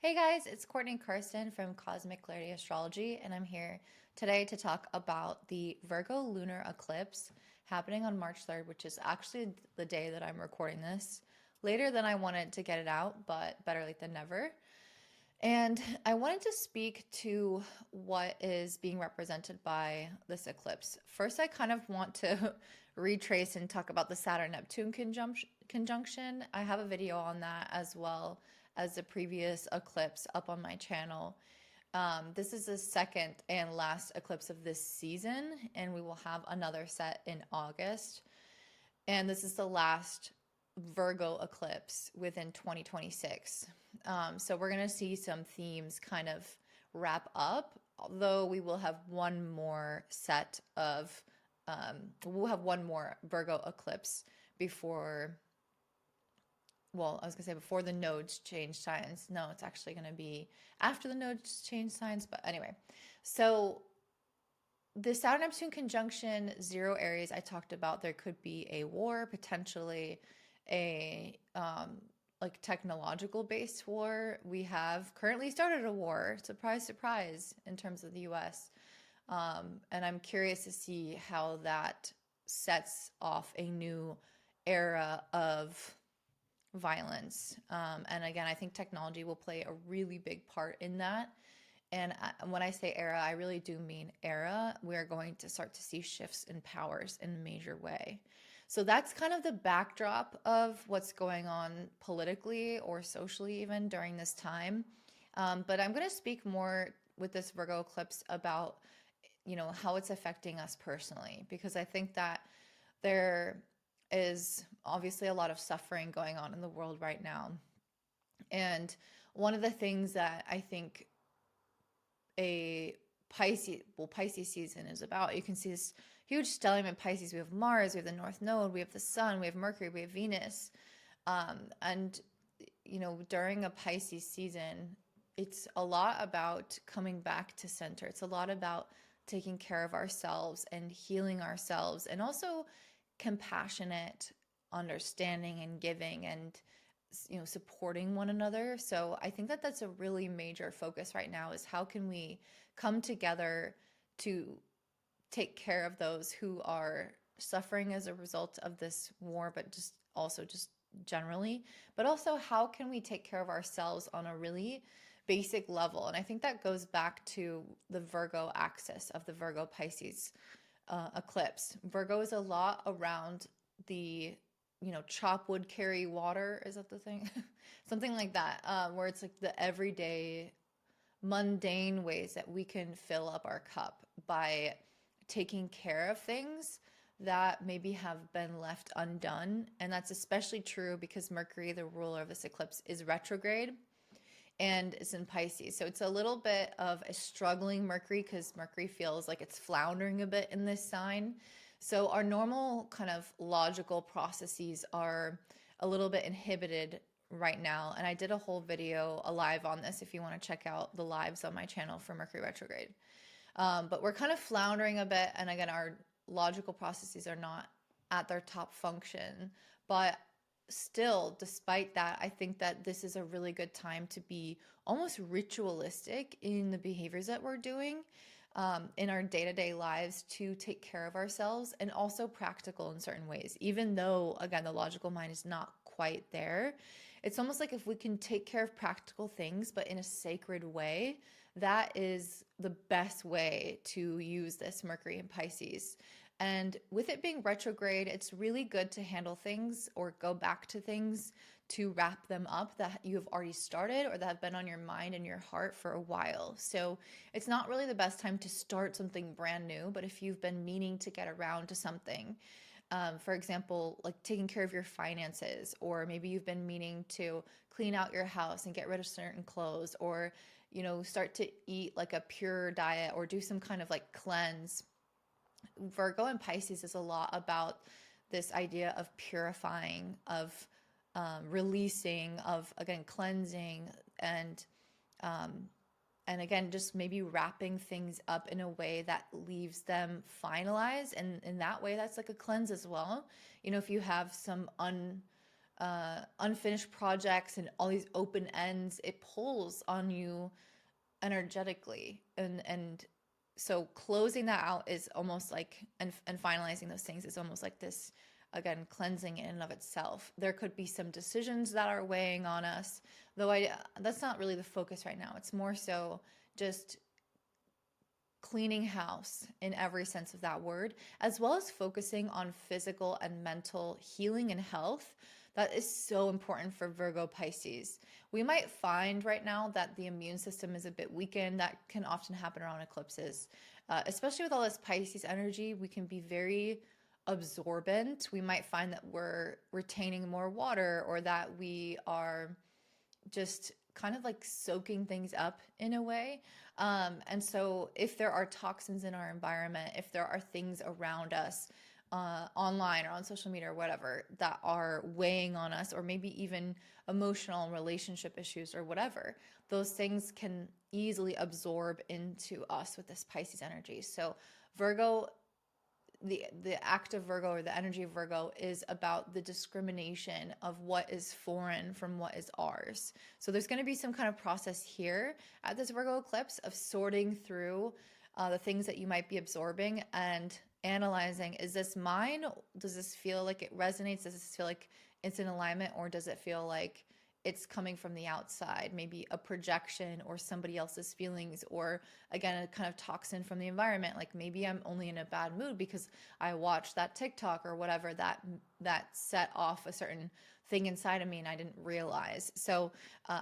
Hey guys, it's Courtney Carson from Cosmic Clarity Astrology, and I'm here today to talk about the Virgo Lunar Eclipse happening on March 3rd, which is actually the day that I'm recording this. Later than I wanted to get it out, but better late than never. And I wanted to speak to what is being represented by this eclipse. First, I kind of want to retrace and talk about the Saturn-Neptune conjunction. I have a video on that as well as the previous eclipse up on my channel. This is the second and last eclipse of this season, and we will have another set in August. And this is the last Virgo eclipse within 2026. So we're going to see some themes kind of wrap up, although we will have one more set of, we'll have one more Virgo eclipse before, well, I was going to say before the nodes change signs. No, it's actually going to be after the nodes change signs. But anyway, so the Saturn-Neptune conjunction, 0 Aries, I talked about there could be a war, potentially a like technological based war. We have currently started a war, surprise, surprise, in terms of the US. And I'm curious to see how that sets off a new era of violence. And again, I think technology will play a really big part in that. And when I say era, I really do mean era. We are going to start to see shifts in powers in a major way. So that's kind of the backdrop of what's going on politically or socially even during this time. But I'm going to speak more with this Virgo eclipse about, how it's affecting us personally, because I think that there is obviously a lot of suffering going on in the world right now. And one of the things that I think Pisces season is about, you can see this huge stellium in Pisces. We have Mars, we have the North Node, we have the Sun, we have Mercury, we have Venus. And during a Pisces season, it's a lot about coming back to center. It's a lot about taking care of ourselves and healing ourselves, and also compassionate understanding and giving and supporting one another. So I think that that's a really major focus right now, is how can we come together to take care of those who are suffering as a result of this war, but just generally, but also how can we take care of ourselves on a really basic level. And I think that goes back to the Virgo axis of the Virgo Pisces eclipse. Virgo is a lot around the chop wood, carry water. Is that the thing? Something like that, where it's like the everyday mundane ways that we can fill up our cup by taking care of things that maybe have been left undone. And that's especially true because Mercury, the ruler of this eclipse, is retrograde and it's in Pisces. So it's a little bit of a struggling Mercury, because Mercury feels like it's floundering a bit in this sign. So our normal kind of logical processes are a little bit inhibited right now. And I did a whole video, a live on this, if you want to check out the lives on my channel for Mercury retrograde. But we're kind of floundering a bit. And again, our logical processes are not at their top function. But still, despite that, I think that this is a really good time to be almost ritualistic in the behaviors that we're doing in our day-to-day lives to take care of ourselves, and also practical in certain ways. Even though, again, the logical mind is not quite there, it's almost like if we can take care of practical things, but in a sacred way, that is the best way to use this Mercury in Pisces. And with it being retrograde, it's really good to handle things or go back to things to wrap them up that you have already started or that have been on your mind and your heart for a while. So it's not really the best time to start something brand new, but if you've been meaning to get around to something, for example, like taking care of your finances, or maybe you've been meaning to clean out your house and get rid of certain clothes, or, start to eat like a pure diet or do some kind of like cleanse. Virgo and Pisces is a lot about this idea of purifying, of releasing, of, again, cleansing, and again, just maybe wrapping things up in a way that leaves them finalized. And in that way, that's like a cleanse as well. If you have some unfinished projects and all these open ends, it pulls on you energetically. And so closing that out is almost like, and finalizing those things is almost like this, again, cleansing in and of itself. There could be some decisions that are weighing on us, though that's not really the focus right now. It's more so just cleaning house in every sense of that word, as well as focusing on physical and mental healing and health. That is so important for Virgo Pisces. We might find right now that the immune system is a bit weakened. That can often happen around eclipses, especially with all this Pisces energy. We can be very absorbent. We might find that we're retaining more water, or that we are just kind of like soaking things up in a way. And so if there are toxins in our environment, if there are things around us, online or on social media or whatever, that are weighing on us, or maybe even emotional and relationship issues or whatever, those things can easily absorb into us with this Pisces energy. So Virgo, the act of Virgo, or the energy of Virgo, is about the discrimination of what is foreign from what is ours. So there's going to be some kind of process here at this Virgo eclipse of sorting through the things that you might be absorbing and analyzing, is this mine? Does this feel like it resonates? Does this feel like it's in alignment? Or does it feel like it's coming from the outside, maybe a projection or somebody else's feelings, or again, a kind of toxin from the environment? Like maybe I'm only in a bad mood because I watched that TikTok or whatever that set off a certain thing inside of me and I didn't realize. So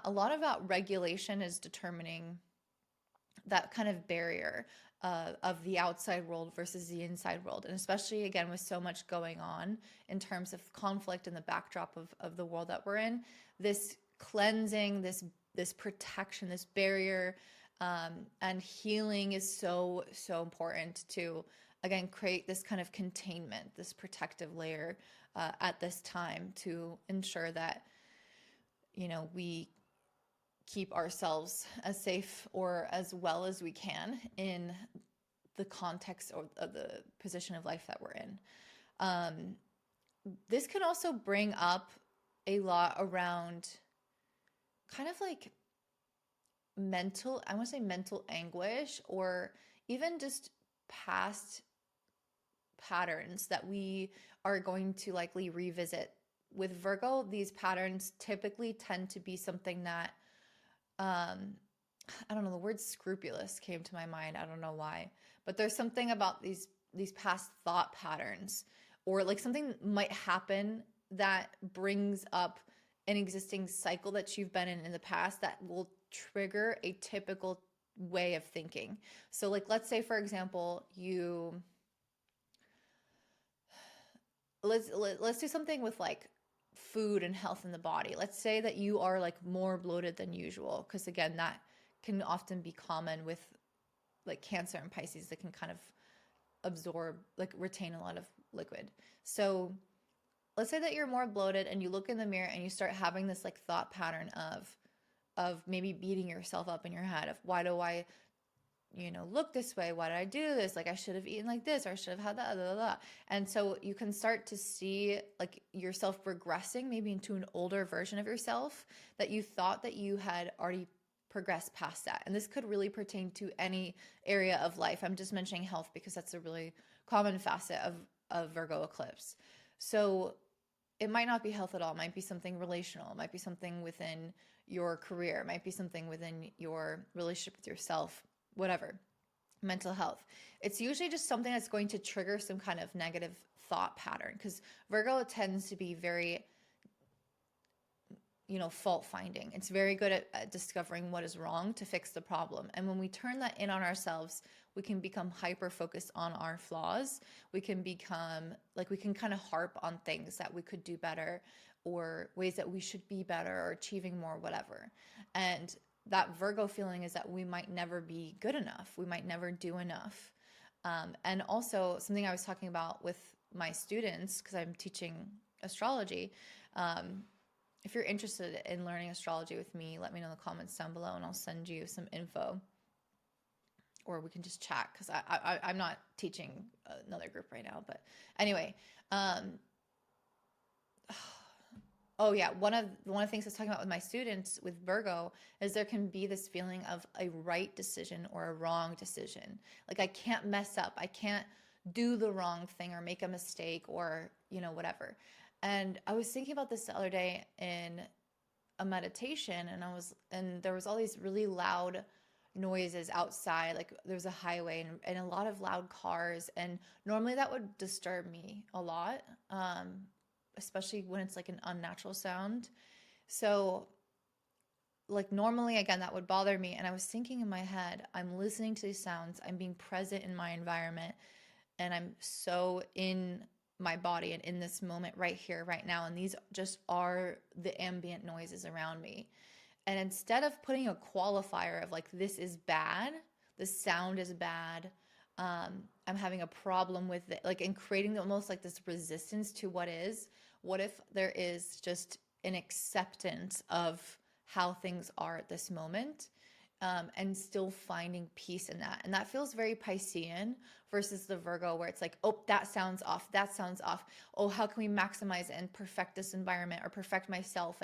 a lot about regulation is determining that kind of barrier of the outside world versus the inside world. And especially, again, with so much going on in terms of conflict in the backdrop of the world that we're in, this cleansing, this protection, this barrier, and healing is so, so important to, again, create this kind of containment, this protective layer at this time, to ensure that, we keep ourselves as safe or as well as we can in the context or of the position of life that we're in. This can also bring up a lot around kind of like I want to say mental anguish, or even just past patterns that we are going to likely revisit. With Virgo, these patterns typically tend to be something that, I don't know, the word scrupulous came to my mind. I don't know why, but there's something about these past thought patterns, or like something might happen that brings up an existing cycle that you've been in the past that will trigger a typical way of thinking. So like, let's say, for example, let's do something with like food and health in the body. Let's say that you are like more bloated than usual, because again, that can often be common with like Cancer and Pisces, that can kind of absorb, like retain a lot of liquid. So let's say that you're more bloated and you look in the mirror and you start having this like thought pattern of maybe beating yourself up in your head of, why do I look this way? Why did I do this? Like I should have eaten like this, or I should have had that, blah, blah, blah. And so you can start to see like yourself regressing maybe into an older version of yourself that you thought that you had already progressed past that. And this could really pertain to any area of life. I'm just mentioning health because that's a really common facet of Virgo eclipse. So it might not be health at all. It might be something relational. It might be something within your career. It might be something within your relationship with yourself, whatever. Mental health. It's usually just something that's going to trigger some kind of negative thought pattern, because Virgo tends to be very, fault finding. It's very good at discovering what is wrong to fix the problem. And when we turn that in on ourselves, we can become hyper focused on our flaws. We can become like, we can kind of harp on things that we could do better, or ways that we should be better, or achieving more, whatever. And that Virgo feeling is that we might never be good enough. We might never do enough. And also something I was talking about with my students, because I'm teaching astrology. If you're interested in learning astrology with me, let me know in the comments down below and I'll send you some info. Or we can just chat, because I'm not teaching another group right now. But anyway, Oh yeah, one of the things I was talking about with my students with Virgo is there can be this feeling of a right decision or a wrong decision. Like I can't mess up. I can't do the wrong thing or make a mistake or, whatever. And I was thinking about this the other day in a meditation, and there was all these really loud noises outside. Like there was a highway and a lot of loud cars, and normally that would disturb me a lot. Especially when it's like an unnatural sound. So, like, normally, again, that would bother me. And I was thinking in my head, I'm listening to these sounds, I'm being present in my environment, and I'm so in my body and in this moment right here, right now. And these just are the ambient noises around me. And instead of putting a qualifier of like, this is bad, the sound is bad, I'm having a problem with it, like, and creating almost like this resistance to what is, what if there is just an acceptance of how things are at this moment, and still finding peace in that. And that feels very Piscean versus the Virgo, where it's like, oh, that sounds off. That sounds off. Oh, how can we maximize and perfect this environment or perfect myself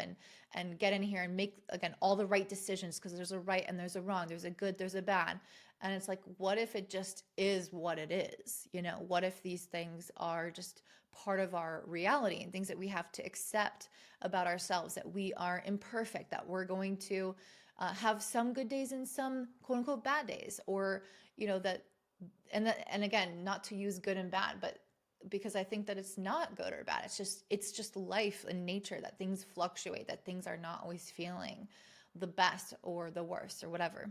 and get in here and make, again, all the right decisions, because there's a right and there's a wrong, there's a good, there's a bad. And it's like, what if it just is what it is? What if these things are just part of our reality and things that we have to accept about ourselves, that we are imperfect, that we're going to have some good days and some quote unquote bad days, or, and again, not to use good and bad, but because I think that it's not good or bad. It's just life and nature, that things fluctuate, that things are not always feeling the best or the worst or whatever.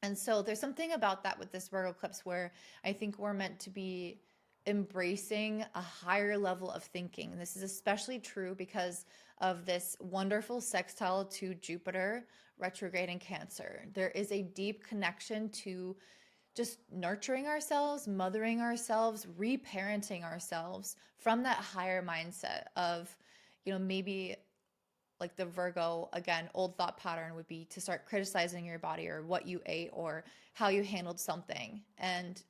And so there's something about that with this Virgo eclipse where I think we're meant to be embracing a higher level of thinking. And this is especially true because of this wonderful sextile to Jupiter retrograde in Cancer. There is a deep connection to just nurturing ourselves, mothering ourselves, reparenting ourselves from that higher mindset of, maybe like the Virgo, again, old thought pattern would be to start criticizing your body or what you ate or how you handled something. And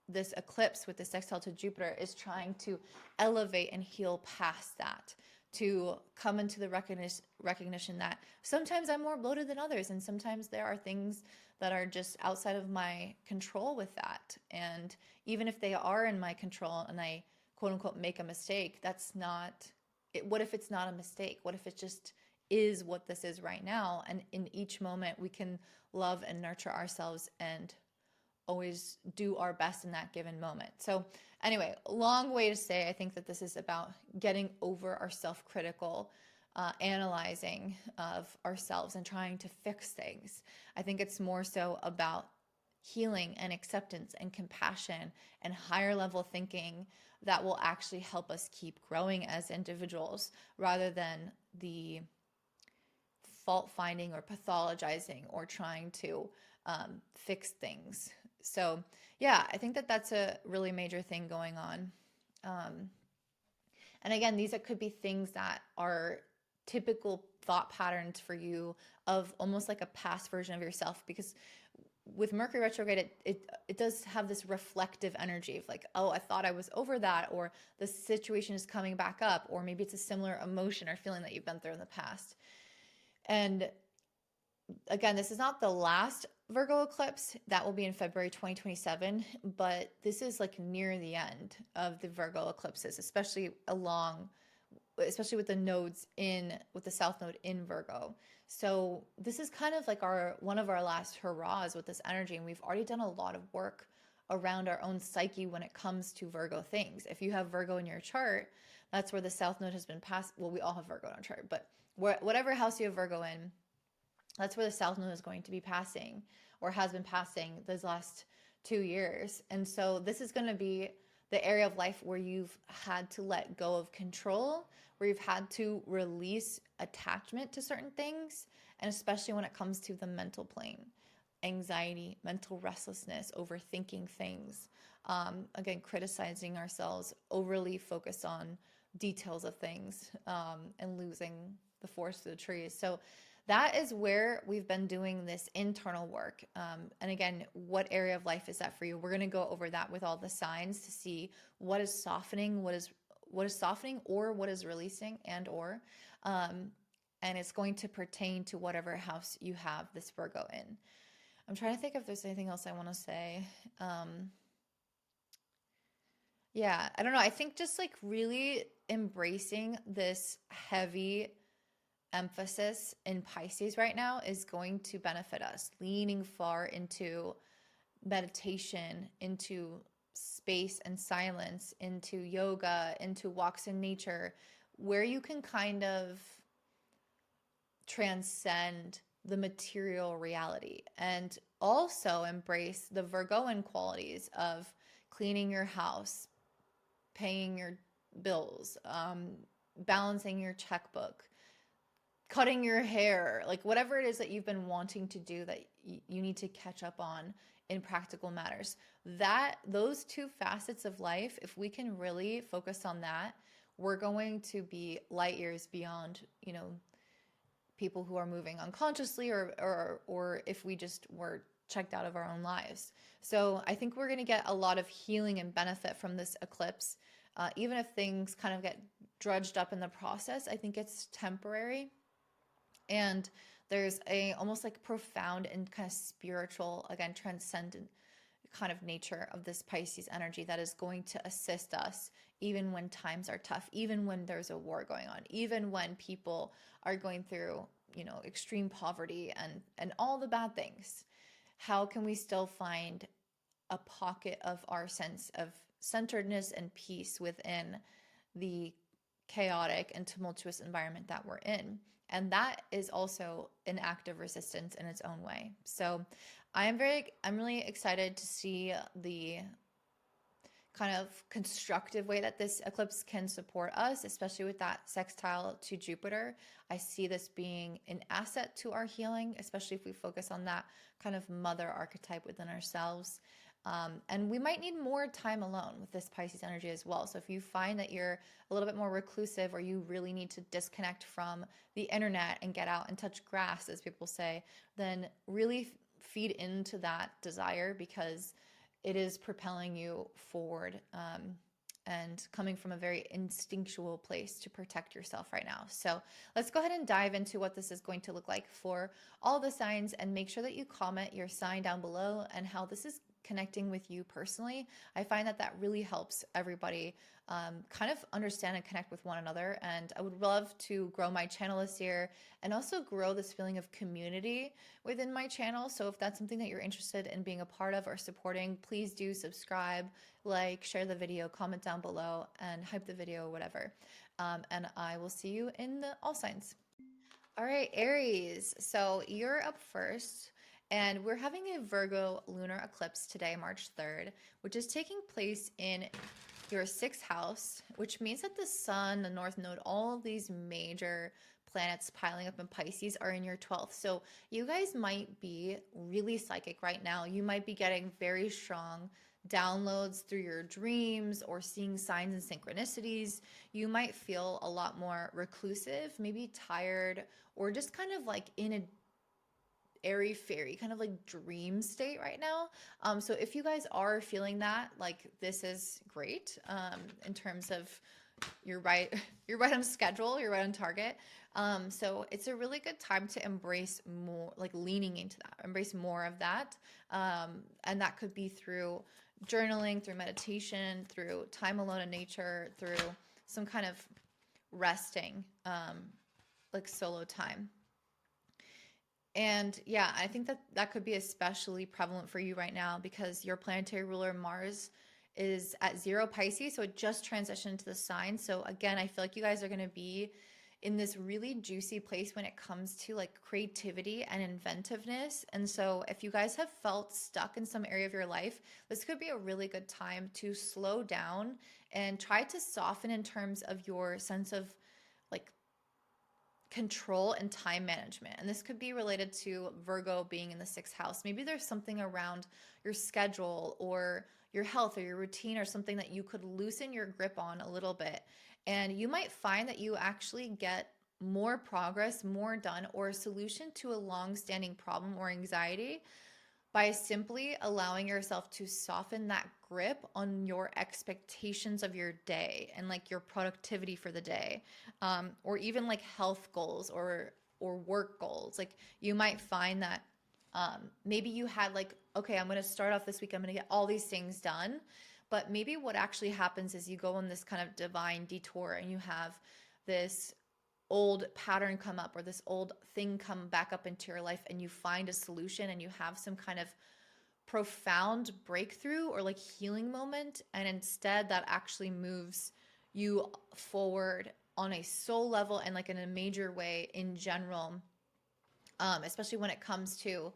this eclipse with the sextile to Jupiter is trying to elevate and heal past that, to come into the recognition that sometimes I'm more bloated than others, and sometimes there are things that are just outside of my control with that. And even if they are in my control and I quote unquote make a mistake, that's not it. What if it's not a mistake? What if it just is what this is right now? And in each moment we can love and nurture ourselves and always do our best in that given moment. So anyway, long way to say, I think that this is about getting over our self-critical analyzing of ourselves and trying to fix things. I think it's more so about healing and acceptance and compassion and higher level thinking that will actually help us keep growing as individuals, rather than the fault finding or pathologizing or trying to fix things. So yeah, I think that that's a really major thing going on. And again, these could be things that are typical thought patterns for you of almost like a past version of yourself, because with Mercury retrograde, it does have this reflective energy of like, oh, I thought I was over that, or the situation is coming back up, or maybe it's a similar emotion or feeling that you've been through in the past. And again, this is not the last Virgo eclipse. That will be in February 2027, but this is like near the end of the Virgo eclipses, especially with the nodes with the South Node in Virgo. So this is kind of like one of our last hurrahs with this energy, and we've already done a lot of work around our own psyche when it comes to Virgo things. If you have Virgo in your chart, that's where the South Node has been passed. Well, we all have Virgo in our chart, but whatever house you have Virgo in, that's where the South Node is going to be passing, or has been passing those last 2 years. And so this is going to be the area of life where you've had to let go of control, where you've had to release attachment to certain things, and especially when it comes to the mental plane, anxiety, mental restlessness, overthinking things, again, criticizing ourselves, overly focused on details of things, and losing the forest for the trees. So that is where we've been doing this internal work. And again, what area of life is that for you? We're going to go over that with all the signs to see what is softening, what is softening, or what is releasing, and or And it's going to pertain to whatever house you have this Virgo in. I'm trying to think if there's anything else I want to say. Yeah, I don't know. I think just like really embracing this heavy emphasis in Pisces right now is going to benefit us, leaning far into meditation, into space and silence, into yoga, into walks in nature, where you can kind of transcend the material reality and also embrace the Virgoan qualities of cleaning your house, paying your bills, balancing your checkbook, cutting your hair, like whatever it is that you've been wanting to do that you need to catch up on in practical matters. That those two facets of life, if we can really focus on that, we're going to be light years beyond, people who are moving unconsciously or if we just were checked out of our own lives. So I think we're going to get a lot of healing and benefit from this eclipse. Even if things kind of get drudged up in the process, I think it's temporary. And there's a almost like profound and kind of spiritual, again, transcendent kind of nature of this Pisces energy that is going to assist us even when times are tough, even when there's a war going on, even when people are going through, extreme poverty and all the bad things. How can we still find a pocket of our sense of centeredness and peace within the chaotic and tumultuous environment that we're in? And that is also an act of resistance in its own way. So I'm really excited to see the kind of constructive way that this eclipse can support us, especially with that sextile to Jupiter. I see this being an asset to our healing, especially if we focus on that kind of mother archetype within ourselves. And we might need more time alone with this Pisces energy as well. So if you find that you're a little bit more reclusive or you really need to disconnect from the internet and get out and touch grass, as people say, then really feed into that desire, because it is propelling you forward and coming from a very instinctual place to protect yourself right now. So let's go ahead and dive into what this is going to look like for all the signs, and make sure that you comment your sign down below and how this is connecting with you personally. I find that really helps everybody kind of understand and connect with one another. And I would love to grow my channel this year and also grow this feeling of community within my channel. So if that's something that you're interested in being a part of or supporting, please do subscribe, like, share the video, comment down below, and hype the video, whatever. And I will see you in the all signs. All right, Aries. So you're up first. And we're having a Virgo lunar eclipse today, March 3rd, which is taking place in your 6th house, which means that the sun, the North Node, all of these major planets piling up in Pisces are in your 12th. So you guys might be really psychic right now. You might be getting very strong downloads through your dreams or seeing signs and synchronicities. You might feel a lot more reclusive, maybe tired, or just kind of like in a airy-fairy kind of like dream state right now. So if you guys are feeling that, like, this is great in terms of you're right on schedule, you're right on target. So it's a really good time to embrace more, like leaning into that, embrace more of that. And that could be through journaling, through meditation, through time alone in nature, through some kind of resting, like solo time. And yeah, I think that could be especially prevalent for you right now because your planetary ruler Mars is at 0 Pisces, so it just transitioned to the sign. So again, I feel like you guys are going to be in this really juicy place when it comes to like creativity and inventiveness. And so if you guys have felt stuck in some area of your life, this could be a really good time to slow down and try to soften in terms of your sense of like control and time management. And this could be related to Virgo being in the 6th house. Maybe there's something around your schedule or your health or your routine or something that you could loosen your grip on a little bit. And you might find that you actually get more progress, more done, or a solution to a long-standing problem or anxiety by simply allowing yourself to soften that grip on your expectations of your day and like your productivity for the day, or even like health goals or work goals. Like you might find that maybe you had like, okay, I'm going to start off this week, I'm going to get all these things done. But maybe what actually happens is you go on this kind of divine detour and you have this old pattern come up or this old thing come back up into your life, and you find a solution and you have some kind of profound breakthrough or like healing moment. And instead that actually moves you forward on a soul level and like in a major way in general, especially when it comes to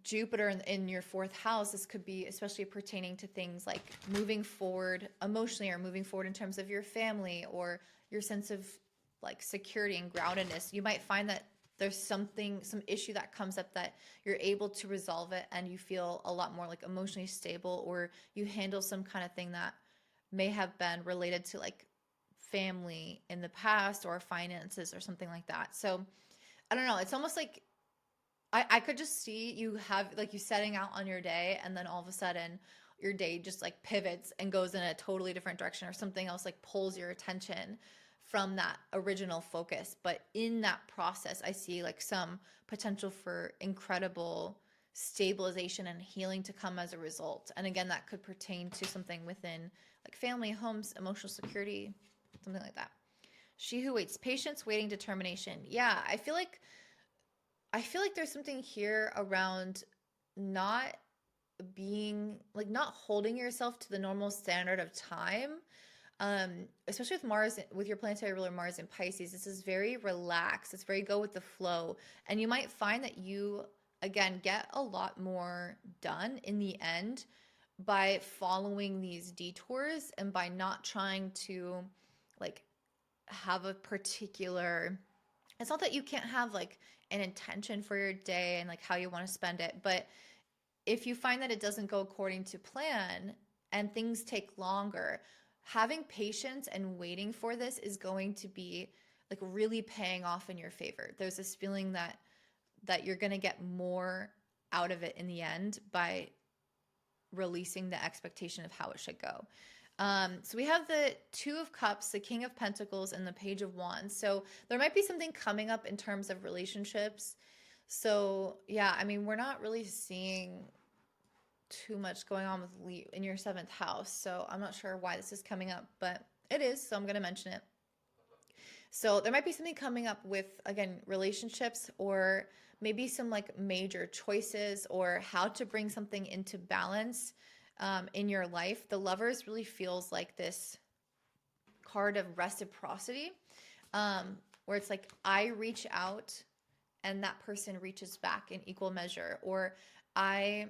Jupiter in your fourth house. This could be especially pertaining to things like moving forward emotionally, or moving forward in terms of your family or your sense of like security and groundedness. You might find that there's some issue that comes up that you're able to resolve it and you feel a lot more like emotionally stable, or you handle some kind of thing that may have been related to like family in the past or finances or something like that. So I don't know. It's almost like I could just see you have like you setting out on your day, and then all of a sudden your day just like pivots and goes in a totally different direction, or something else like pulls your attention from that original focus. But in that process, I see like some potential for incredible stabilization and healing to come as a result. And again, that could pertain to something within like family, homes, emotional security, something like that. She who waits, patience, waiting, determination. Yeah, I feel like there's something here around not being like not holding yourself to the normal standard of time. Especially with Mars, with your planetary ruler Mars in Pisces, this is very relaxed. It's very go with the flow. And you might find that you, again, get a lot more done in the end by following these detours and by not trying to like have a particular, it's not that you can't have like an intention for your day and like how you want to spend it, but if you find that it doesn't go according to plan and things take longer, having patience and waiting for this is going to be like really paying off in your favor. There's this feeling that you're going to get more out of it in the end by releasing the expectation of how it should go. So we have the Two of Cups, the King of Pentacles, and the Page of Wands. So there might be something coming up in terms of relationships. So yeah, I mean, we're not really seeing too much going on with in your seventh house. So I'm not sure why this is coming up, but it is. So I'm going to mention it. So there might be something coming up with, again, relationships, or maybe some like major choices, or how to bring something into balance in your life. The Lovers really feels like this card of reciprocity, where it's like I reach out and that person reaches back in equal measure, or I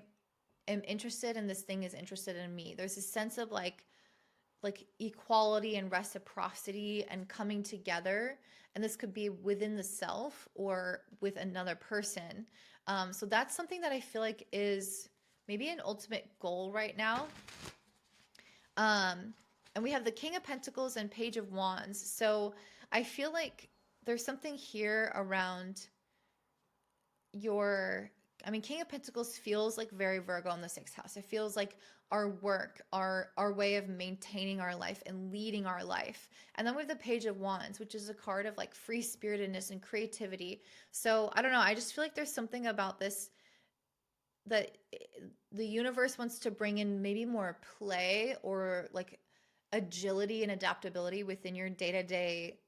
am interested and this thing is interested in me. There's a sense of like equality and reciprocity and coming together, and this could be within the self or with another person. So that's something that I feel like is maybe an ultimate goal right now. And we have the King of Pentacles and Page of Wands. So I feel like there's something here around King of Pentacles feels like very Virgo in the sixth house. It feels like our work, our way of maintaining our life and leading our life. And then we have the Page of Wands, which is a card of like free spiritedness and creativity. So I don't know. I just feel like there's something about this that the universe wants to bring in maybe more play or like agility and adaptability within your day-to-day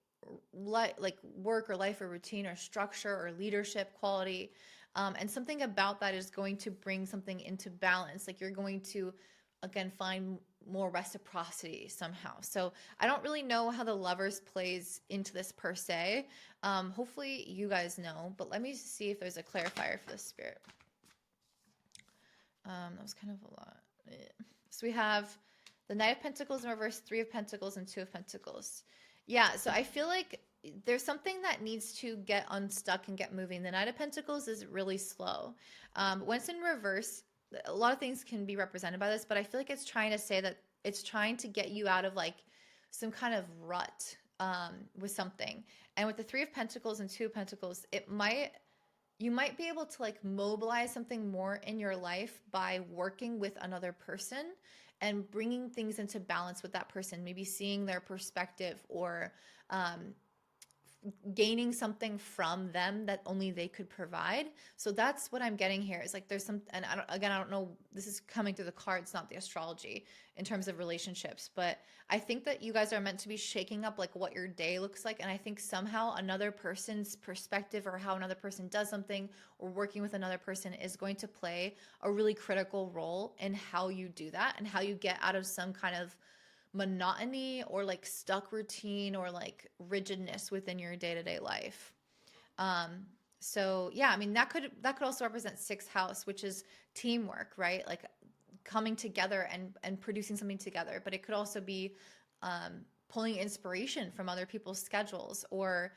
like work or life or routine or structure or leadership quality. And something about that is going to bring something into balance. Like you're going to, again, find more reciprocity somehow. So I don't really know how the Lovers plays into this per se. Hopefully you guys know, but let me see if there's a clarifier for the Spirit. That was kind of a lot. So we have the Knight of Pentacles in reverse, Three of Pentacles, and Two of Pentacles. Yeah, so I feel like there's something that needs to get unstuck and get moving. The Knight of Pentacles is really slow. When it's in reverse, a lot of things can be represented by this, but I feel like it's trying to say that it's trying to get you out of like some kind of rut with something. And with the Three of Pentacles and Two of Pentacles, it might you might be able to like mobilize something more in your life by working with another person and bringing things into balance with that person, maybe seeing their perspective or um, gaining something from them that only they could provide. So that's what I'm getting here is like there's some, and I don't know, this is coming through the cards, not the astrology in terms of relationships, but I think that you guys are meant to be shaking up like what your day looks like. And I think somehow another person's perspective or how another person does something or working with another person is going to play a really critical role in how you do that and how you get out of some kind of monotony or like stuck routine or like rigidness within your day-to-day life. Um, so yeah, I mean that could also represent sixth house, which is teamwork, right? Like coming together and producing something together. But it could also be pulling inspiration from other people's schedules or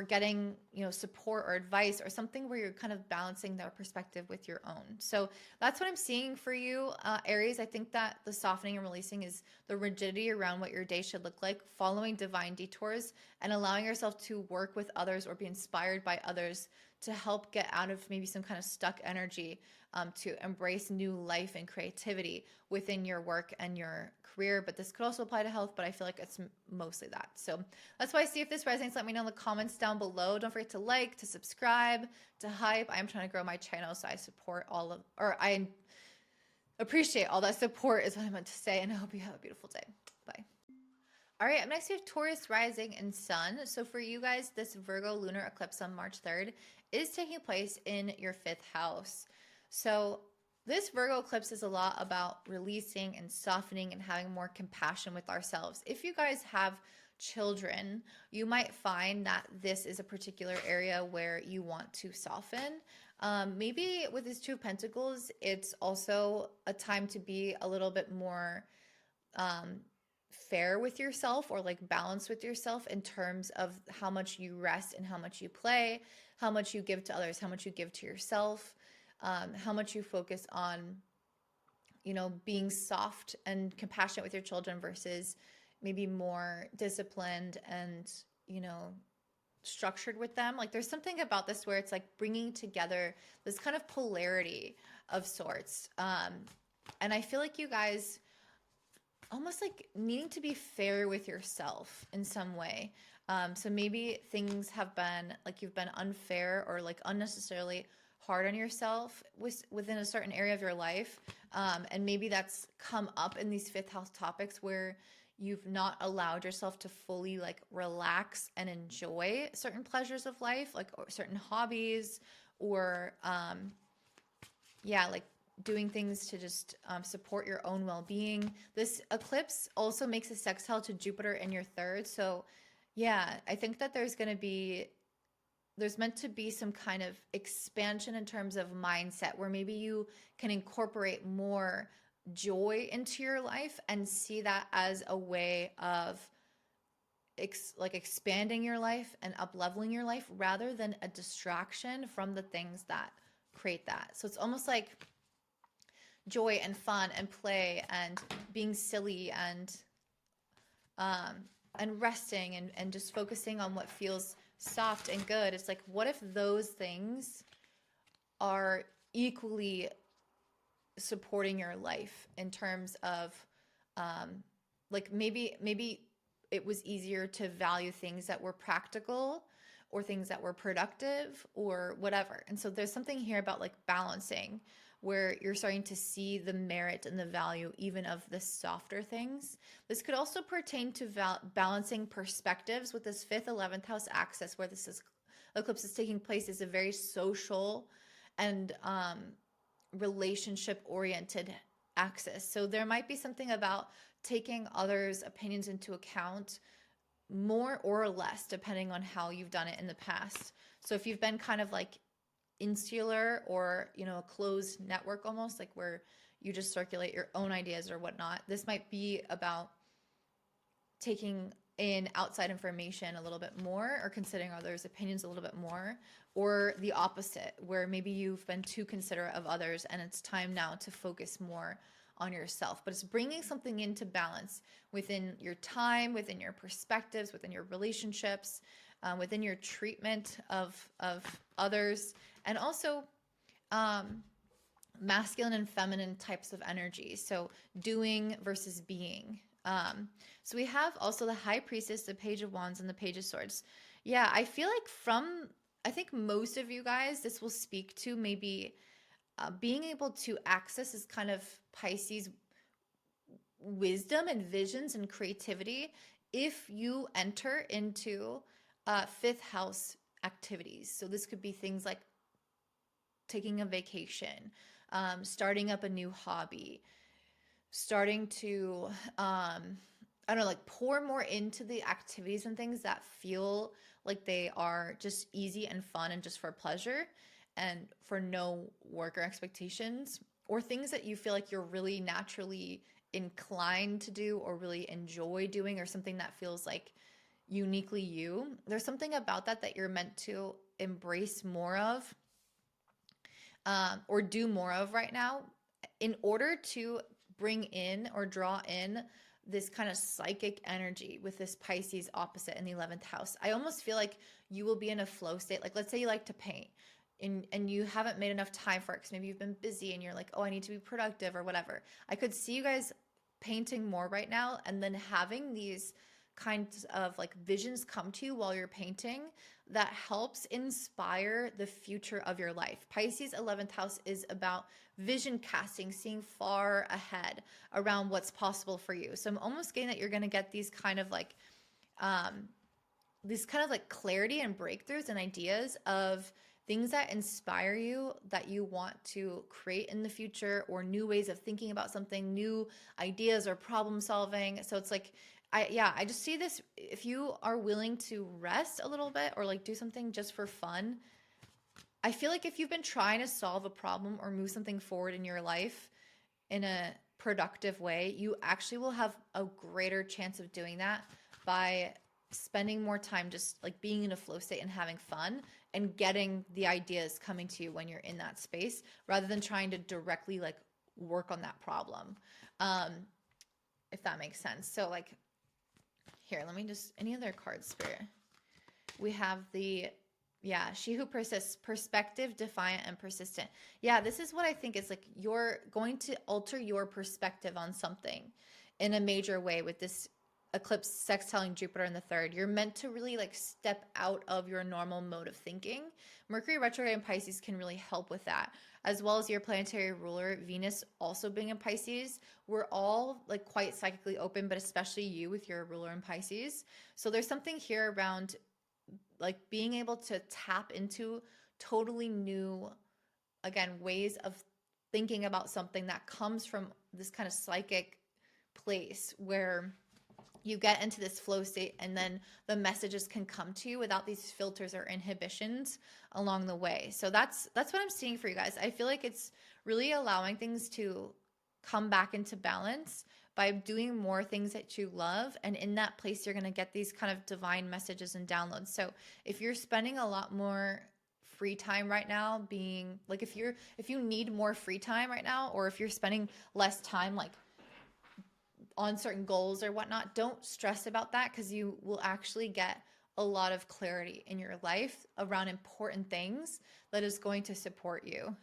getting, you know, support or advice or something where you're kind of balancing their perspective with your own. So that's what I'm seeing for you, Aries. I think that the softening and releasing is the rigidity around what your day should look like, following divine detours and allowing yourself to work with others or be inspired by others to help get out of maybe some kind of stuck energy, to embrace new life and creativity within your work and your career. But this could also apply to health, but I feel like it's mostly that. So that's why I see if this resonates. Let me know in the comments down below. Don't forget to like, to subscribe, to hype. I'm trying to grow my channel, so I support all of, or I appreciate all that support is what I meant to say. And I hope you have a beautiful day. Bye. All right, up next we have Taurus rising and sun. So for you guys, this Virgo lunar eclipse on March 3rd is taking place in your 5th house. So this Virgo eclipse is a lot about releasing and softening and having more compassion with ourselves. If you guys have children, you might find that this is a particular area where you want to soften. Maybe with this Two of Pentacles, it's also a time to be a little bit more fair with yourself or like balanced with yourself in terms of how much you rest and how much you play, how much you give to others, how much you give to yourself, how much you focus on, you know, being soft and compassionate with your children versus maybe more disciplined and, you know, structured with them. Like there's something about this where it's like bringing together this kind of polarity of sorts. And I feel like you guys almost like needing to be fair with yourself in some way. So maybe things have been like you've been unfair or like unnecessarily hard on yourself within a certain area of your life. And maybe that's come up in these 5th house topics where you've not allowed yourself to fully like relax and enjoy certain pleasures of life, like or certain hobbies or, yeah, like doing things to just support your own well-being. This eclipse also makes a sextile to Jupiter in your 3rd. So yeah, I think that there's meant to be some kind of expansion in terms of mindset where maybe you can incorporate more joy into your life and see that as a way of like expanding your life and up-leveling your life rather than a distraction from the things that create that. So it's almost like joy and fun and play and being silly and resting and just focusing on what feels soft and good. It's like, what if those things are equally supporting your life in terms of like maybe it was easier to value things that were practical or things that were productive or whatever. And so there's something here about like balancing where you're starting to see the merit and the value even of the softer things. This could also pertain to balancing perspectives with this 5th, 11th house axis where eclipse is taking place is a very social and relationship-oriented axis. So there might be something about taking others' opinions into account more or less depending on how you've done it in the past. So if you've been kind of like insular or, you know, a closed network almost, like where you just circulate your own ideas or whatnot, this might be about taking in outside information a little bit more or considering others' opinions a little bit more, or the opposite where maybe you've been too considerate of others and it's time now to focus more on yourself. But it's bringing something into balance within your time, within your perspectives, within your relationships, within your treatment of others, and also masculine and feminine types of energy. So doing versus being. So we have also the High Priestess, the Page of Wands, and the Page of Swords. Yeah, I feel like I think most of you guys, this will speak to maybe being able to access this kind of Pisces wisdom and visions and creativity if you enter into fifth house activities. So this could be things like taking a vacation, starting up a new hobby, starting to I don't know, like pour more into the activities and things that feel like they are just easy and fun and just for pleasure and for no work or expectations, or things that you feel like you're really naturally inclined to do or really enjoy doing, or something that feels like uniquely you. There's something about that you're meant to embrace more of, or do more of right now, in order to bring in or draw in this kind of psychic energy with this Pisces opposite in the 11th house. I almost feel like you will be in a flow state. Like, let's say you like to paint and you haven't made enough time for it because maybe you've been busy and you're like, oh, I need to be productive or whatever. I could see you guys painting more right now, and then having these kinds of like visions come to you while you're painting that helps inspire the future of your life. Pisces 11th house is about vision casting, seeing far ahead around what's possible for you. So I'm almost getting that you're going to get these kind of like clarity and breakthroughs and ideas of things that inspire you, that you want to create in the future, or new ways of thinking about something, new ideas or problem solving. So it's like, I just see this, if you are willing to rest a little bit or like do something just for fun. I feel like if you've been trying to solve a problem or move something forward in your life in a productive way, you actually will have a greater chance of doing that by spending more time just like being in a flow state and having fun and getting the ideas coming to you when you're in that space, rather than trying to directly like work on that problem. If that makes sense. So like, here, let me just, any other cards, Spirit? We have She Who Persists, perspective, defiant, and persistent. Yeah, this is what I think is like, you're going to alter your perspective on something in a major way with this eclipse sextiling Jupiter in the third. You're meant to really like step out of your normal mode of thinking. Mercury retrograde in Pisces can really help with that, as well as your planetary ruler Venus also being in Pisces. We're all like quite psychically open, but especially you with your ruler in Pisces. So there's something here around like being able to tap into totally new, again, ways of thinking about something that comes from this kind of psychic place where you get into this flow state, and then the messages can come to you without these filters or inhibitions along the way. So that's what I'm seeing for you guys. I feel like it's really allowing things to come back into balance by doing more things that you love. And in that place, you're going to get these kind of divine messages and downloads. So if you're spending a lot more free time right now, being like, if you need more free time right now, or if you're spending less time like on certain goals or whatnot, don't stress about that, because you will actually get a lot of clarity in your life around important things that is going to support you.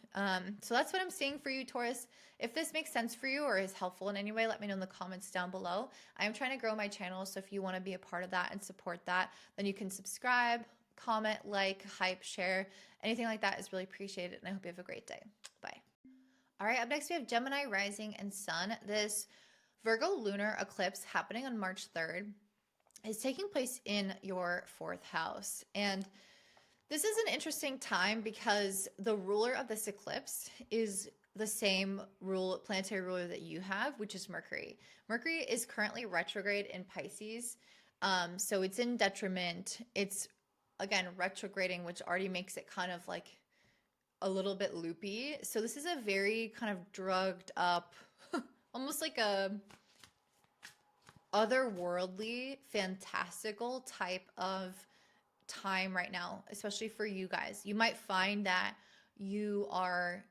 So that's what I'm seeing for you, Taurus. If this makes sense for you or is helpful in any way, let me know in the comments down below. I'm trying to grow my channel, so if you want to be a part of that and support that, then you can subscribe, comment, like, hype, share. Anything like that is really appreciated, and I hope you have a great day. Bye. All right, up next we have Gemini rising and sun. This Virgo lunar eclipse happening on March 3rd is taking place in your 4th house. And this is an interesting time because the ruler of this eclipse is the same planetary ruler that you have, which is Mercury. Mercury is currently retrograde in Pisces. So it's in detriment. It's, again, retrograding, which already makes it kind of like a little bit loopy. So this is a very kind of drugged up, almost like a otherworldly, fantastical type of time right now, especially for you guys. You might find that you are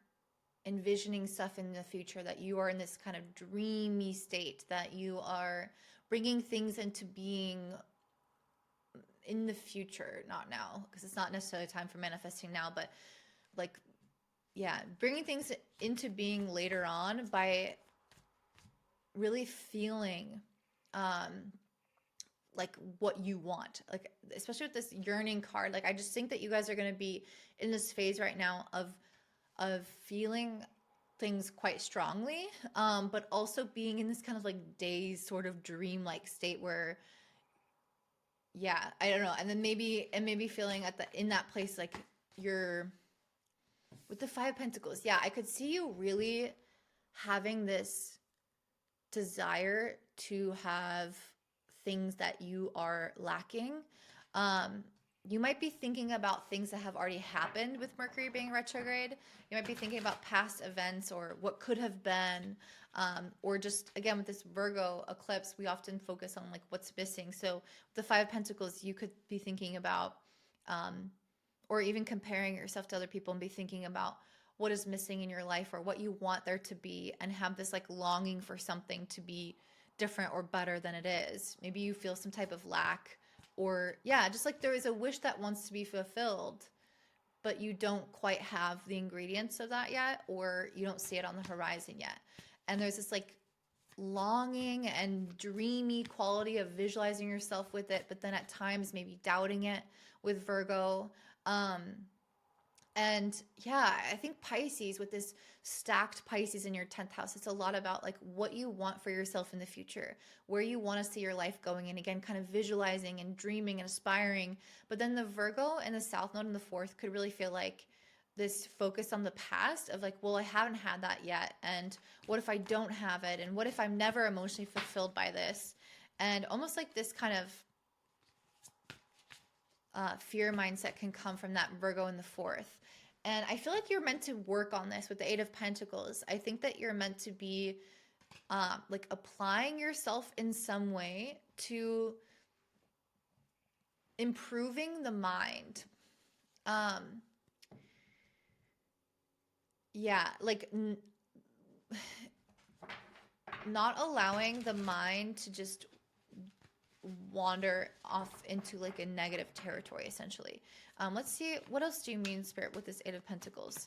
envisioning stuff in the future, that you are in this kind of dreamy state, that you are bringing things into being in the future, not now, because it's not necessarily time for manifesting now, but like, yeah, bringing things into being later on by really feeling like what you want, like especially with this yearning card. Like I just think that you guys are going to be in this phase right now of feeling things quite strongly, but also being in this kind of like dazed sort of dream-like state where, yeah, I don't know, and then maybe feeling at the in that place like you're with the Five of Pentacles. Yeah, I could see you really having this desire to have things that you are lacking. You might be thinking about things that have already happened with Mercury being retrograde. You might be thinking about past events or what could have been, or just, again, with this Virgo eclipse, we often focus on like what's missing. So with the Five of Pentacles, you could be thinking about, or even comparing yourself to other people and be thinking about what is missing in your life or what you want there to be, and have this like longing for something to be different or better than it is. Maybe you feel some type of lack, or yeah, just like there is a wish that wants to be fulfilled, but you don't quite have the ingredients of that yet, or you don't see it on the horizon yet. And there's this like longing and dreamy quality of visualizing yourself with it, but then at times maybe doubting it with Virgo. And yeah, I think Pisces, with this stacked Pisces in your 10th house, it's a lot about like what you want for yourself in the future, where you want to see your life going. And again, kind of visualizing and dreaming and aspiring. But then the Virgo and the South Node in the 4th could really feel like this focus on the past of like, well, I haven't had that yet. And what if I don't have it? And what if I'm never emotionally fulfilled by this? And almost like this kind of fear mindset can come from that Virgo in the 4th. And I feel like you're meant to work on this with the Eight of Pentacles. I think that you're meant to be like applying yourself in some way to improving the mind. Yeah, like not allowing the mind to just wander off into like a negative territory, essentially. Let's see, what else do you mean, Spirit, with this Eight of Pentacles?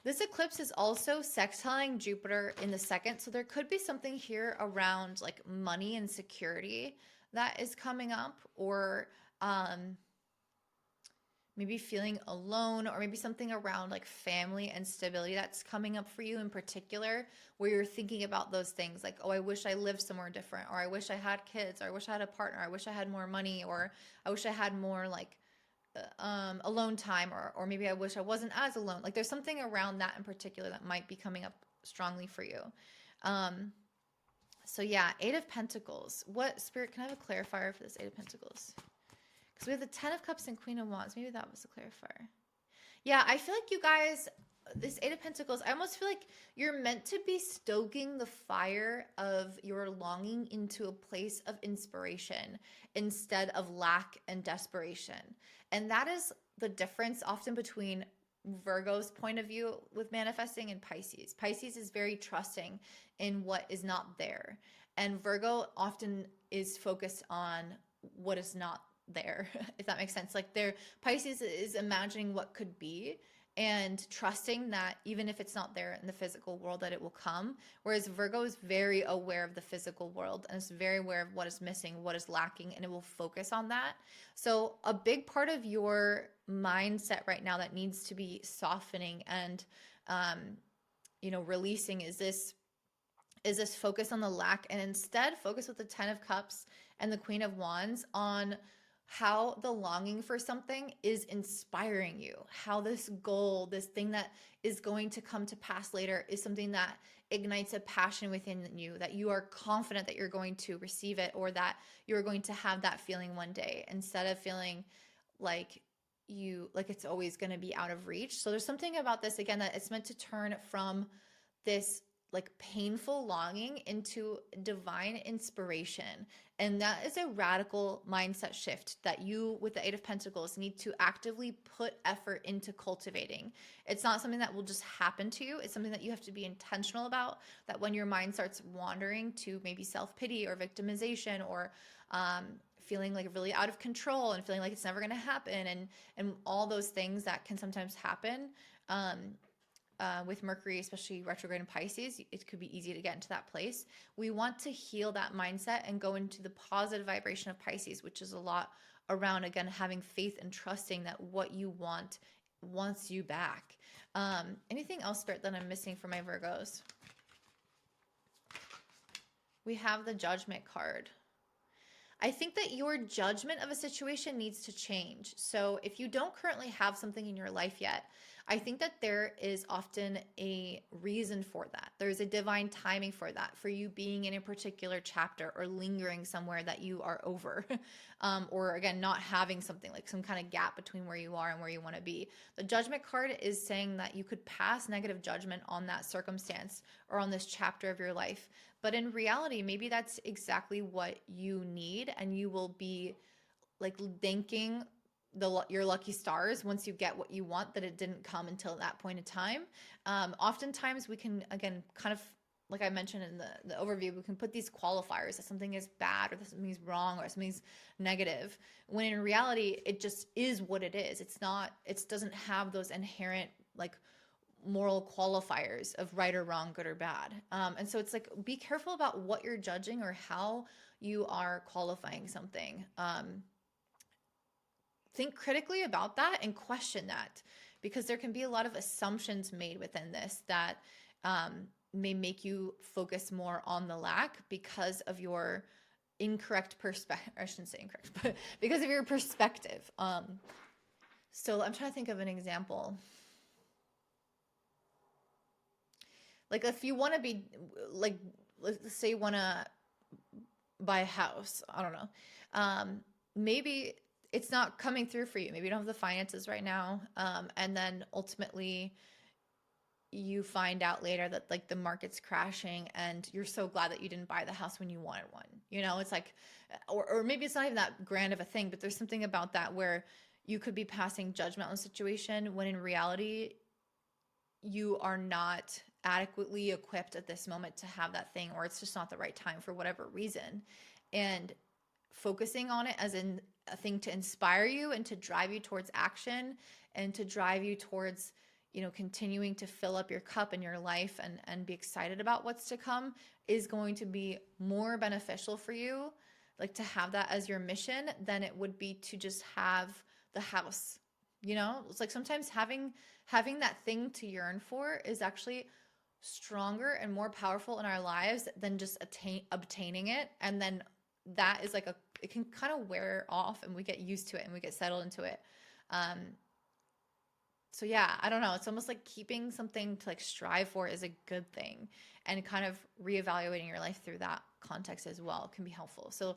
This eclipse is also sextiling Jupiter in the 2nd, so there could be something here around like money and security that is coming up, or maybe feeling alone, or maybe something around like family and stability that's coming up for you in particular, where you're thinking about those things like, oh, I wish I lived somewhere different, or I wish I had kids, or I wish I had a partner, I wish I had more money, or I wish I had more like alone time, or maybe I wish I wasn't as alone. Like there's something around that in particular that might be coming up strongly for you. So yeah, Eight of Pentacles. What, Spirit, can I have a clarifier for this Eight of Pentacles? Because we have the 10 of Cups and Queen of Wands. Maybe that was the clarifier. Yeah, I feel like you guys, this Eight of Pentacles, I almost feel like you're meant to be stoking the fire of your longing into a place of inspiration instead of lack and desperation. And that is the difference often between Virgo's point of view with manifesting and Pisces. Pisces is very trusting in what is not there. And Virgo often is focused on what is not there, if that makes sense. Like Pisces is imagining what could be and trusting that even if it's not there in the physical world, that it will come. Whereas Virgo is very aware of the physical world and is very aware of what is missing, what is lacking, and it will focus on that. So a big part of your mindset right now that needs to be softening and, releasing is this focus on the lack, and instead focus with the 10 of Cups and the Queen of Wands on how the longing for something is inspiring you, how this goal, this thing that is going to come to pass later, is something that ignites a passion within you, that you are confident that you're going to receive it, or that you're going to have that feeling one day, instead of feeling like it's always going to be out of reach. So there's something about this, again, that it's meant to turn from this like painful longing into divine inspiration. And that is a radical mindset shift that you, with the Eight of Pentacles, need to actively put effort into cultivating. It's not something that will just happen to you. It's something that you have to be intentional about, that when your mind starts wandering to maybe self-pity or victimization or feeling like really out of control and feeling like it's never going to happen, and all those things that can sometimes happen with Mercury, especially retrograde in Pisces. It could be easy to get into that place. We want to heal that mindset and go into the positive vibration of Pisces, which is a lot around, again, having faith and trusting that what you want wants you back. Anything else, Spirit, that I'm missing for my Virgos? We have the Judgment card. I think that your judgment of a situation needs to change. So if you don't currently have something in your life yet, I think that there is often a reason for that. There's a divine timing for that, for you being in a particular chapter or lingering somewhere that you are over, or again, not having something, like some kind of gap between where you are and where you want to be. The Judgment card is saying that you could pass negative judgment on that circumstance or on this chapter of your life. But in reality, maybe that's exactly what you need, and you will be like thanking your lucky stars once you get what you want, that it didn't come until that point in time. Oftentimes we can, again, kind of like I mentioned in the overview, we can put these qualifiers that something is bad or that something's wrong or something's negative, when in reality it just is what it is. It's not, it doesn't have those inherent like moral qualifiers of right or wrong, good or bad. And so it's like, be careful about what you're judging or how you are qualifying something. Think critically about that and question that, because there can be a lot of assumptions made within this that may make you focus more on the lack because of your incorrect perspective. I shouldn't say incorrect, but because of your perspective. So I'm trying to think of an example. Like if you want to be like, let's say you want to buy a house, I don't know. Maybe it's not coming through for you. Maybe you don't have the finances right now. And then ultimately you find out later that like the market's crashing and you're so glad that you didn't buy the house when you wanted one. You know, it's like, or maybe it's not even that grand of a thing, but there's something about that where you could be passing judgment on the situation when in reality you are not adequately equipped at this moment to have that thing, or it's just not the right time for whatever reason. And focusing on it as in a thing to inspire you and to drive you towards action and to drive you towards, you know, continuing to fill up your cup in your life and be excited about what's to come is going to be more beneficial for you, like to have that as your mission, than it would be to just have the house. You know, it's like sometimes having that thing to yearn for is actually stronger and more powerful in our lives than just obtaining it. And then that is like it can kind of wear off and we get used to it and we get settled into it. So yeah, I don't know. It's almost like keeping something to like strive for is a good thing, and kind of reevaluating your life through that context as well can be helpful. So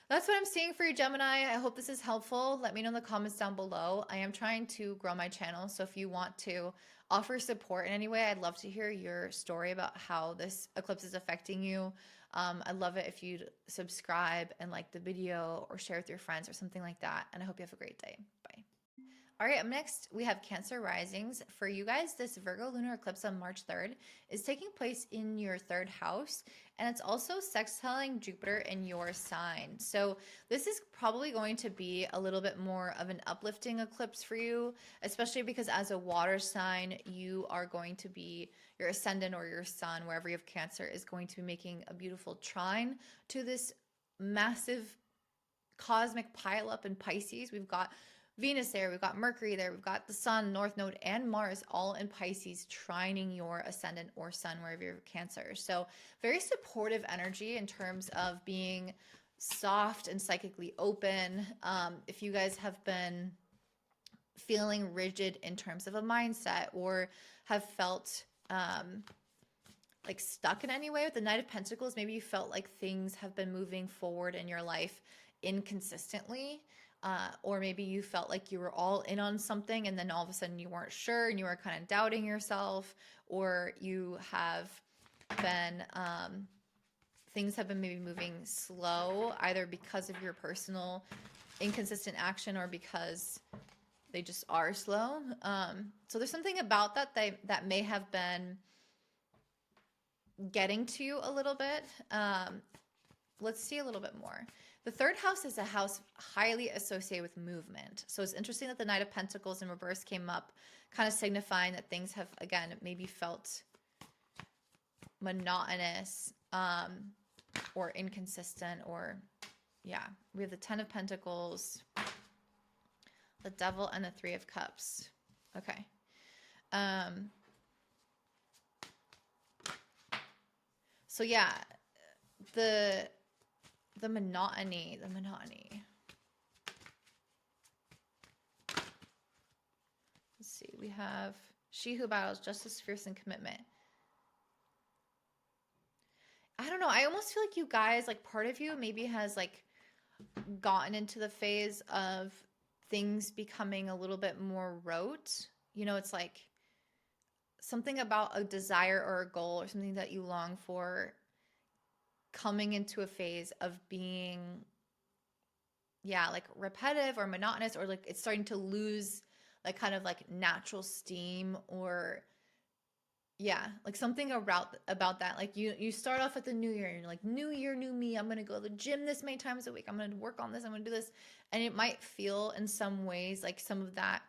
that's what I'm seeing for you, Gemini. I hope this is helpful. Let me know in the comments down below. I am trying to grow my channel, so if you want to offer support in any way, I'd love to hear your story about how this eclipse is affecting you. I'd love it if you'd subscribe and like the video or share with your friends or something like that. And I hope you have a great day. Bye. All right, up next, we have Cancer risings. For you guys, this Virgo lunar eclipse on March 3rd is taking place in your 3rd house, and it's also sextiling Jupiter in your sign. So this is probably going to be a little bit more of an uplifting eclipse for you, especially because as a water sign, you are going to be, your ascendant or your sun, wherever you have Cancer, is going to be making a beautiful trine to this massive cosmic pileup in Pisces. We've got Venus there, we've got Mercury there, we've got the Sun, North Node, and Mars all in Pisces trining your ascendant or sun wherever you're Cancer. So very supportive energy in terms of being soft and psychically open. If you guys have been feeling rigid in terms of a mindset or have felt like stuck in any way with the Knight of Pentacles, maybe you felt like things have been moving forward in your life inconsistently. Or maybe you felt like you were all in on something and then all of a sudden you weren't sure and you were kind of doubting yourself, or you have been, things have been maybe moving slow, either because of your personal inconsistent action or because they just are slow. So there's something about that may have been getting to you a little bit. Let's see a little bit more. The third house is a house highly associated with movement. So it's interesting that the Knight of Pentacles in reverse came up, kind of signifying that things have, again, maybe felt monotonous, or inconsistent, or, yeah. We have the Ten of Pentacles, the Devil, and the Three of Cups. Okay. So yeah, the monotony. Let's see. We have she who battles justice, fierce, and commitment. I don't know. I almost feel like you guys, like part of you maybe has like gotten into the phase of things becoming a little bit more rote. You know, it's like something about a desire or a goal or something that you long for coming into a phase of being, yeah, like repetitive or monotonous, or like it's starting to lose like kind of like natural steam, or yeah, like something about that. Like you start off at the new year and you're like, new year, new me. I'm going to go to the gym this many times a week. I'm going to work on this. I'm going to do this. And it might feel in some ways like some of that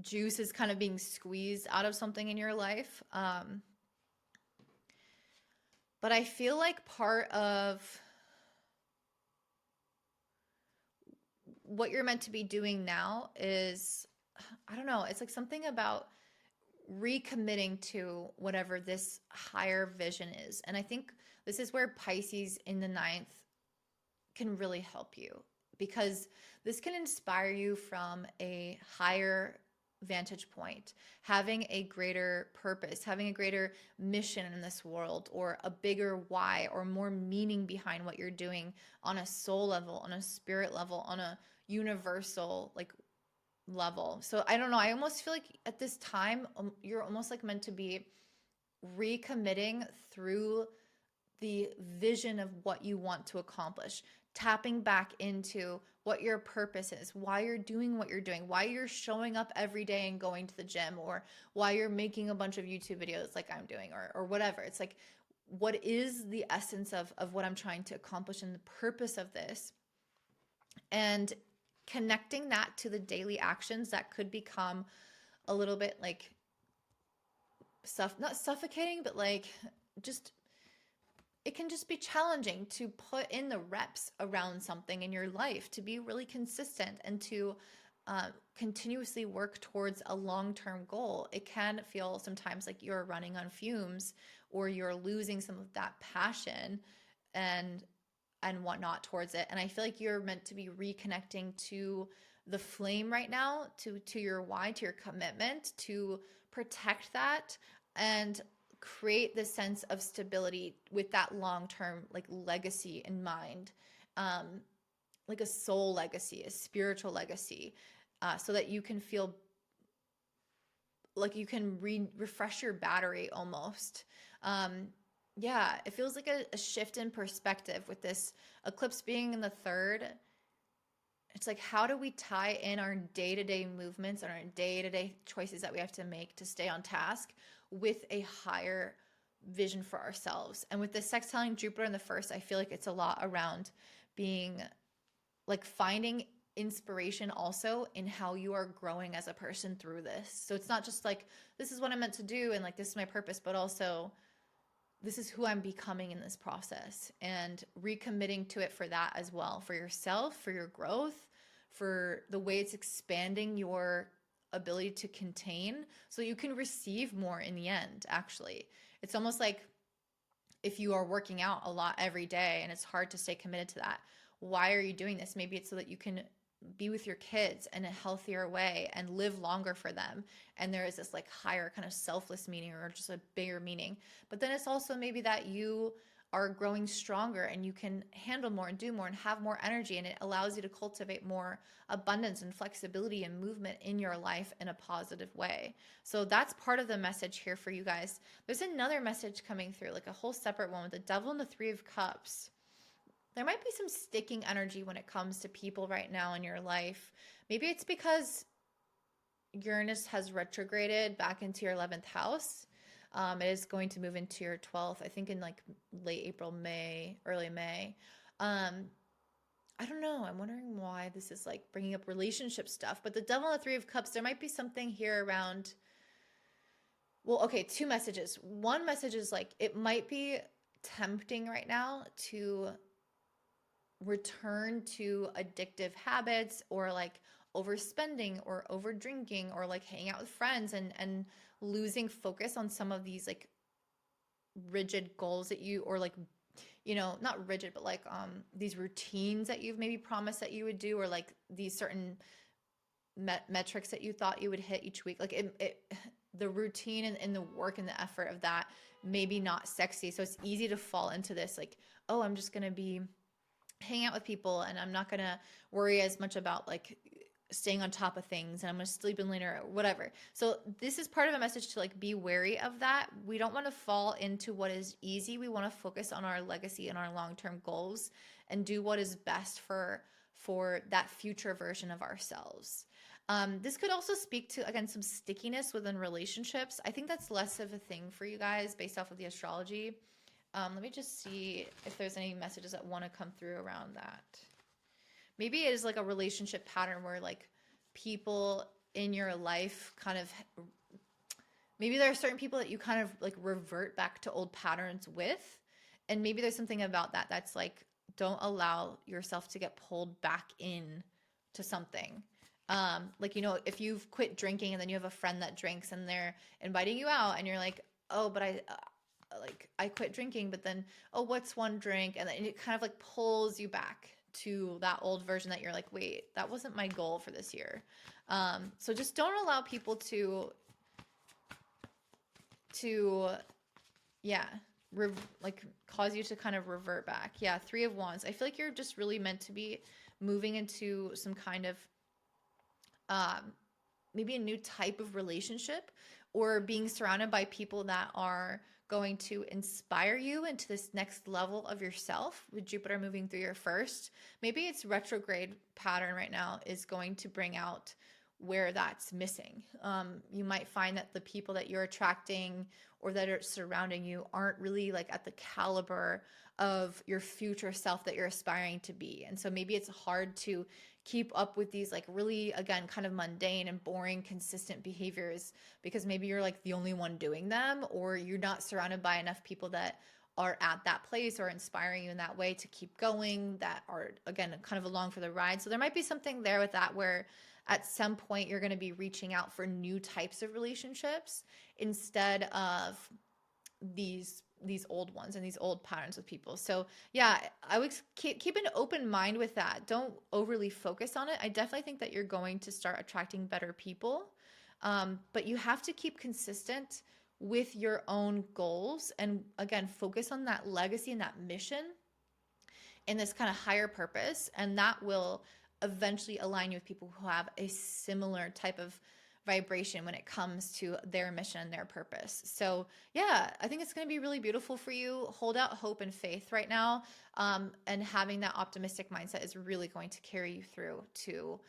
juice is kind of being squeezed out of something in your life. But I feel like part of what you're meant to be doing now is, I don't know, it's like something about recommitting to whatever this higher vision is. And I think this is where Pisces in the ninth can really help you, because this can inspire you from a higher vantage point, having a greater purpose, having a greater mission in this world, or a bigger why, or more meaning behind what you're doing on a soul level, on a spirit level, on a universal like level. So I don't know, I almost feel like at this time you're almost like meant to be recommitting through the vision of what you want to accomplish, tapping back into what your purpose is, why you're doing what you're doing, why you're showing up every day and going to the gym, or why you're making a bunch of YouTube videos like I'm doing, or whatever. It's like, what is the essence of what I'm trying to accomplish and the purpose of this? And connecting that to the daily actions that could become a little bit like not suffocating, but like just, it can just be challenging to put in the reps around something in your life, to be really consistent and to continuously work towards a long-term goal. It can feel sometimes like you're running on fumes, or you're losing some of that passion and whatnot towards it. And I feel like you're meant to be reconnecting to the flame right now, to your why, to your commitment, to protect that and create this sense of stability with that long-term like legacy in mind, like a soul legacy, a spiritual legacy, so that you can feel like you can refresh your battery almost. Yeah, it feels like a shift in perspective with this eclipse being in the third. It's like, how do we tie in our day-to-day movements and our day-to-day choices that we have to make to stay on task with a higher vision for ourselves? And with the sextiling Jupiter in the first, I feel like it's a lot around being like finding inspiration also in how you are growing as a person through this. So it's not just like, this is what I'm meant to do and like this is my purpose, but also this is who I'm becoming in this process, and recommitting to it for that as well, for yourself, for your growth, for the way it's expanding your ability to contain so you can receive more in the end. Actually, it's almost like if you are working out a lot every day and it's hard to stay committed to that, why are you doing this? Maybe it's so that you can be with your kids in a healthier way and live longer for them. And there is this like higher kind of selfless meaning, or just a bigger meaning. But then it's also maybe that you are growing stronger and you can handle more and do more and have more energy, and it allows you to cultivate more abundance and flexibility and movement in your life in a positive way. So that's part of the message here for you guys. There's another message coming through, like a whole separate one with the Devil and the Three of Cups. There might be some sticking energy when it comes to people right now in your life. Maybe it's because Uranus has retrograded back into your 11th house. It is going to move into your 12th, I think in like late April, May, early May. I don't know. I'm wondering why this is like bringing up relationship stuff. But the Devil and the Three of Cups, there might be something here around. Well, okay, two messages. One message is like it might be tempting right now to return to addictive habits or like overspending or over drinking or like hanging out with friends and losing focus on some of these like rigid goals that you or like not rigid but like these routines that you've maybe promised that you would do or like these certain metrics that you thought you would hit each week like the routine and the work and the effort of that maybe not sexy, so it's easy to fall into this like, oh, I'm just gonna be hang out with people and I'm not gonna worry as much about like staying on top of things and I'm gonna sleep in later or whatever. So this is part of a message to like be wary of that. We don't want to fall into what is easy. We want to focus on our legacy and our long-term goals and do what is best for that future version of ourselves. This could also speak to, again, some stickiness within relationships. I think that's less of a thing for you guys based off of the astrology. Let me just see if there's any messages that want to come through around that. Maybe it is like a relationship pattern where like people in your life kind of, maybe there are certain people that you kind of like revert back to old patterns with. And maybe there's something about that that's like, don't allow yourself to get pulled back in to something. Like, if you've quit drinking and then you have a friend that drinks and they're inviting you out and you're like, oh, but I quit drinking, but then, oh, what's one drink? And then it kind of like pulls you back to that old version that you're like, wait, that wasn't my goal for this year. So just don't allow people to cause you to kind of revert back. Yeah. Three of Wands. I feel like you're just really meant to be moving into some kind of, maybe a new type of relationship or being surrounded by people that are going to inspire you into this next level of yourself with Jupiter moving through your first. Maybe it's retrograde pattern right now is going to bring out where that's missing. You might find that the people that you're attracting or that are surrounding you aren't really like at the caliber of your future self that you're aspiring to be. And so maybe it's hard to keep up with these like really, again, kind of mundane and boring, consistent behaviors because maybe you're like the only one doing them or you're not surrounded by enough people that are at that place or inspiring you in that way to keep going, that are, again, kind of along for the ride. So there might be something there with that where at some point you're going to be reaching out for new types of relationships instead of these old ones and these old patterns with people. So yeah, I would keep an open mind with that. Don't overly focus on it. I definitely think that you're going to start attracting better people. But you have to keep consistent with your own goals and again, focus on that legacy and that mission and this kind of higher purpose. And that will eventually align you with people who have a similar type of vibration when it comes to their mission and their purpose. So yeah, I think it's going to be really beautiful for you. Hold out hope and faith right now. And having that optimistic mindset is really going to carry you through to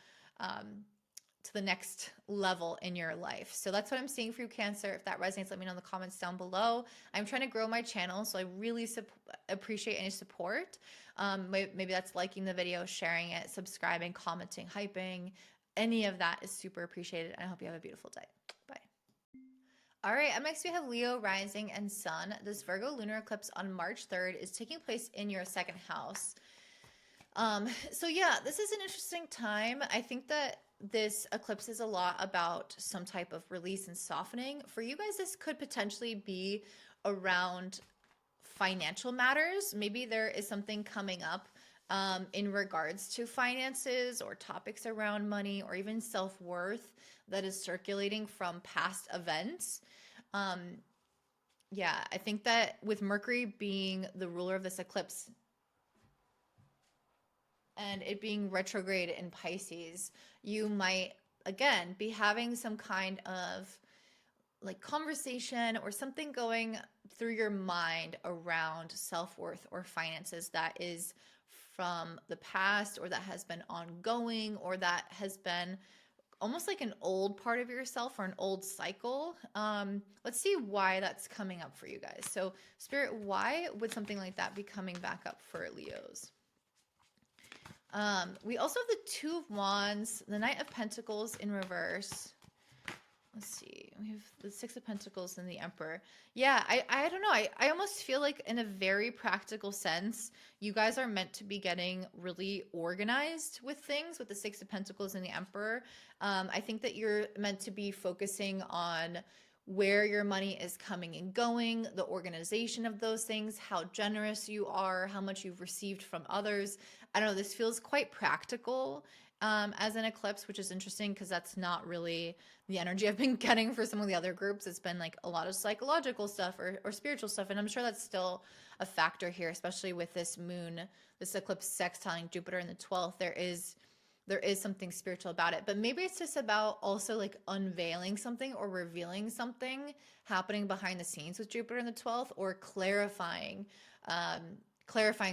the next level in your life. So that's what I'm seeing for you, Cancer. If that resonates, let me know in the comments down below. I'm trying to grow my channel, so I really appreciate any support. Maybe that's liking the video, sharing it, subscribing, commenting, hyping. Any of that is super appreciated. And I hope you have a beautiful day. Bye. All right, up next we have Leo rising and sun. This Virgo lunar eclipse on March 3rd is taking place in your second house. So yeah, this is an interesting time. I think that this eclipse is a lot about some type of release and softening. For you guys, this could potentially be around financial matters. Maybe there is something coming up in regards to finances or topics around money or even self-worth that is circulating from past events. Yeah, I think that with Mercury being the ruler of this eclipse and it being retrograde in Pisces, you might, again, be having some kind of like conversation or something going through your mind around self-worth or finances that is from the past or that has been ongoing or that has been almost like an old part of yourself or an old cycle. Let's see why that's coming up for you guys. So Spirit, why would something like that be coming back up for Leos? We also have the Two of Wands, the Knight of Pentacles in reverse. Let's see. We have the Six of Pentacles and the Emperor. Yeah, I don't know. I almost feel like in a very practical sense, you guys are meant to be getting really organized with things with the Six of Pentacles and the Emperor. I think that you're meant to be focusing on where your money is coming and going, the organization of those things, how generous you are, how much you've received from others. I don't know. This feels quite practical as an eclipse, which is interesting because that's not really the energy I've been getting for some of the other groups. It's been like a lot of psychological stuff or spiritual stuff. And I'm sure that's still a factor here, especially with this moon, this eclipse sextiling Jupiter in the 12th. There is something spiritual about it, but maybe it's just about also like unveiling something or revealing something happening behind the scenes with Jupiter in the 12th, or clarifying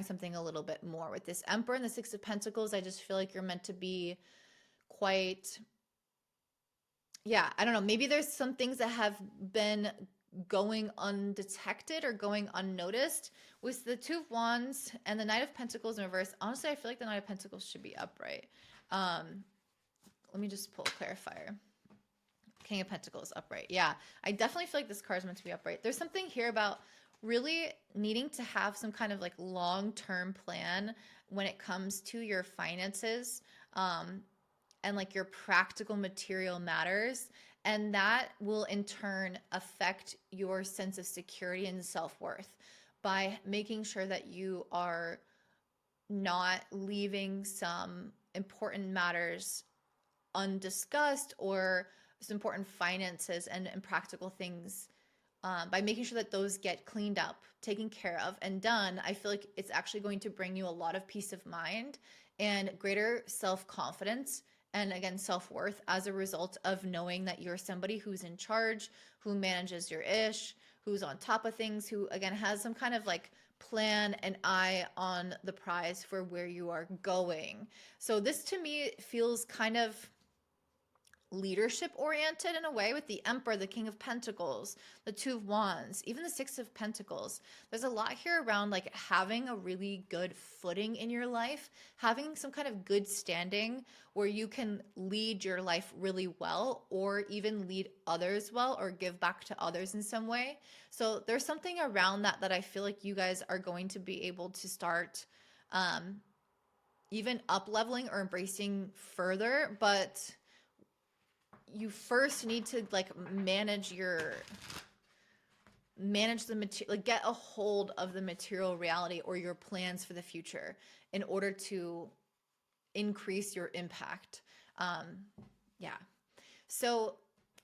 something a little bit more with this Emperor and the Six of Pentacles. I just feel like you're meant to be quite, yeah, I don't know. Maybe there's some things that have been going undetected or going unnoticed with the Two of Wands and the Knight of Pentacles in reverse. Honestly, I feel like the Knight of Pentacles should be upright. Let me just pull a clarifier. King of Pentacles upright. Yeah, I definitely feel like this card is meant to be upright. There's something here about really needing to have some kind of like long-term plan when it comes to your finances, and like your practical material matters. And that will in turn affect your sense of security and self-worth by making sure that you are not leaving some important matters undiscussed, or some important finances and practical things, by making sure that those get cleaned up, taken care of, and done. I feel like it's actually going to bring you a lot of peace of mind and greater self-confidence, and again, self-worth, as a result of knowing that you're somebody who's in charge, who manages your ish, who's on top of things, who again has some kind of like plan and eye on the prize for where you are going. So this to me feels kind of leadership oriented in a way, with the Emperor, the King of Pentacles, the Two of Wands, even the Six of Pentacles. There's a lot here around like having a really good footing in your life, having some kind of good standing where you can lead your life really well, or even lead others well, or give back to others in some way. So there's something around that I feel like you guys are going to be able to start even up leveling or embracing further. But you first need to like manage the material, like get a hold of the material reality or your plans for the future in order to increase your impact. Yeah. So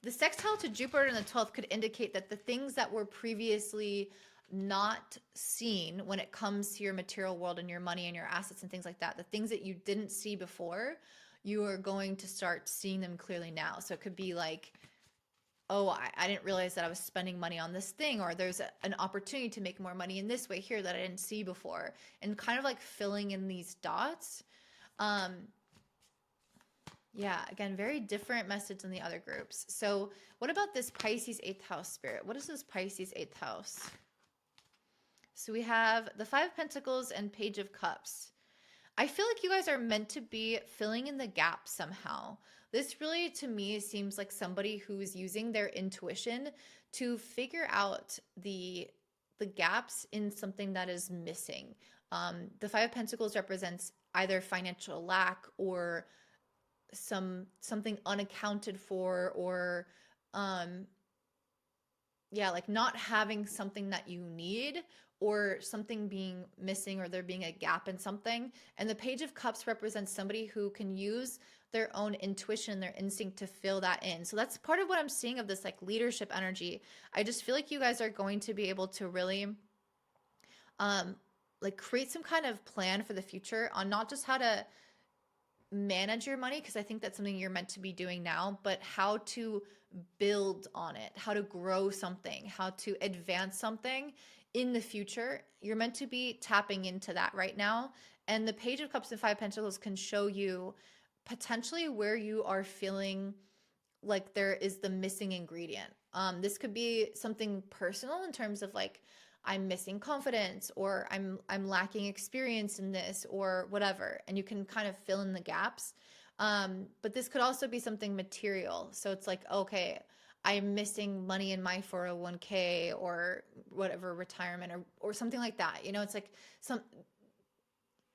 the sextile to Jupiter in the 12th could indicate that the things that were previously not seen when it comes to your material world and your money and your assets and things like that, the things that you didn't see before, you are going to start seeing them clearly now. So it could be like, oh, I didn't realize that I was spending money on this thing, or there's an opportunity to make more money in this way here that I didn't see before, and kind of like filling in these dots. Yeah, again, very different message than the other groups. So what about this Pisces 8th house spirit? What is this Pisces 8th house? So we have the Five of Pentacles and Page of Cups. I feel like you guys are meant to be filling in the gap somehow. This really, to me, seems like somebody who's using their intuition to figure out the gaps in something that is missing. The Five of Pentacles represents either financial lack, or something unaccounted for, or yeah, like not having something that you need, or something being missing, or there being a gap in something. And the Page of Cups represents somebody who can use their own intuition, their instinct to fill that in. So that's part of what I'm seeing of this like leadership energy. I just feel like you guys are going to be able to really like create some kind of plan for the future on not just how to manage your money, because I think that's something you're meant to be doing now, but how to build on it, how to grow something, how to advance something in the future. You're meant to be tapping into that right now. And the Page of Cups and Five of Pentacles can show you potentially where you are feeling like there is the missing ingredient. This could be something personal in terms of like, I'm missing confidence, or I'm lacking experience in this, or whatever. And you can kind of fill in the gaps. But this could also be something material. So it's like, okay, I'm missing money in my 401k or whatever, retirement, or something like that. You know, it's like some,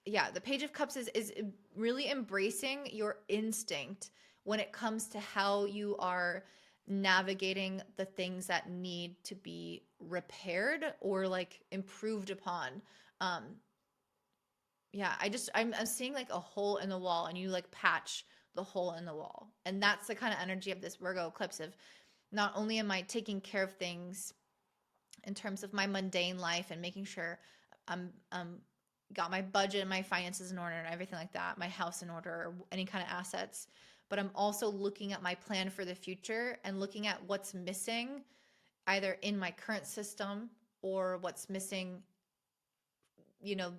yeah, the Page of Cups is really embracing your instinct when it comes to how you are navigating the things that need to be repaired or like improved upon. Um, yeah, I'm seeing like a hole in the wall, and you like patch the hole in the wall. And that's the kind of energy of this Virgo eclipse of, not only am I taking care of things in terms of my mundane life and making sure I'm got my budget and my finances in order and everything like that, my house in order, or any kind of assets, but I'm also looking at my plan for the future and looking at what's missing either in my current system or what's missing, you know,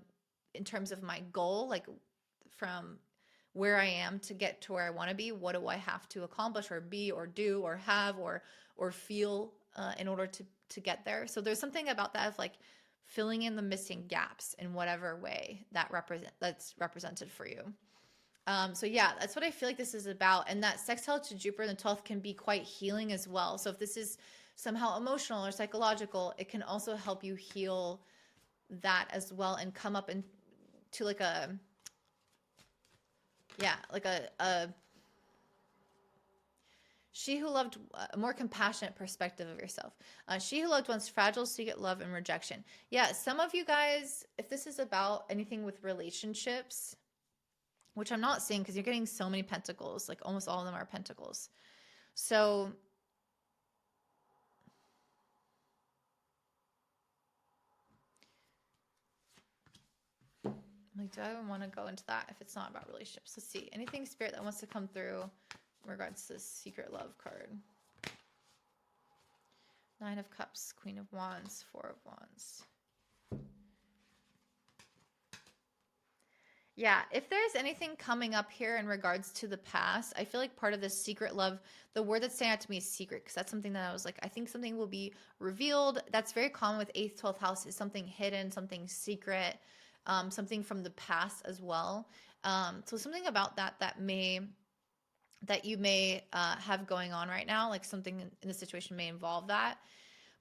in terms of my goal, like from where I am to get to where I want to be. What do I have to accomplish or be or do or have or feel in order to get there? So there's something about that of like filling in the missing gaps in whatever way that's represented for you. So yeah, that's what I feel like this is about. And that sextile to Jupiter in the 12th can be quite healing as well. So if this is somehow emotional or psychological, it can also help you heal that as well and come up into like a, yeah, like a she who loved, a more compassionate perspective of yourself. She who loved once fragile, secret love and rejection. Yeah, some of you guys, if this is about anything with relationships, which I'm not seeing because you're getting so many pentacles, like almost all of them are pentacles. So like, do I even want to go into that if it's not about relationships? Let's see. Anything spirit that wants to come through in regards to this secret love card. Nine of Cups, Queen of Wands, Four of Wands. Yeah, if there's anything coming up here in regards to the past, I feel like part of this secret love, the word that's standing out to me is secret, because that's something that I was like, I think something will be revealed. That's very common with 8th, 12th house, is something hidden, something secret, something from the past as well. So something about that you may have going on right now, like something in the situation may involve that.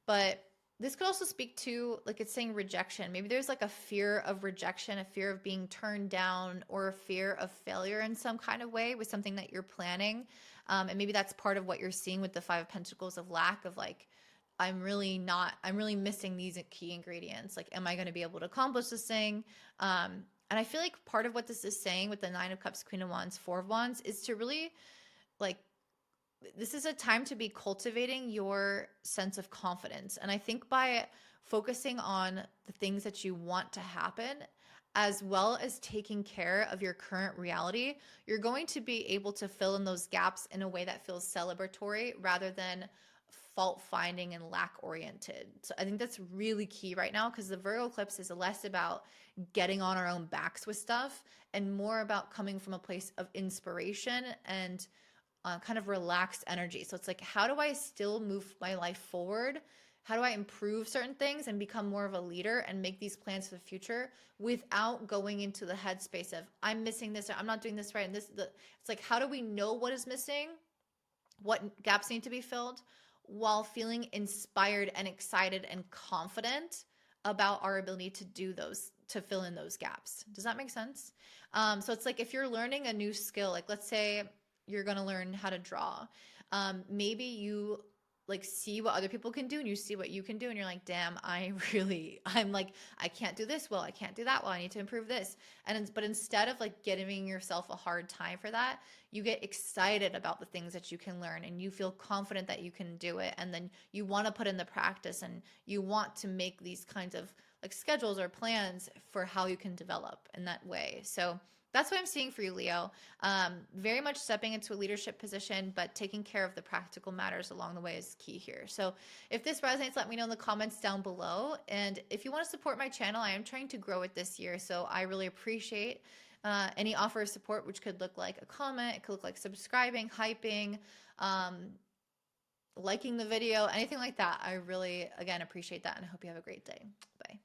But this could also speak to, like it's saying rejection. Maybe there's like a fear of rejection, a fear of being turned down, or a fear of failure in some kind of way with something that you're planning. And maybe that's part of what you're seeing with the Five of Pentacles, of lack of like, I'm really missing these key ingredients. Like, am I going to be able to accomplish this thing? And I feel like part of what this is saying with the Nine of Cups, Queen of Wands, Four of Wands is to really like, this is a time to be cultivating your sense of confidence. And I think by focusing on the things that you want to happen, as well as taking care of your current reality, you're going to be able to fill in those gaps in a way that feels celebratory rather than fault finding and lack oriented. So I think that's really key right now, because the Virgo eclipse is less about getting on our own backs with stuff and more about coming from a place of inspiration and kind of relaxed energy. So it's like, how do I still move my life forward? How do I improve certain things and become more of a leader and make these plans for the future without going into the headspace of, I'm missing this, or I'm not doing this right. And it's like, how do we know what is missing? What gaps need to be filled, while feeling inspired and excited and confident about our ability to do those, to fill in those gaps. Does that make sense? So it's like, if you're learning a new skill, like let's say you're going to learn how to draw. Maybe you like see what other people can do and you see what you can do and you're like, damn, I'm like, I can't do this well, I can't do that well, I need to improve this. But instead of like giving yourself a hard time for that, you get excited about the things that you can learn and you feel confident that you can do it. And then you want to put in the practice and you want to make these kinds of like schedules or plans for how you can develop in that way. So that's what I'm seeing for you, Leo. Very much stepping into a leadership position, but taking care of the practical matters along the way is key here. So if this resonates, let me know in the comments down below. And if you want to support my channel, I am trying to grow it this year. So I really appreciate any offer of support, which could look like a comment. It could look like subscribing, hyping, liking the video, anything like that. I really, again, appreciate that, and I hope you have a great day. Bye.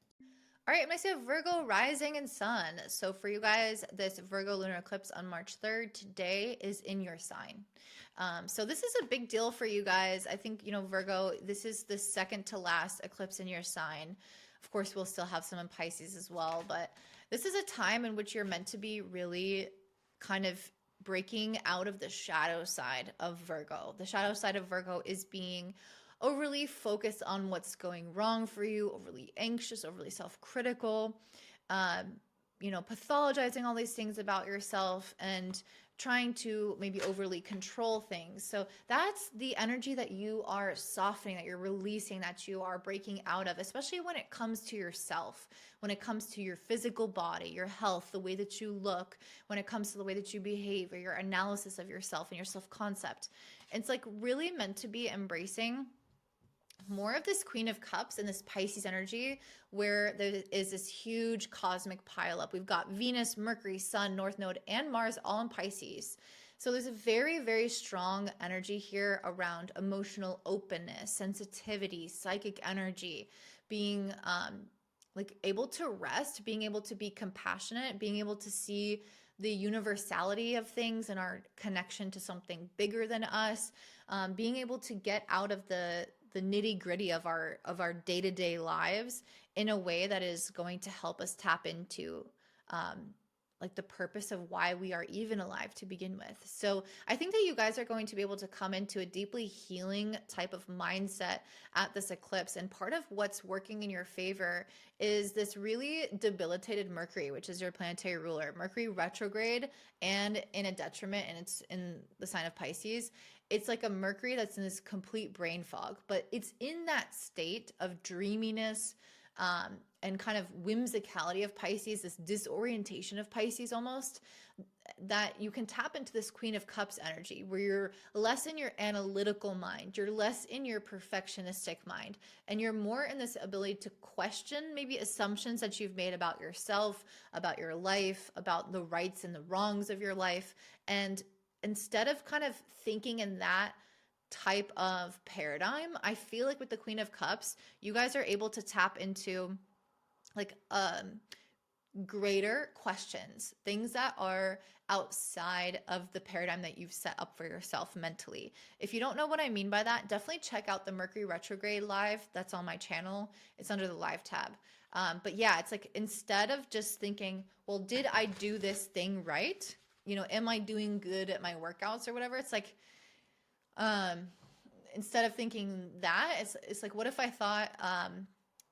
All right, next we have Virgo rising and sun. So for you guys, this Virgo lunar eclipse on March 3rd, today is in your sign. So this is a big deal for you guys. I think, Virgo, this is the second to last eclipse in your sign. Of course, we'll still have some in Pisces as well, but this is a time in which you're meant to be really kind of breaking out of the shadow side of Virgo. The shadow side of Virgo is being overly focused on what's going wrong for you, overly anxious, overly self-critical, pathologizing all these things about yourself and trying to maybe overly control things. So that's the energy that you are softening, that you're releasing, that you are breaking out of, especially when it comes to yourself, when it comes to your physical body, your health, the way that you look, when it comes to the way that you behave or your analysis of yourself and your self-concept. It's like really meant to be embracing more of this Queen of Cups and this Pisces energy where there is this huge cosmic pileup. We've got Venus, Mercury, Sun, North Node, and Mars all in Pisces. So there's a very, very strong energy here around emotional openness, sensitivity, psychic energy, being able to rest, being able to be compassionate, being able to see the universality of things and our connection to something bigger than us, being able to get out of the nitty-gritty of our day-to-day lives in a way that is going to help us tap into the purpose of why we are even alive to begin with. So I think that you guys are going to be able to come into a deeply healing type of mindset at this eclipse. And part of what's working in your favor is this really debilitated Mercury, which is your planetary ruler. Mercury retrograde and in a detriment, and it's in the sign of Pisces. It's like a Mercury that's in this complete brain fog, but it's in that state of dreaminess and kind of whimsicality of Pisces, this disorientation of Pisces almost, that you can tap into this Queen of Cups energy where you're less in your analytical mind, you're less in your perfectionistic mind, and you're more in this ability to question maybe assumptions that you've made about yourself, about your life, about the rights and the wrongs of your life. And instead of kind of thinking in that type of paradigm, I feel like with the Queen of Cups, you guys are able to tap into greater questions, things that are outside of the paradigm that you've set up for yourself mentally. If you don't know what I mean by that, definitely check out the Mercury retrograde live that's on my channel. It's under the live tab. But yeah, it's like instead of just thinking, well, did I do this thing right? Am I doing good at my workouts or whatever? It's like, instead of thinking that, it's like, what if I thought,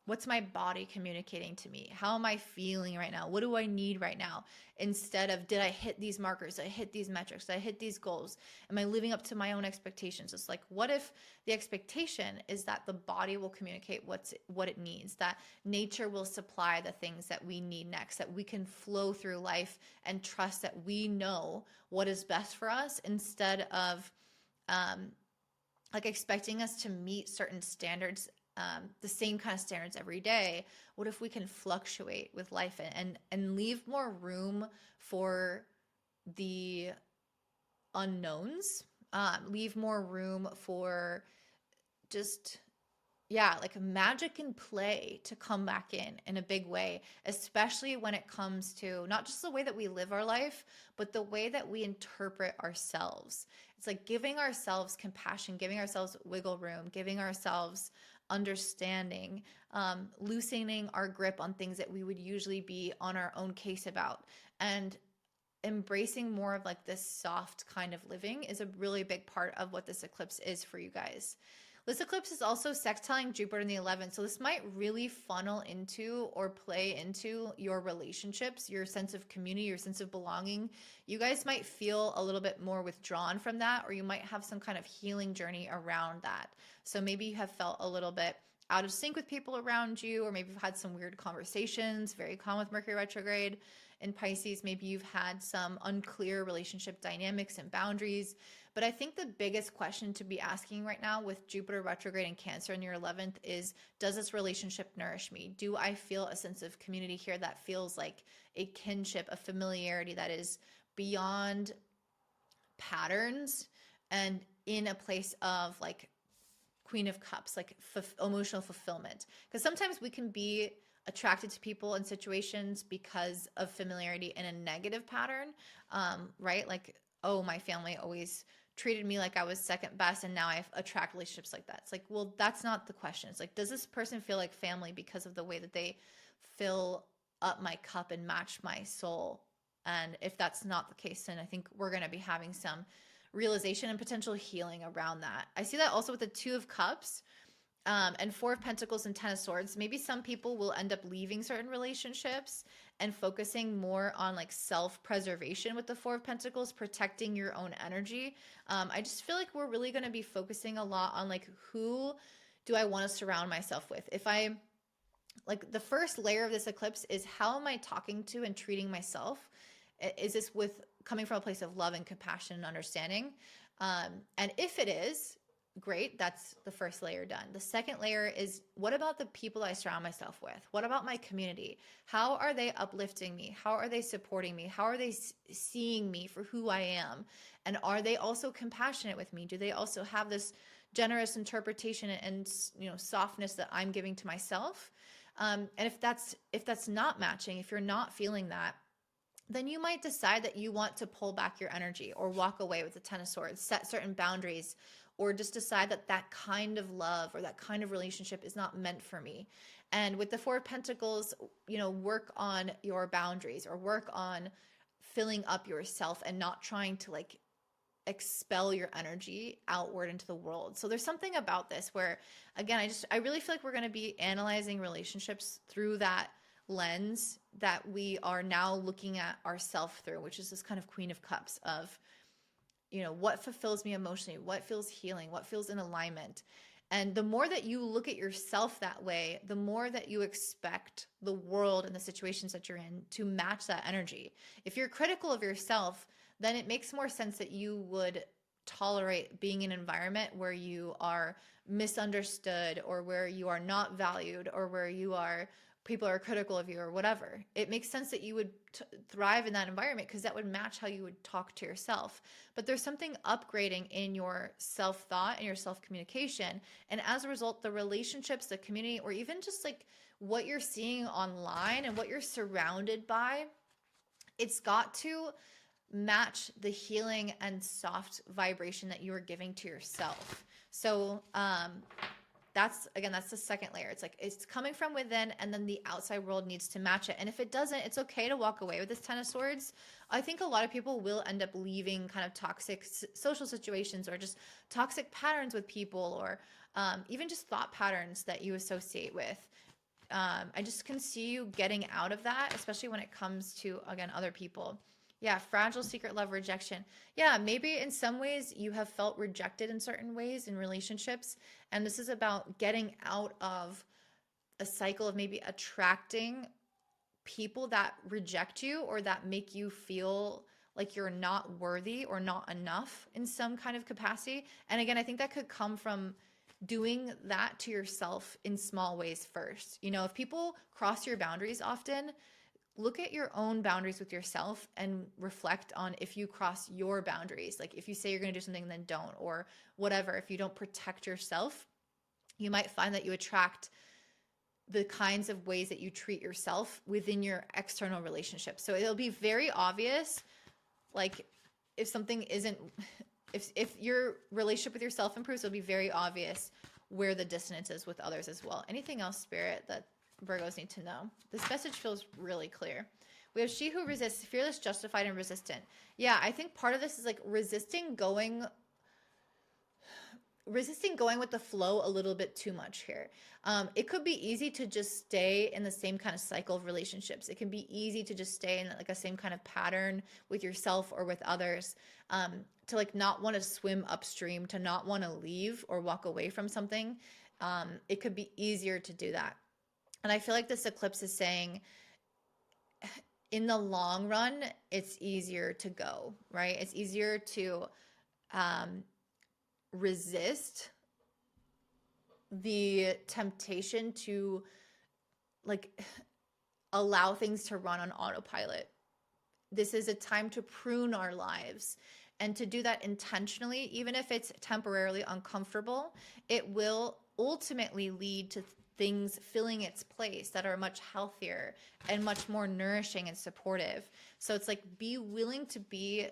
what's my body communicating to me? How am I feeling right now? What do I need right now? Instead of, did I hit these markers? Did I hit these metrics? Did I hit these goals? Am I living up to my own expectations? It's like, what if the expectation is that the body will communicate what it needs, that nature will supply the things that we need next, that we can flow through life and trust that we know what is best for us instead of expecting us to meet certain standards, the same kind of standards every day. What if we can fluctuate with life and leave more room for the unknowns, leave more room for just, magic and play to come back in a big way, especially when it comes to not just the way that we live our life, but the way that we interpret ourselves. It's like giving ourselves compassion, giving ourselves wiggle room, giving ourselves understanding, loosening our grip on things that we would usually be on our own case about, and embracing more of this soft kind of living is a really big part of what this eclipse is for you guys. This eclipse is also sextiling Jupiter in the 11th, so this might really funnel into or play into your relationships, your sense of community, your sense of belonging. You guys might feel a little bit more withdrawn from that, or you might have some kind of healing journey around that. So maybe you have felt a little bit out of sync with people around you, or maybe you've had some weird conversations, very common with Mercury retrograde in Pisces. Maybe you've had some unclear relationship dynamics and boundaries. But I think the biggest question to be asking right now with Jupiter retrograde and Cancer in your 11th is, does this relationship nourish me? Do I feel a sense of community here that feels like a kinship, a familiarity that is beyond patterns and in a place of Queen of Cups, like emotional fulfillment. Because sometimes we can be attracted to people and situations because of familiarity in a negative pattern, right? Like, oh, my family always treated me like I was second best, and now I attract relationships like that. It's like, well, that's not the question. It's like, does this person feel like family because of the way that they fill up my cup and match my soul? And if that's not the case, then I think we're going to be having some realization and potential healing around that. I see that also with the Two of Cups, and Four of Pentacles and Ten of Swords. Maybe some people will end up leaving certain relationships and focusing more on like self-preservation with the Four of Pentacles, protecting your own energy. I just feel like we're really going to be focusing a lot on like, who do I want to surround myself with? If I, like, the first layer of this eclipse is, how am I talking to and treating myself? Is this with coming from a place of love and compassion and understanding? And if it is, great, that's the first layer done. The second layer is, what about the people I surround myself with? What about my community? How are they uplifting me? How are they supporting me? How are they seeing me for who I am? And are they also compassionate with me? Do they also have this generous interpretation and, you know, softness that I'm giving to myself? And if that's not matching, if you're not feeling that, then you might decide that you want to pull back your energy or walk away with the Ten of Swords, set certain boundaries, or just decide that that kind of love or that kind of relationship is not meant for me. And with the Four of Pentacles, you know, work on your boundaries or work on filling up yourself and not trying to like expel your energy outward into the world. So there's something about this where, again, I really feel like we're going to be analyzing relationships through that lens that we are now looking at ourselves through, which is this kind of Queen of Cups of, you know, what fulfills me emotionally, what feels healing, what feels in alignment. And the more that you look at yourself that way, the more that you expect the world and the situations that you're in to match that energy. If you're critical of yourself, then it makes more sense that you would tolerate being in an environment where you are misunderstood or where you are not valued or where people are critical of you or whatever. It makes sense that you would thrive in that environment because that would match how you would talk to yourself. But there's something upgrading in your self-thought and your self-communication. And as a result, the relationships, the community, or even just like what you're seeing online and what you're surrounded by, it's got to match the healing and soft vibration that you are giving to yourself. So, that's the second layer. It's like, it's coming from within, and then the outside world needs to match it. And if it doesn't, it's okay to walk away with this Ten of Swords. I think a lot of people will end up leaving kind of toxic social situations or just toxic patterns with people, or even just thought patterns that you associate with. I just can see you getting out of that, especially when it comes to, again, other people. Yeah, fragile secret love, rejection. Yeah, maybe in some ways you have felt rejected in certain ways in relationships. And this is about getting out of a cycle of maybe attracting people that reject you or that make you feel like you're not worthy or not enough in some kind of capacity. And again, I think that could come from doing that to yourself in small ways first. You know, if people cross your boundaries often, look at your own boundaries with yourself and reflect on if you cross your boundaries. Like if you say you're going to do something and then don't, or whatever, if you don't protect yourself, you might find that you attract the kinds of ways that you treat yourself within your external relationship. So it'll be very obvious, like if something isn't, if your relationship with yourself improves, it'll be very obvious where the dissonance is with others as well. Anything else, Spirit, that Virgos need to know? This message feels really clear. We have she who resists, fearless, justified, and resistant. Yeah, I think part of this is like resisting going with the flow a little bit too much here. It could be easy to just stay in the same kind of cycle of relationships. It can be easy to just stay in like a same kind of pattern with yourself or with others, to like not want to swim upstream, to not want to leave or walk away from something. It could be easier to do that. And I feel like this eclipse is saying in the long run, it's easier to go, right? It's easier to resist the temptation to like allow things to run on autopilot. This is a time to prune our lives And to do that intentionally, even if it's temporarily uncomfortable, it will ultimately lead to things filling its place that are much healthier and much more nourishing and supportive. So it's like, be willing to be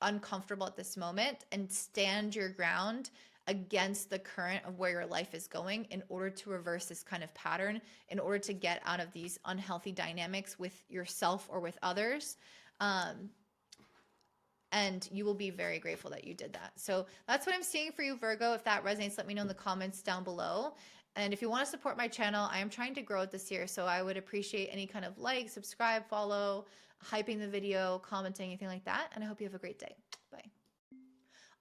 uncomfortable at this moment and stand your ground against the current of where your life is going in order to reverse this kind of pattern, in order to get out of these unhealthy dynamics with yourself or with others. And you will be very grateful that you did that. So that's what I'm seeing for you, Virgo. If that resonates, let me know in the comments down below. And if you want to support my channel, I am trying to grow it this year. So I would appreciate any kind of like, subscribe, follow, hyping the video, commenting, anything like that. And I hope you have a great day. Bye.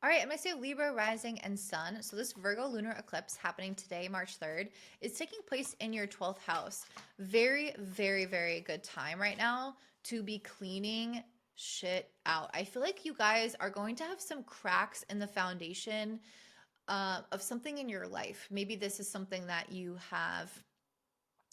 All right, I'm going to say Libra rising and sun. So this Virgo lunar eclipse happening today, March 3rd, is taking place in your 12th house. Very, very, very good time right now to be cleaning shit out. I feel like you guys are going to have some cracks in the foundation of something in your life. Maybe this is something that you have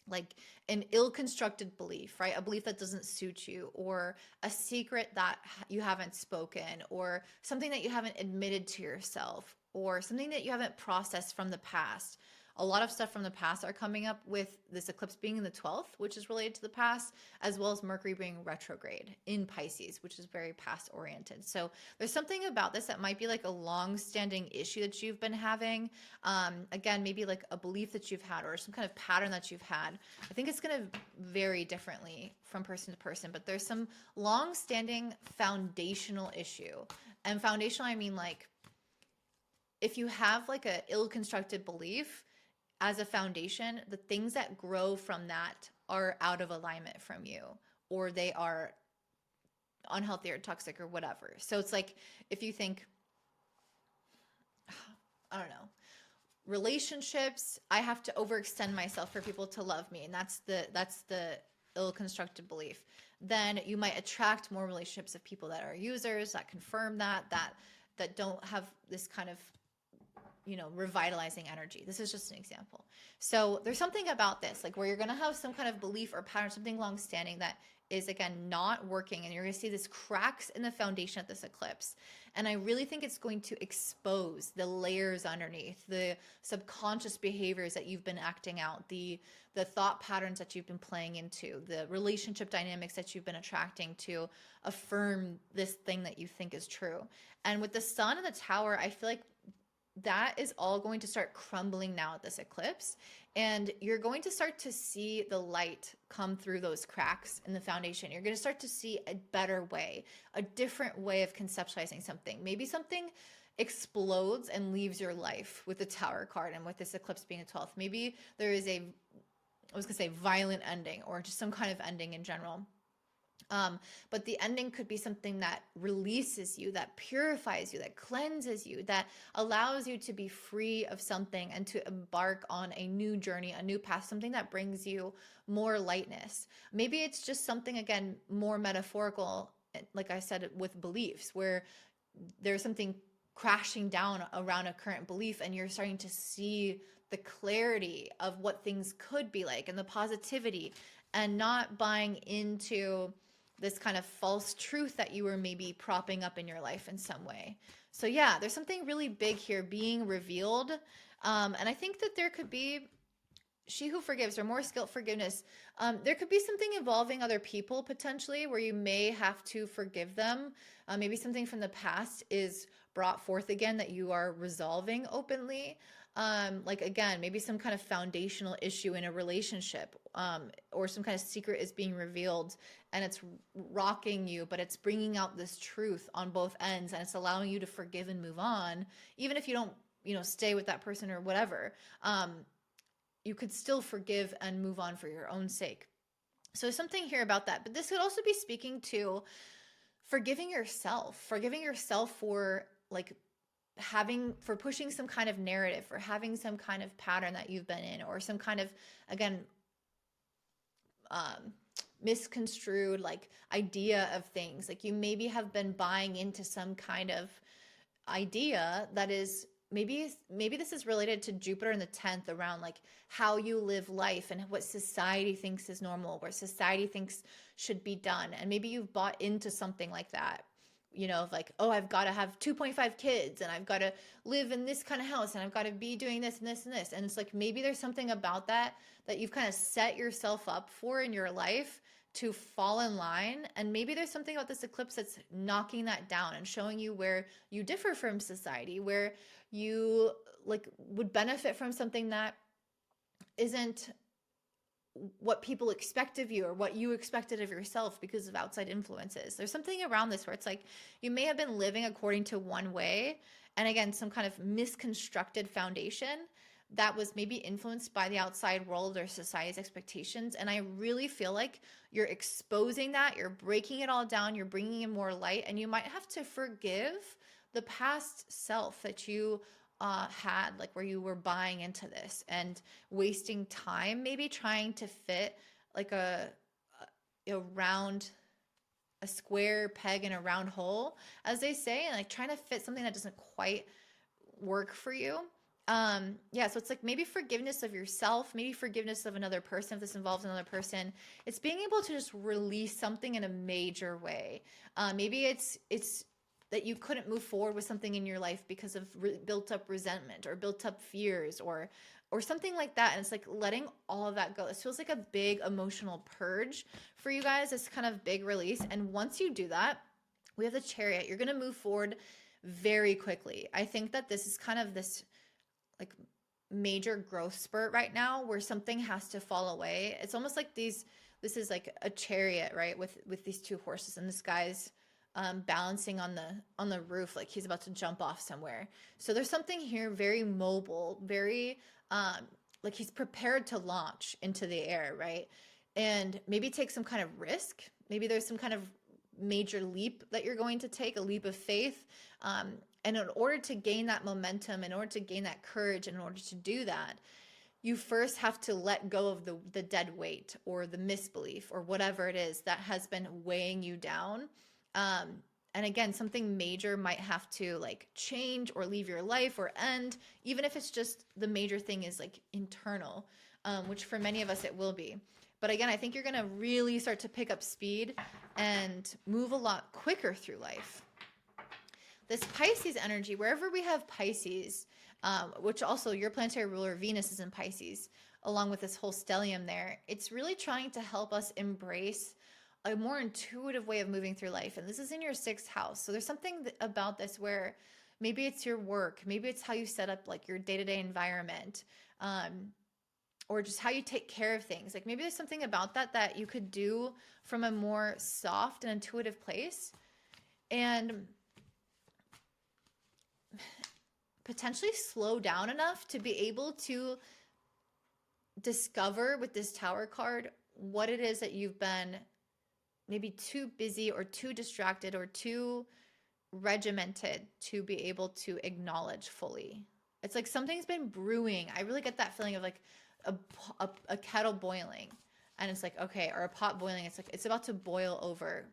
like an ill-constructed belief, right? A belief that doesn't suit you, or a secret that you haven't spoken, or something that you haven't admitted to yourself, or something that you haven't processed from the past. A lot of stuff from the past are coming up with this eclipse being in the 12th, which is related to the past, as well as Mercury being retrograde in Pisces, which is very past oriented. So there's something about this that might be like a long-standing issue that you've been having. Again, maybe like a belief that you've had or some kind of pattern that you've had. I think it's going to vary differently from person to person, but there's some long-standing foundational issue. And foundational, I mean like if you have like a ill-constructed belief as a foundation, the things that grow from that are out of alignment from you, or they are unhealthy or toxic or whatever. So it's like, if you think, I don't know, relationships, I have to overextend myself for people to love me. And that's the ill-constructed belief. Then you might attract more relationships of people that are users, that confirm that don't have this kind of, you know, revitalizing energy. This is just an example. So there's something about this, like where you're going to have some kind of belief or pattern, something long-standing that is, again, not working. And you're going to see this cracks in the foundation of this eclipse. And I really think it's going to expose the layers underneath, the subconscious behaviors that you've been acting out, the thought patterns that you've been playing into, the relationship dynamics that you've been attracting to affirm this thing that you think is true. And with the sun and the tower, I feel like that is all going to start crumbling now at this eclipse. And you're going to start to see the light come through those cracks in the foundation. You're going to start to see a better way, a different way of conceptualizing something. Maybe something explodes and leaves your life with the Tower card and with this eclipse being the 12th. Maybe there is I was going to say violent ending, or just some kind of ending in general. But the ending could be something that releases you, that purifies you, that cleanses you, that allows you to be free of something and to embark on a new journey, a new path, something that brings you more lightness. Maybe it's just something, again, more metaphorical, like I said, with beliefs, where there's something crashing down around a current belief and you're starting to see the clarity of what things could be like and the positivity, and not buying into this kind of false truth that you were maybe propping up in your life in some way. So yeah, there's something really big here being revealed. And I think that there could be she who forgives, or more skilled forgiveness. There could be something involving other people potentially where you may have to forgive them. Maybe something from the past is brought forth again that you are resolving openly. Like again, maybe some kind of foundational issue in a relationship, or some kind of secret is being revealed and it's rocking you, but it's bringing out this truth on both ends and it's allowing you to forgive and move on. Even if you don't, stay with that person or whatever, you could still forgive and move on for your own sake. So there's something here about that, but this could also be speaking to forgiving yourself for for pushing some kind of narrative, for having some kind of pattern that you've been in, or some kind of, again, misconstrued idea of things. Like you maybe have been buying into some kind of idea that is maybe this is related to Jupiter in the 10th, around how you live life and what society thinks is normal, what society thinks should be done. And maybe you've bought into something like that, you know, of like, oh, I've got to have 2.5 kids and I've got to live in this kind of house and I've got to be doing this and this and this. And it's like, maybe there's something about that that you've kind of set yourself up for in your life to fall in line. And maybe there's something about this eclipse that's knocking that down and showing you where you differ from society, where you like would benefit from something that isn't what people expect of you or what you expected of yourself because of outside influences. There's something around this where it's like you may have been living according to one way, and again, some kind of misconstructed foundation that was maybe influenced by the outside world or society's expectations. And I really feel like you're exposing that, you're breaking it all down, you're bringing in more light, and you might have to forgive the past self that you had, like where you were buying into this and wasting time, maybe trying to fit like a round, a square peg in a round hole, as they say, and like trying to fit something that doesn't quite work for you. Yeah, so it's like maybe forgiveness of yourself, maybe forgiveness of another person if this involves another person. It's being able to just release something in a major way. Maybe it's that you couldn't move forward with something in your life because of built up resentment or built up fears or something like that. And it's like letting all of that go. This feels like a big emotional purge for you guys, this kind of big release. And once you do that, we have the Chariot. You're going to move forward very quickly. I think that this is kind of this like major growth spurt right now where something has to fall away. It's almost like this is like a chariot, right? With these two horses, and this guy's balancing on the roof, like he's about to jump off somewhere. So there's something here very mobile, very like he's prepared to launch into the air, right? And maybe take some kind of risk. Maybe there's some kind of major leap that you're going to take, a leap of faith. And in order to gain that momentum, in order to gain that courage, in order to do that, you first have to let go of the dead weight or the misbelief or whatever it is that has been weighing you down. And again, something major might have to like change or leave your life or end, even if it's just the major thing is like internal, which for many of us it will be. But again, I think you're going to really start to pick up speed and move a lot quicker through life. This Pisces energy, wherever we have Pisces, which also your planetary ruler Venus is in Pisces, along with this whole stellium there, it's really trying to help us embrace a more intuitive way of moving through life. And this is in your 6th house. So there's something about this where maybe it's your work, maybe it's how you set up like your day-to-day environment, or just how you take care of things. Like maybe there's something about that you could do from a more soft and intuitive place, and potentially slow down enough to be able to discover with this Tower card what it is that you've been maybe too busy or too distracted or too regimented to be able to acknowledge fully. It's like something's been brewing. I really get that feeling of like a kettle boiling, and it's like, okay, or a pot boiling. It's like it's about to boil over.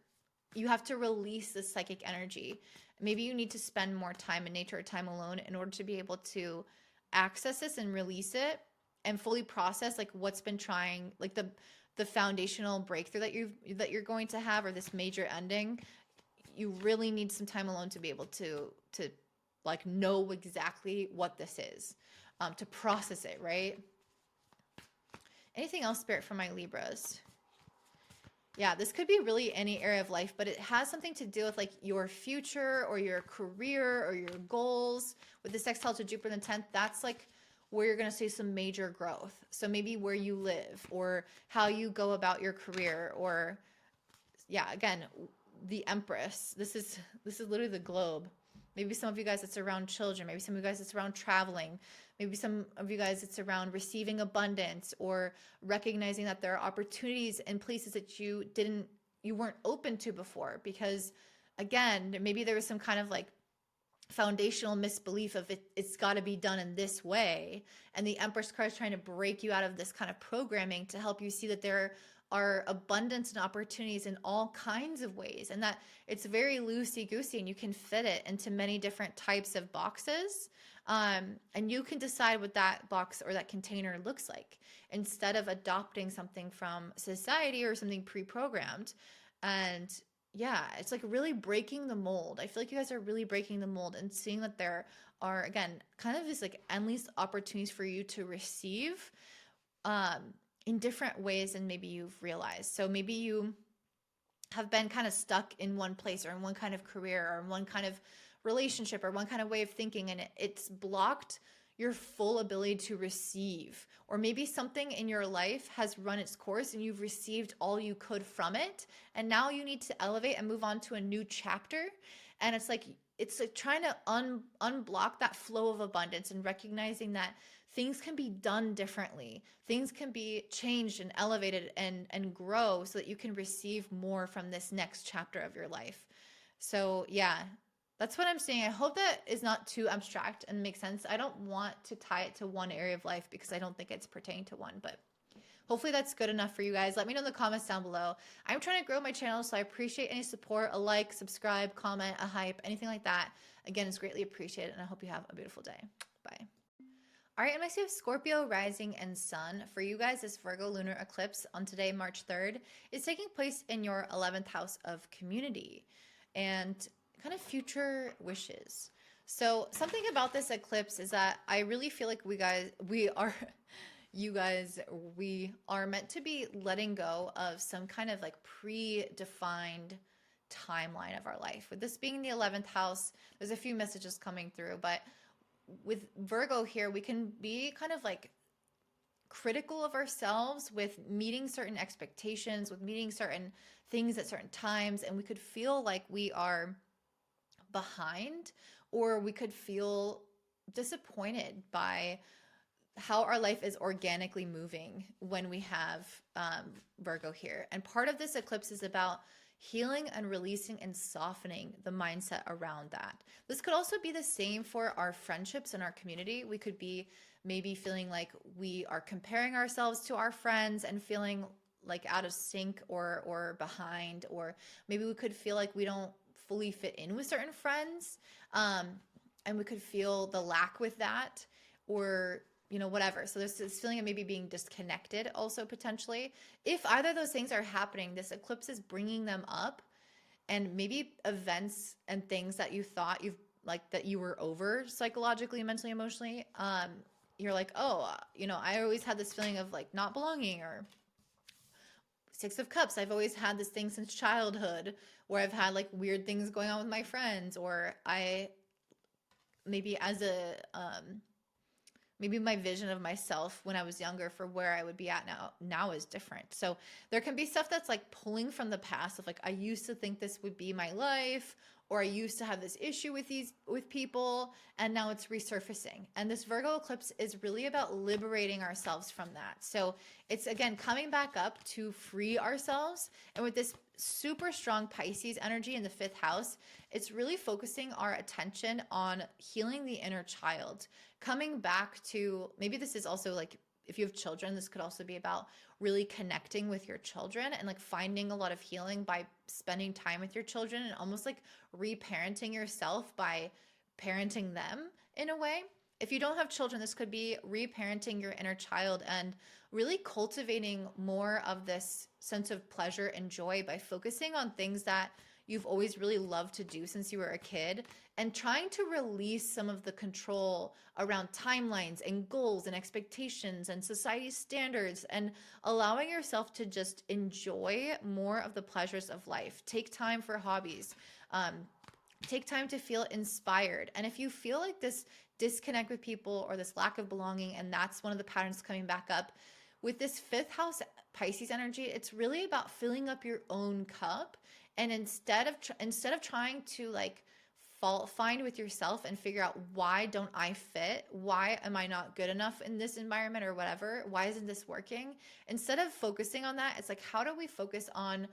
You have to release this psychic energy. Maybe you need to spend more time in nature or time alone in order to be able to access this and release it and fully process like what's been trying, like the foundational breakthrough that you're going to have, or this major ending. You really need some time alone to be able to like know exactly what this is, to process it, right? Anything else, Spirit, for my Libras? Yeah, this could be really any area of life, but it has something to do with like your future or your career or your goals. With the sextile to Jupiter in the 10th, that's like where you're going to see some major growth. So maybe where you live or how you go about your career, or yeah, again, the Empress. This is literally the globe. Maybe some of you guys it's around children. Maybe some of you guys it's around traveling. Maybe some of you guys it's around receiving abundance or recognizing that there are opportunities in places that you weren't open to before, because again, maybe there was some kind of like foundational misbelief of it's got to be done in this way, and the Empress card is trying to break you out of this kind of programming to help you see that there are abundance and opportunities in all kinds of ways, and that it's very loosey-goosey and you can fit it into many different types of boxes, and you can decide what that box or that container looks like instead of adopting something from society or something pre-programmed. And yeah, it's like really breaking the mold. I feel like you guys are really breaking the mold and seeing that there are, again, kind of this like endless opportunities for you to receive um, in different ways than maybe you've realized. So maybe you have been kind of stuck in one place or in one kind of career or in one kind of relationship or one kind of way of thinking, and it's blocked your full ability to receive. Or maybe something in your life has run its course and you've received all you could from it, and now you need to elevate and move on to a new chapter. And it's like trying to unblock that flow of abundance and recognizing that things can be done differently. Things can be changed and elevated and grow so that you can receive more from this next chapter of your life. So, yeah, that's what I'm saying. I hope that is not too abstract and makes sense. I don't want to tie it to one area of life because I don't think it's pertaining to one, but hopefully that's good enough for you guys. Let me know in the comments down below. I'm trying to grow my channel, so I appreciate any support, a like, subscribe, comment, a hype, anything like that. Again, it's greatly appreciated, and I hope you have a beautiful day. Bye. All right, and I see Scorpio rising and sun. For you guys, this Virgo lunar eclipse on today, March 3rd, is taking place in your 11th house of community and kind of future wishes. So something about this eclipse is that I really feel like we are meant to be letting go of some kind of like predefined timeline of our life. With this being the 11th house, there's a few messages coming through, but with Virgo here, we can be kind of like critical of ourselves with meeting certain expectations, with meeting certain things at certain times, and we could feel like we are behind, or we could feel disappointed by how our life is organically moving when we have Virgo here. And part of this eclipse is about healing and releasing and softening the mindset around that. This could also be the same for our friendships and our community. We could be maybe feeling like we are comparing ourselves to our friends and feeling like out of sync or behind, or maybe we could feel like we don't fully fit in with certain friends, and we could feel the lack with that, or whatever. So there's this feeling of maybe being disconnected also potentially. If either of those things are happening, this eclipse is bringing them up, and maybe events and things that you thought that you were over psychologically, mentally, emotionally. You're like, oh, I always had this feeling of like not belonging, or Six of Cups. I've always had this thing since childhood where I've had like weird things going on with my friends, or maybe as a, maybe my vision of myself when I was younger for where I would be at now is different. So there can be stuff that's like pulling from the past of like, I used to think this would be my life, or I used to have this issue with people, and now it's resurfacing. And this Virgo eclipse is really about liberating ourselves from that. So it's, again, coming back up to free ourselves. And with this super strong Pisces energy in the 5th house, it's really focusing our attention on healing the inner child, coming back to, maybe this is also like, if you have children, this could also be about really connecting with your children and like finding a lot of healing by spending time with your children, and almost like reparenting yourself by parenting them in a way. If you don't have children, this could be reparenting your inner child and really cultivating more of this sense of pleasure and joy by focusing on things that you've always really loved to do since you were a kid, and trying to release some of the control around timelines and goals and expectations and society's standards, and allowing yourself to just enjoy more of the pleasures of life. Take time for hobbies. Take time to feel inspired. And if you feel like this disconnect with people or this lack of belonging, and that's one of the patterns coming back up, with this 5th house Pisces energy, it's really about filling up your own cup. And instead of trying to like find with yourself and figure out, why don't I fit? Why am I not good enough in this environment or whatever? Why isn't this working? Instead of focusing on that, it's like, how do we focus on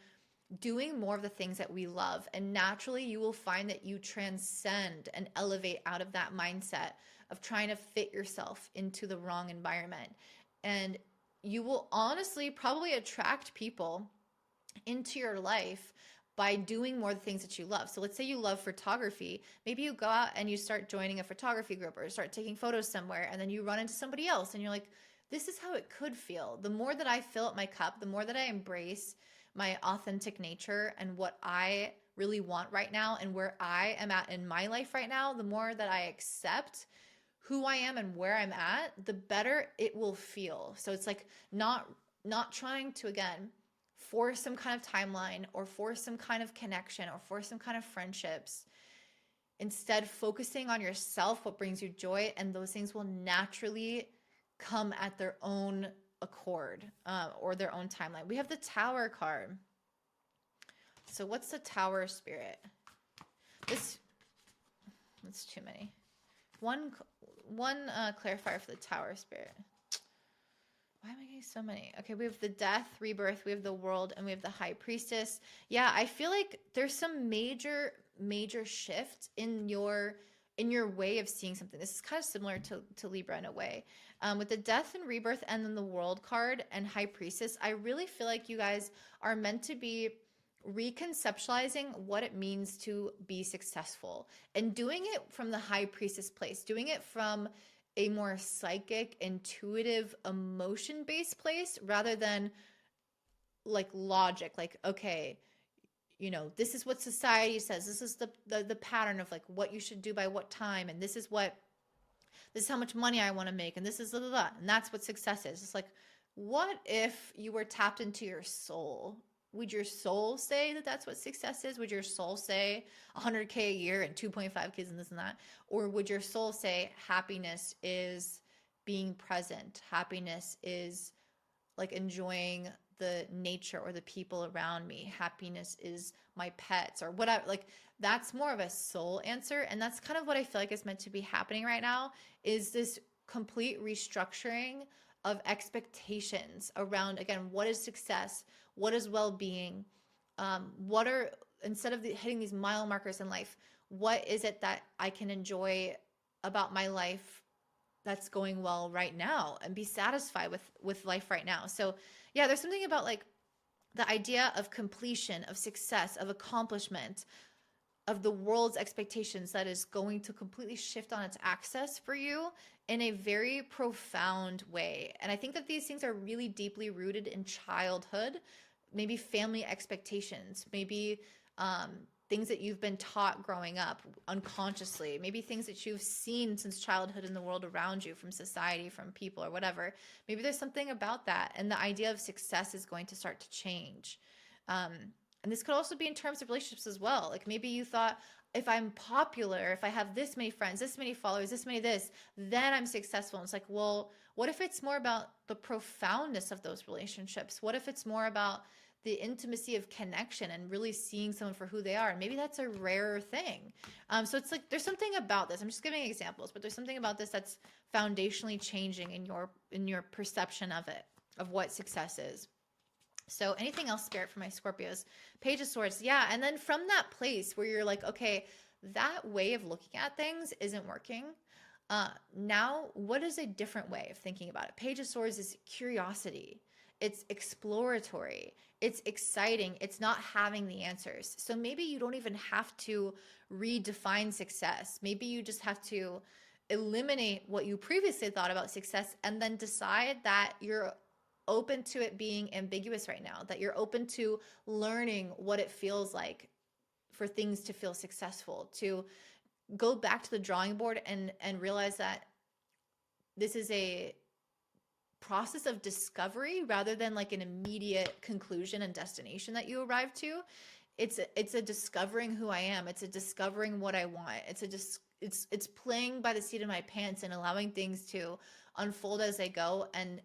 doing more of the things that we love? And naturally you will find that you transcend and elevate out of that mindset of trying to fit yourself into the wrong environment. And you will honestly probably attract people into your life by doing more of the things that you love. So let's say you love photography. Maybe you go out and you start joining a photography group or start taking photos somewhere, and then you run into somebody else and you're like, this is how it could feel. The more that I fill up my cup, the more that I embrace my authentic nature and what I really want right now and where I am at in my life right now, the more that I accept who I am and where I'm at, the better it will feel. So it's like not trying to, again, force some kind of timeline or force some kind of connection or force some kind of friendships. Instead, focusing on yourself, what brings you joy, and those things will naturally come at their own accord, or their own timeline. We have the Tower card. So what's the Tower spirit? That's too many. One clarifier for the Tower spirit. Why am I getting so many? Okay, we have the Death, Rebirth, we have the World, and we have the High Priestess. Yeah, I feel like there's some major shift in your way of seeing something. This is kind of similar to Libra in a way. With the Death and Rebirth and then the World card and High Priestess, I really feel like you guys are meant to be reconceptualizing what it means to be successful and doing it from the High Priestess place, doing it from a more psychic, intuitive, emotion-based place rather than like logic, like, okay, you know, this is what society says, this is the pattern of like what you should do by what time, and this is how much money I want to make, and this is and that's what success is. It's like, what if you were tapped into your soul? Would your soul say that that's what success is? Would your soul say 100K a year and 2.5 kids and this and that? Or would your soul say happiness is being present? Happiness is like enjoying the nature or the people around me. Happiness is my pets or whatever. Like, that's more of a soul answer. And that's kind of what I feel like is meant to be happening right now, is this complete restructuring of expectations around, again, what is success? What is well-being? Instead of hitting these mile markers in life, what is it that I can enjoy about my life that's going well right now and be satisfied with life right now? So yeah, there's something about like the idea of completion, of success, of accomplishment, of the world's expectations that is going to completely shift on its axis for you in a very profound way. And I think that these things are really deeply rooted in childhood, maybe family expectations, maybe things that you've been taught growing up unconsciously, maybe things that you've seen since childhood in the world around you, from society, from people, or whatever. Maybe there's something about that, and the idea of success is going to start to change. And this could also be in terms of relationships as well. Like, maybe you thought, if I'm popular, if I have this many friends, this many followers, this many this, then I'm successful. And it's like, well, what if it's more about the profoundness of those relationships? What if it's more about the intimacy of connection and really seeing someone for who they are? And maybe that's a rarer thing. So it's like, there's something about this. I'm just giving examples, but there's something about this that's foundationally changing in your perception of it, of what success is. So anything else, Spirit, for my Scorpios? Page of Swords. Yeah. And then from that place where you're like, okay, that way of looking at things isn't working. Now, what is a different way of thinking about it? Page of Swords is curiosity. It's exploratory. It's exciting. It's not having the answers. So maybe you don't even have to redefine success. Maybe you just have to eliminate what you previously thought about success and then decide that you're open to it being ambiguous right now, that you're open to learning what it feels like for things to feel successful, to go back to the drawing board and realize that this is a process of discovery rather than like an immediate conclusion and destination that you arrive to. It's a discovering who I am. It's a discovering what I want. It's playing by the seat of my pants and allowing things to unfold as I go and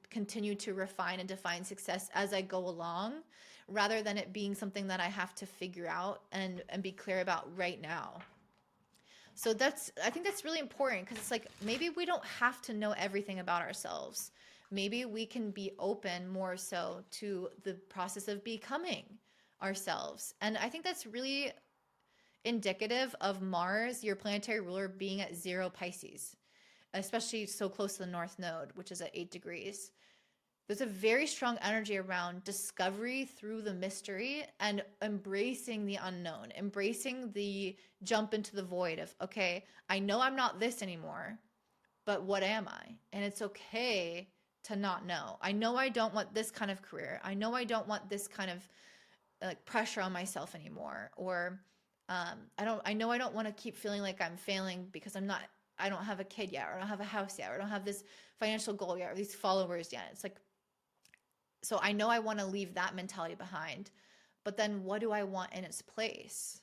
continue to refine and define success as I go along, rather than it being something that I have to figure out and be clear about right now. So I think that's really important, because it's like, maybe we don't have to know everything about ourselves. Maybe we can be open more so to the process of becoming ourselves. And I think that's really indicative of Mars, your planetary ruler, being at 0 Pisces, especially so close to the North Node, which is at 8 degrees. There's a very strong energy around discovery through the mystery and embracing the unknown, embracing the jump into the void of, okay, I know I'm not this anymore, but what am I? And it's okay to not know. I know I don't want this kind of career. I know I don't want this kind of like pressure on myself anymore. Or I know I don't want to keep feeling like I'm failing because I don't have a kid yet, or I don't have a house yet, or I don't have this financial goal yet, or these followers yet. It's like, so I know I want to leave that mentality behind, but then what do I want in its place?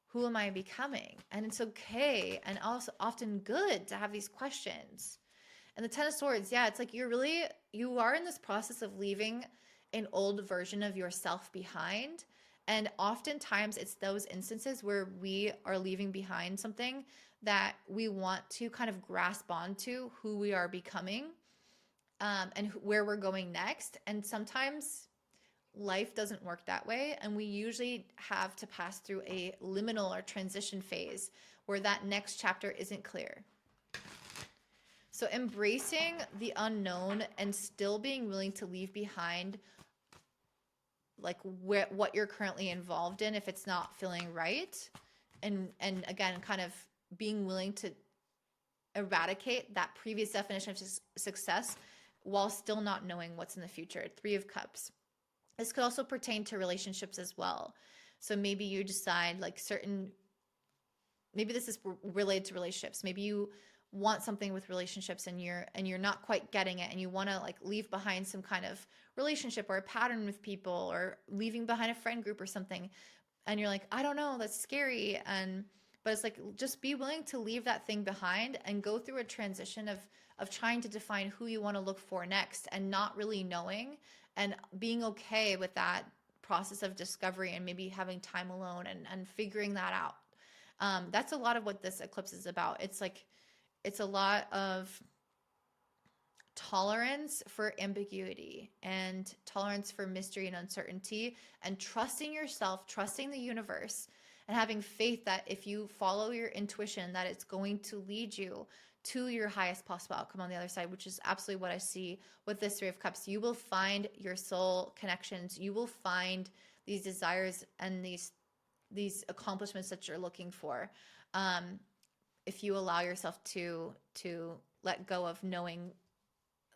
Who am I becoming? And it's okay and also often good to have these questions. And the Ten of Swords, yeah, it's like you are in this process of leaving an old version of yourself behind. And oftentimes it's those instances where we are leaving behind something that we want to kind of grasp onto who we are becoming, and where we're going next. And sometimes life doesn't work that way. And we usually have to pass through a liminal or transition phase where that next chapter isn't clear. So embracing the unknown and still being willing to leave behind like what you're currently involved in if it's not feeling right. And again, kind of being willing to eradicate that previous definition of success while still not knowing what's in the future. Three of Cups. This could also pertain to relationships as well. So maybe you decide like maybe this is related to relationships. Maybe you want something with relationships and you're not quite getting it, and you want to like leave behind some kind of relationship or a pattern with people, or leaving behind a friend group or something. And you're like, I don't know, that's scary. But it's like, just be willing to leave that thing behind and go through a transition of trying to define who you want to look for next, and not really knowing, and being okay with that process of discovery, and maybe having time alone and figuring that out. That's a lot of what this eclipse is about. It's a lot of tolerance for ambiguity and tolerance for mystery and uncertainty, and trusting yourself, trusting the universe, and having faith that if you follow your intuition, that it's going to lead you to your highest possible outcome on the other side, which is absolutely what I see with this Three of Cups. You will find your soul connections. You will find these desires and these accomplishments that you're looking for, if you allow yourself to let go of knowing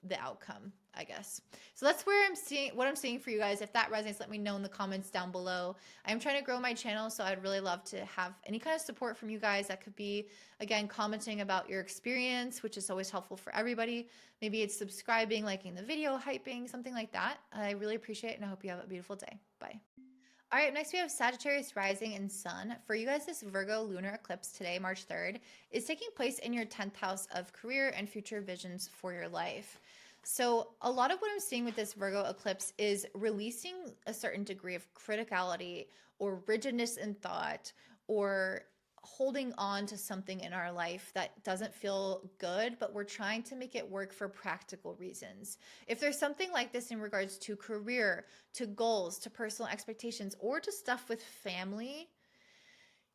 the outcome, I guess. So that's where what I'm seeing for you guys. If that resonates, let me know in the comments down below. I'm trying to grow my channel, so I'd really love to have any kind of support from you guys. That could be, again, commenting about your experience, which is always helpful for everybody. Maybe it's subscribing, liking the video, hyping, something like that. I really appreciate it, and I hope you have a beautiful day. Bye. All right, next we have Sagittarius rising and sun. For you guys, this Virgo lunar eclipse today, March 3rd, is taking place in your 10th house of career and future visions for your life. So a lot of what I'm seeing with this Virgo eclipse is releasing a certain degree of criticality or rigidness in thought, or holding on to something in our life that doesn't feel good, but we're trying to make it work for practical reasons. If there's something like this in regards to career, to goals, to personal expectations, or to stuff with family,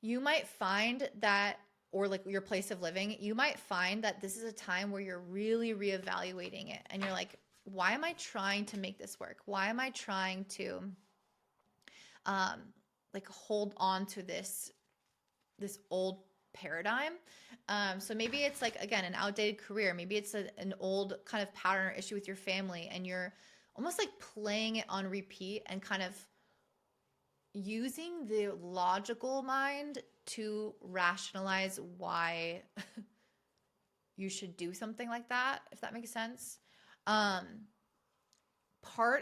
you might find that, or like your place of living, you might find that this is a time where you're really reevaluating it. And you're like, why am I trying to make this work? Why am I trying to like hold on to this old paradigm? So maybe it's like, again, an outdated career. Maybe it's an old kind of pattern or issue with your family, and you're almost like playing it on repeat and kind of using the logical mind to rationalize why you should do something like that, if that makes sense. Part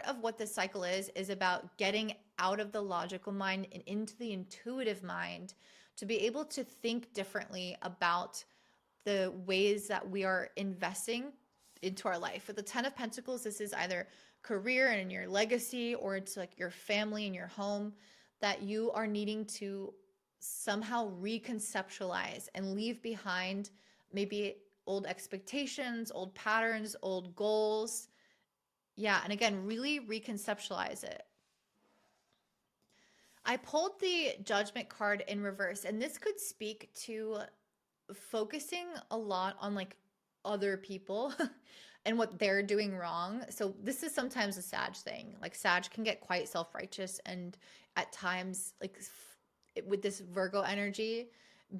of what this cycle is about getting out of the logical mind and into the intuitive mind, to be able to think differently about the ways that we are investing into our life. With the 10 of Pentacles, this is either career and your legacy, or it's like your family and your home, that you are needing to somehow reconceptualize and leave behind maybe old expectations, old patterns, old goals. Yeah, and again, really reconceptualize it. I pulled the Judgment card in reverse, and this could speak to focusing a lot on like other people and what they're doing wrong. So this is sometimes a Sag thing. Like Sag can get quite self-righteous, and at times, like with this Virgo energy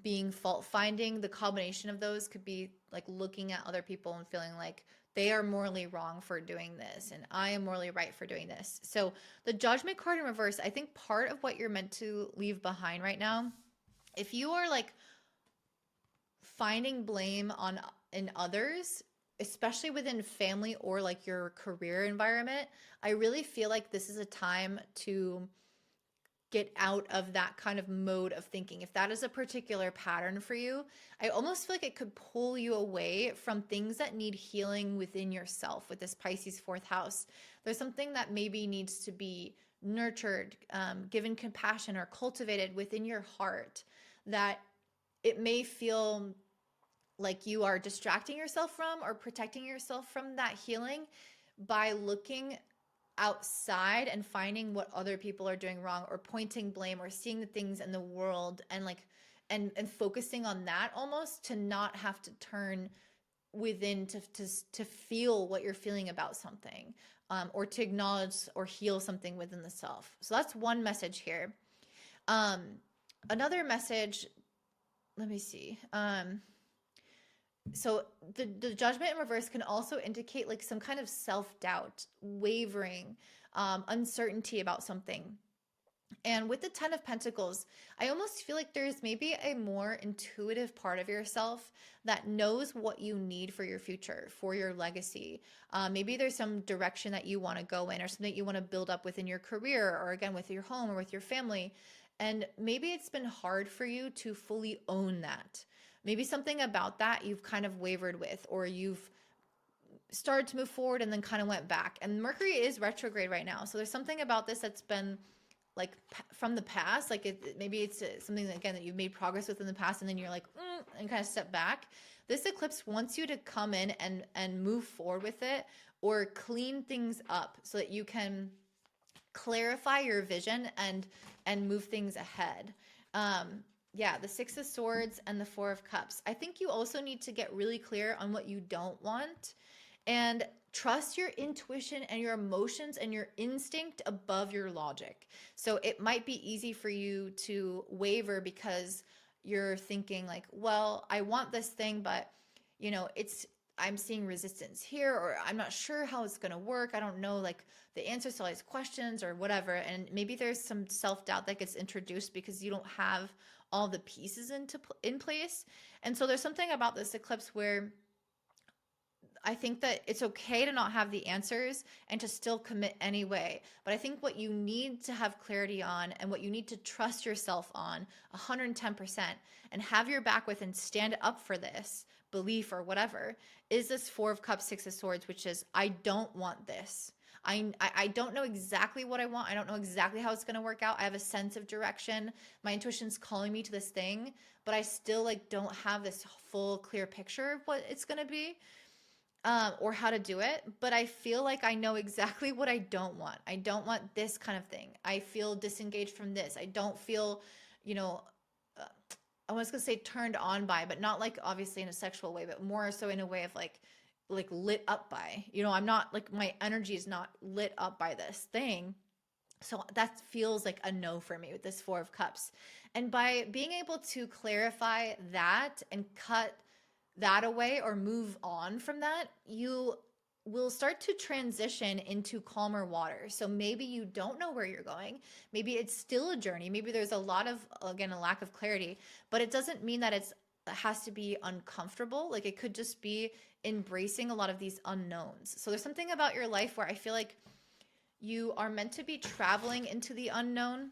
being fault finding, the combination of those could be like looking at other people and feeling like they are morally wrong for doing this and I am morally right for doing this. So the Judgment card in reverse, I think part of what you're meant to leave behind right now, if you are like finding blame on in others, especially within family or like your career environment, I really feel like this is a time to get out of that kind of mode of thinking. If that is a particular pattern for you, I almost feel like it could pull you away from things that need healing within yourself with this Pisces fourth house. There's something that maybe needs to be nurtured, given compassion, or cultivated within your heart that it may feel like you are distracting yourself from or protecting yourself from that healing by looking outside and finding what other people are doing wrong, or pointing blame, or seeing the things in the world and like and focusing on that, almost to not have to turn within to feel what you're feeling about something, or to acknowledge or heal something within the self. So that's one message here. Another message, let me see. So the Judgment in reverse can also indicate like some kind of self-doubt, wavering, uncertainty about something. And with the Ten of Pentacles, I almost feel like there's maybe a more intuitive part of yourself that knows what you need for your future, for your legacy. Maybe there's some direction that you want to go in, or something you want to build up within your career, or again with your home or with your family. And maybe it's been hard for you to fully own that. Maybe something about that you've kind of wavered with, or you've started to move forward and then kind of went back. And Mercury is retrograde right now. So there's something about this that's been like from the past, like maybe it's something that, again, that you've made progress with in the past, and then you're like, and kind of step back. This eclipse wants you to come in and move forward with it, or clean things up so that you can clarify your vision and move things ahead. Yeah, the Six of Swords and the Four of Cups. I think you also need to get really clear on what you don't want, and trust your intuition and your emotions and your instinct above your logic. So it might be easy for you to waver because you're thinking like, well, I want this thing, but you know, I'm seeing resistance here, or I'm not sure how it's going to work. I don't know like the answers to all these questions or whatever. And maybe there's some self-doubt that gets introduced because you don't have all the pieces in place. And so there's something about this eclipse where I think that it's okay to not have the answers and to still commit anyway. But I think what you need to have clarity on, and what you need to trust yourself on 110% and have your back with and stand up for this belief or whatever, is this Four of Cups, Six of Swords, which is, I don't want this. I don't know exactly what I want. I don't know exactly how it's going to work out. I have a sense of direction. My intuition's calling me to this thing, but I still like don't have this full clear picture of what it's going to be, or how to do it. But I feel like I know exactly what I don't want. I don't want this kind of thing. I feel disengaged from this. I don't feel, you know, I was going to say turned on by, but not like obviously in a sexual way, but more so in a way of like lit up by, you know, I'm not like, my energy is not lit up by this thing. So that feels like a no for me with this Four of Cups. And by being able to clarify that and cut that away or move on from that, you will start to transition into calmer water. So maybe you don't know where you're going. Maybe it's still a journey. Maybe there's a lot of, again, a lack of clarity, but it doesn't mean that it has to be uncomfortable. Like it could just be embracing a lot of these unknowns. So there's something about your life where I feel like you are meant to be traveling into the unknown,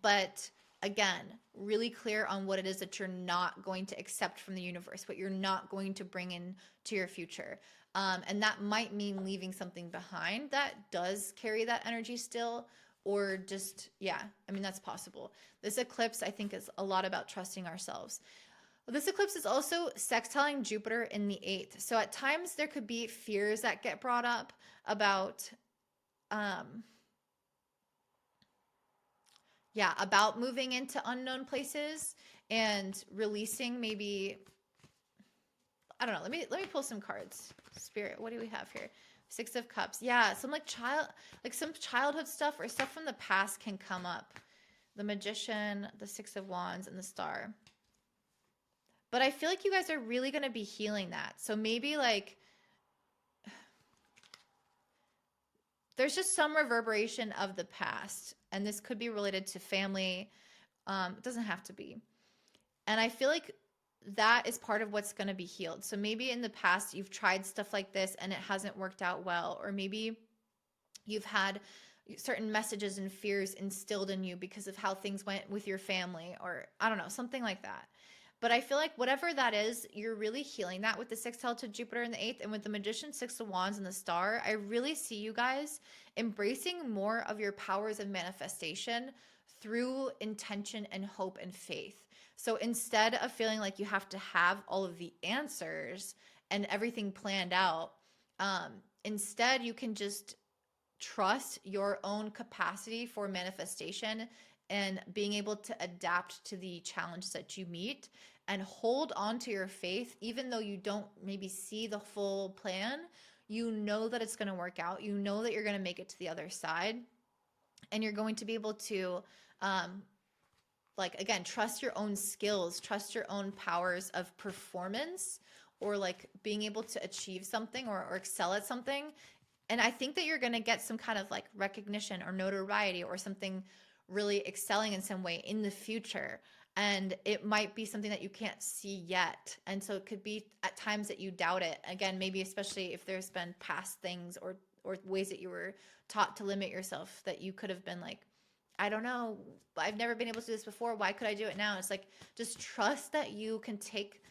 but again, really clear on what it is that you're not going to accept from the universe, what you're not going to bring in to your future. And that might mean leaving something behind that does carry that energy still, or just, yeah, I mean, that's possible. This eclipse, I think, is a lot about trusting ourselves. This eclipse is also sextiling Jupiter in the 8th. So at times there could be fears that get brought up about, about moving into unknown places and releasing maybe, I don't know. Let me pull some cards. Spirit, what do we have here? Six of Cups. Yeah, some some childhood stuff or stuff from the past can come up. The Magician, the Six of Wands, and the Star. But I feel like you guys are really going to be healing that. So maybe like there's just some reverberation of the past. And this could be related to family. It doesn't have to be. And I feel like that is part of what's going to be healed. So maybe in the past you've tried stuff like this and it hasn't worked out well, or maybe you've had certain messages and fears instilled in you because of how things went with your family, or I don't know, something like that. But I feel like whatever that is, you're really healing that with the sextile to Jupiter in the 8th, and with the Magician, Six of Wands, and the Star. I really see you guys embracing more of your powers of manifestation through intention and hope and faith. So instead of feeling like you have to have all of the answers and everything planned out, instead you can just trust your own capacity for manifestation and being able to adapt to the challenges that you meet, and hold on to your faith. Even though you don't maybe see the full plan, you know that it's going to work out. You know that you're going to make it to the other side, and you're going to be able to like, again, trust your own skills, trust your own powers of performance, or like being able to achieve something or excel at something. And I think that you're going to get some kind of like recognition or notoriety or something really excelling in some way in the future. And it might be something that you can't see yet. And so it could be at times that you doubt it. Again, maybe especially if there's been past things or ways that you were taught to limit yourself, that you could have been like, I don't know, I've never been able to do this before. Why could I do it now? It's like, just trust that you can take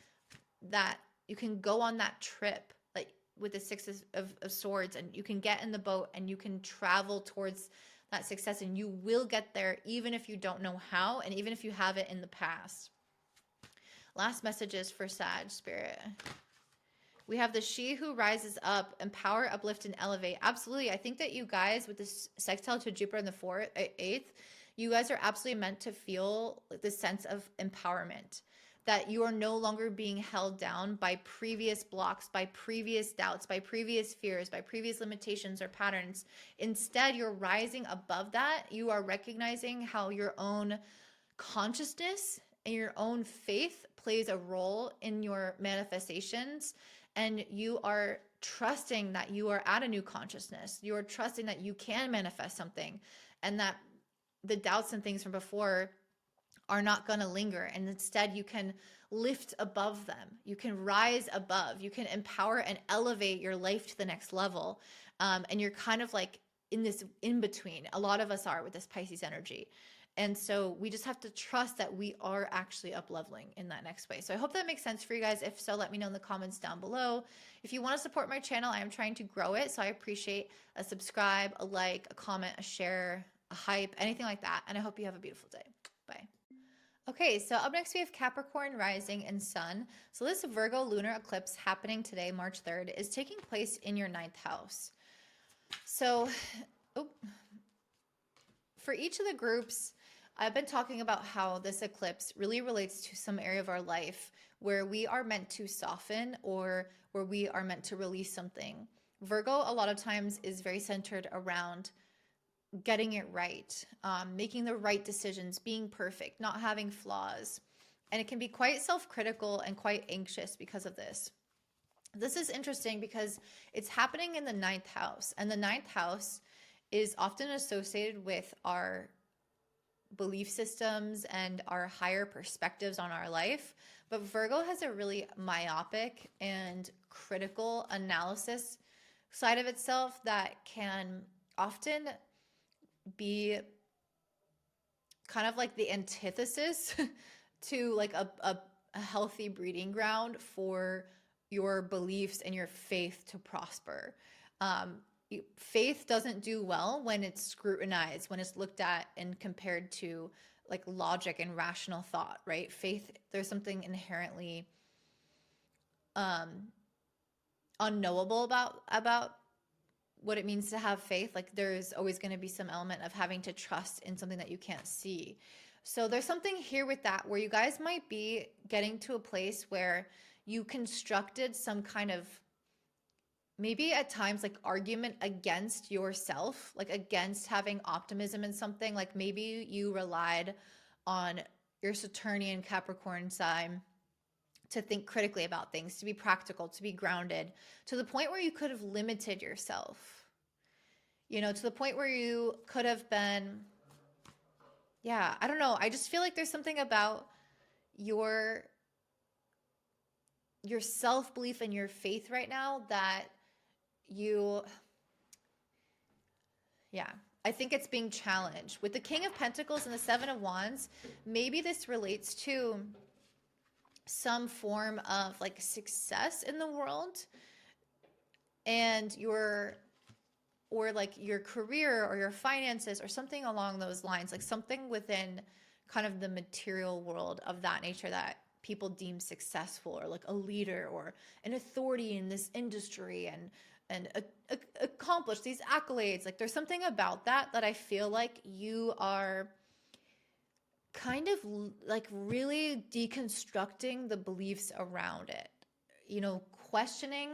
that, you can go on that trip, like with the Six of Swords, and you can get in the boat and you can travel towards that success, and you will get there even if you don't know how, and even if you have it in the past. Last messages for Sag Spirit. We have the She Who Rises Up, Empower, Uplift, and Elevate. Absolutely. I think that you guys, with this sextile to Jupiter in the 8th, you guys are absolutely meant to feel this sense of empowerment, that you are no longer being held down by previous blocks, by previous doubts, by previous fears, by previous limitations or patterns. Instead, you're rising above that. You are recognizing how your own consciousness and your own faith plays a role in your manifestations. And you are trusting that you are at a new consciousness. You are trusting that you can manifest something, and that the doubts and things from before are not going to linger. And instead, you can lift above them. You can rise above. You can empower and elevate your life to the next level. And you're kind of like in this in between. A lot of us are with this Pisces energy. And so we just have to trust that we are actually up leveling in that next way. So I hope that makes sense for you guys. If so, let me know in the comments down below. If you want to support my channel, I am trying to grow it. So I appreciate a subscribe, a like, a comment, a share, a hype, anything like that. And I hope you have a beautiful day. Bye. Okay, so up next we have Capricorn rising and sun. So this Virgo lunar eclipse happening today, March 3rd, is taking place in your 9th house. So for each of the groups, I've been talking about how this eclipse really relates to some area of our life where we are meant to soften, or where we are meant to release something. Virgo a lot of times is very centered around getting it right, making the right decisions, being perfect, not having flaws. And it can be quite self-critical and quite anxious because of this. This is interesting because it's happening in the 9th house, and the 9th house is often associated with our belief systems and our higher perspectives on our life. But Virgo has a really myopic and critical analysis side of itself that can often be kind of like the antithesis to like a healthy breeding ground for your beliefs and your faith to prosper. Faith doesn't do well when it's scrutinized, when it's looked at and compared to like logic and rational thought, right? Faith, there's something inherently unknowable about what it means to have faith. Like there's always going to be some element of having to trust in something that you can't see. So there's something here with that where you guys might be getting to a place where you constructed some kind of, maybe at times, like argument against yourself, like against having optimism in something. Like maybe you relied on your Saturnian Capricorn sign to think critically about things, to be practical, to be grounded, to the point where you could have limited yourself. to the point where you could have been, yeah, I don't know. I just feel like there's something about your self-belief and your faith right now that you, yeah, I think it's being challenged. With the King of Pentacles and the Seven of Wands, maybe this relates to some form of like success in the world and or like your career or your finances or something along those lines, like something within kind of the material world of that nature that people deem successful, or like a leader or an authority in this industry and accomplish these accolades. Like there's something about that I feel like you are kind of like really deconstructing the beliefs around it, questioning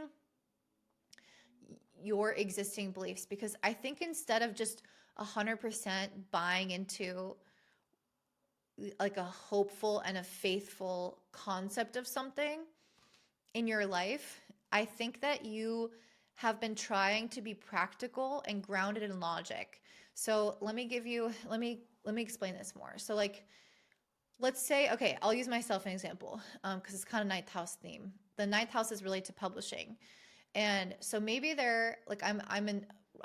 your existing beliefs, because I think instead of just 100% buying into like a hopeful and a faithful concept of something in your life, I think that you have been trying to be practical and grounded in logic. So let me explain this more. So like, let's say, okay, I'll use myself an example because it's kind of ninth house theme. The ninth house is related to publishing. And so maybe I'm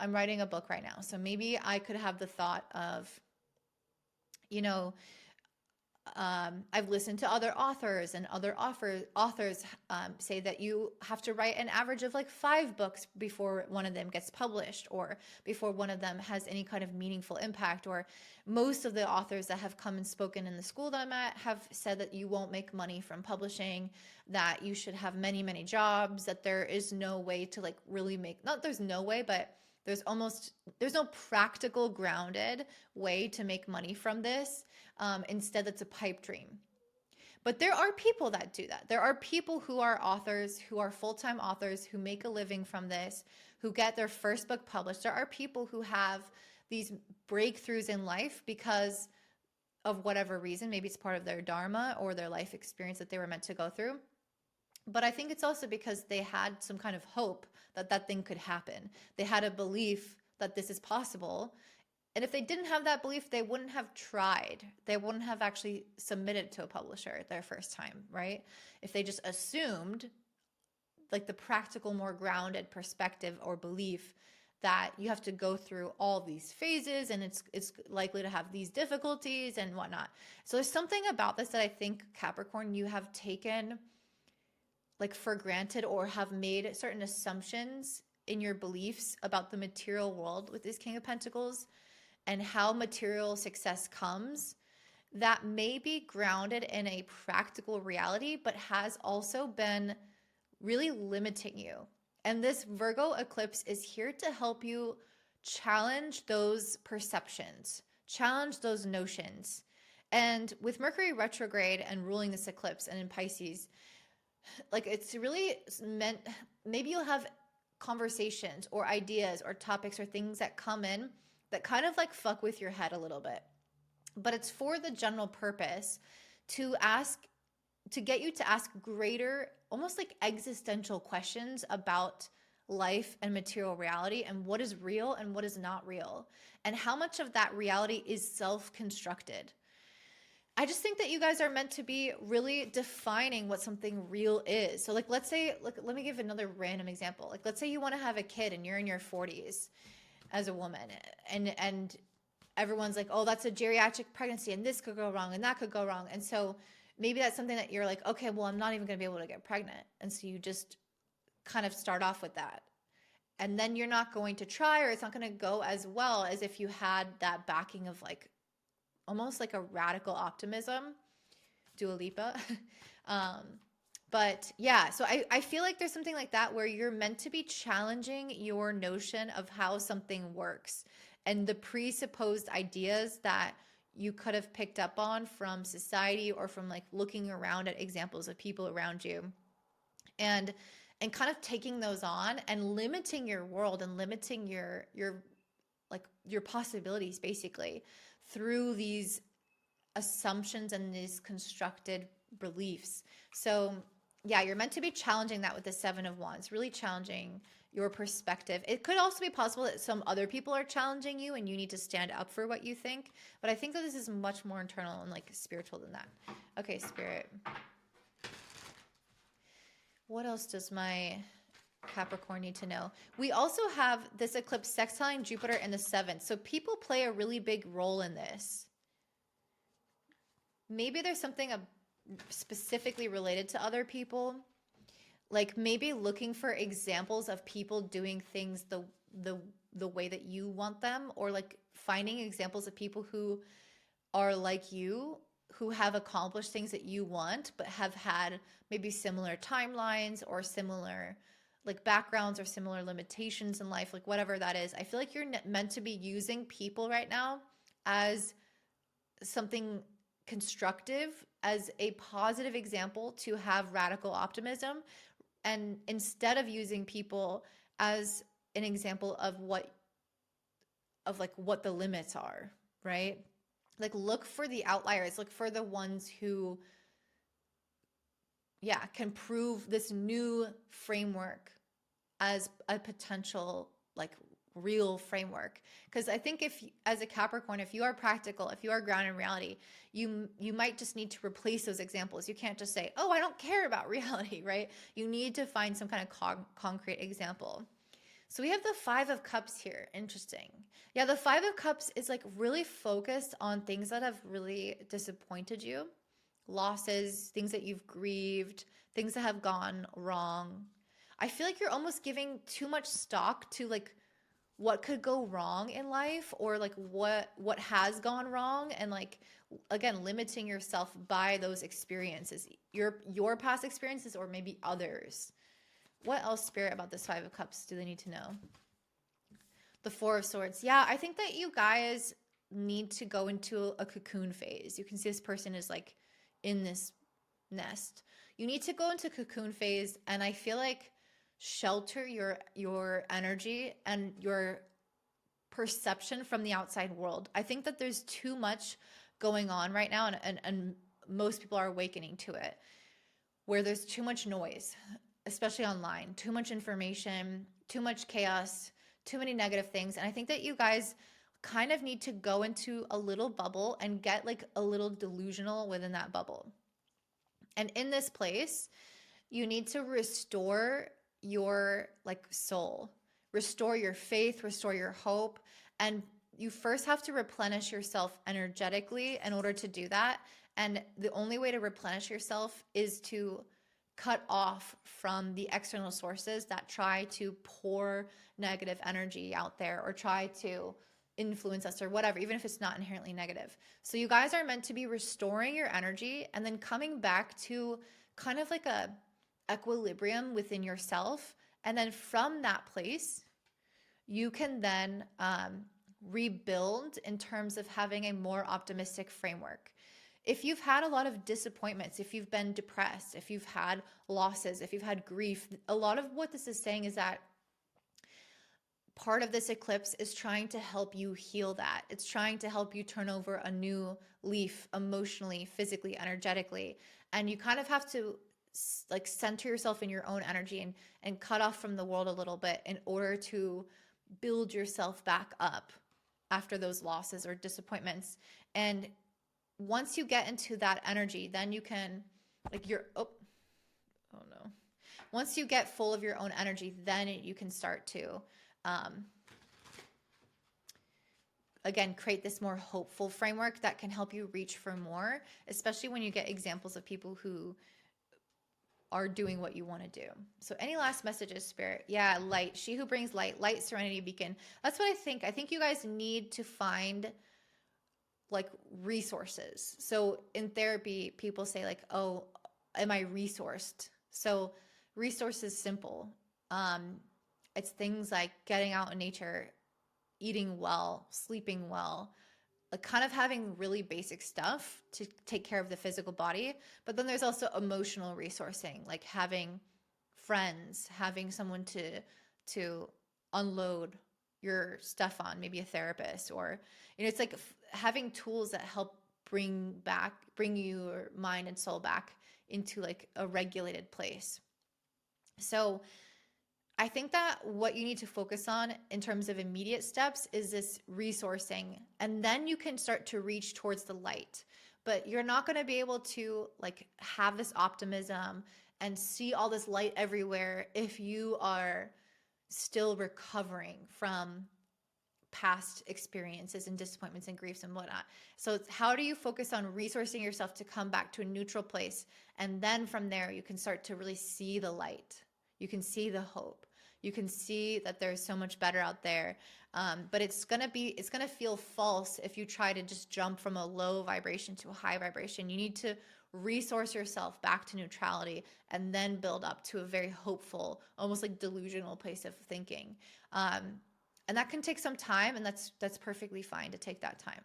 writing a book right now. So maybe I could have the thought of, I've listened to other authors, and other authors say that you have to write an average of like 5 books before one of them gets published, or before one of them has any kind of meaningful impact. Or most of the authors that have come and spoken in the school that I'm at have said that you won't make money from publishing, that you should have many, many jobs, that there is no way to like really not there's no way, but there's no practical grounded way to make money from this. Instead, it's a pipe dream. But there are people that do that. There are people who are authors, who are full-time authors, who make a living from this, who get their first book published. There are people who have these breakthroughs in life because of whatever reason. Maybe it's part of their dharma or their life experience that they were meant to go through. But I think it's also because they had some kind of hope that that thing could happen. They had a belief that this is possible. And if they didn't have that belief, they wouldn't have tried. They wouldn't have actually submitted to a publisher their first time, right? If they just assumed like the practical, more grounded perspective or belief that you have to go through all these phases and it's likely to have these difficulties and whatnot. So there's something about this that I think, Capricorn, you have taken like for granted, or have made certain assumptions in your beliefs about the material world with this King of Pentacles and how material success comes, that may be grounded in a practical reality, but has also been really limiting you. And this Virgo eclipse is here to help you challenge those perceptions, challenge those notions. And with Mercury retrograde and ruling this eclipse and in Pisces, like it's really meant, maybe you'll have conversations or ideas or topics or things that come in that kind of like fuck with your head a little bit. But it's for the general purpose to get you to ask greater, almost like existential questions about life and material reality, and what is real and what is not real, and how much of that reality is self-constructed. I just think that you guys are meant to be really defining what something real is. So like, let's say, let me give another random example. Like, let's say you want to have a kid and you're in your 40s as a woman, and everyone's like, oh, that's a geriatric pregnancy and this could go wrong and that could go wrong. And so maybe that's something that you're like, okay, well, I'm not even going to be able to get pregnant. And so you just kind of start off with that. And then you're not going to try, or it's not going to go as well as if you had that backing of like almost like a radical optimism, Dua Lipa. But yeah, so I feel like there's something like that where you're meant to be challenging your notion of how something works and the presupposed ideas that you could have picked up on from society or from like looking around at examples of people around you, and kind of taking those on and limiting your world and limiting your possibilities basically through these assumptions and these constructed beliefs. So Yeah, you're meant to be challenging that with the Seven of Wands, really challenging your perspective. It could also be possible that some other people are challenging you and you need to stand up for what you think. But I think that this is much more internal and like spiritual than that. Okay, Spirit. What else does my Capricorn need to know? We also have this eclipse sextiling Jupiter in the 7th. So people play a really big role in this. Maybe there's something specifically related to other people, like maybe looking for examples of people doing things the way that you want them, or like finding examples of people who are like you, who have accomplished things that you want but have had maybe similar timelines or similar like backgrounds or similar limitations in life, like whatever that is. I feel like you're meant to be using people right now as something constructive, as a positive example to have radical optimism, and instead of using people as an example of what the limits are, right? Like look for the outliers, look for the ones who can prove this new framework as a potential like real framework. Because I think if as a Capricorn, if you are practical, if you are grounded in reality, you might just need to replace those examples. You can't just say, oh, I don't care about reality, right? You need to find some kind of concrete example. So we have the Five of Cups here. Interesting. Yeah, the Five of Cups is like really focused on things that have really disappointed you, losses, things that you've grieved, things that have gone wrong. I feel like you're almost giving too much stock to like what could go wrong in life, or like what has gone wrong, and like again limiting yourself by those experiences, your past experiences or maybe others. What else, Spirit, about this Five of Cups do they need to know? The Four of Swords. Yeah, I think that you guys need to go into a cocoon phase. You can see this person is like in this nest. You need to go into cocoon phase, and I feel like shelter your energy and your perception from the outside world. I think that there's too much going on right now, and most people are awakening to it, where there's too much noise, especially online, too much information, too much chaos, too many negative things. And I think that you guys kind of need to go into a little bubble and get like a little delusional within that bubble. And in this place, you need to restore your like soul, restore your faith, restore your hope. And you first have to replenish yourself energetically in order to do that. And the only way to replenish yourself is to cut off from the external sources that try to pour negative energy out there or try to influence us or whatever, even if it's not inherently negative. So you guys are meant to be restoring your energy and then coming back to kind of like a equilibrium within yourself. And then from that place, you can then rebuild in terms of having a more optimistic framework. If you've had a lot of disappointments, if you've been depressed, if you've had losses, if you've had grief, a lot of what this is saying is that part of this eclipse is trying to help you heal that. It's trying to help you turn over a new leaf emotionally, physically, energetically. And you kind of have to like center yourself in your own energy and cut off from the world a little bit in order to build yourself back up after those losses or disappointments. And once you get into that energy, then you can like once you get full of your own energy, then you can start to again create this more hopeful framework that can help you reach for more, especially when you get examples of people who are doing what you want to do. So any last messages, Spirit? Yeah, light. She who brings light, light, serenity, beacon. That's what I think. I think you guys need to find like resources. So in therapy, people say like, oh, am I resourced? So resource is simple. It's things like getting out in nature, eating well, sleeping well, like kind of having really basic stuff to take care of the physical body. But then there's also emotional resourcing, like having friends, having someone to unload your stuff on, maybe a therapist, or it's like having tools that help bring your mind and soul back into like a regulated place. So I think that what you need to focus on in terms of immediate steps is this resourcing, and then you can start to reach towards the light. But you're not going to be able to like have this optimism and see all this light everywhere if you are still recovering from past experiences and disappointments and griefs and whatnot. So it's how do you focus on resourcing yourself to come back to a neutral place? And then from there, you can start to really see the light. You can see the hope. You can see that there's so much better out there. But it's going to feel false if you try to just jump from a low vibration to a high vibration. You need to resource yourself back to neutrality and then build up to a very hopeful, almost like delusional place of thinking. And that can take some time, and that's perfectly fine to take that time.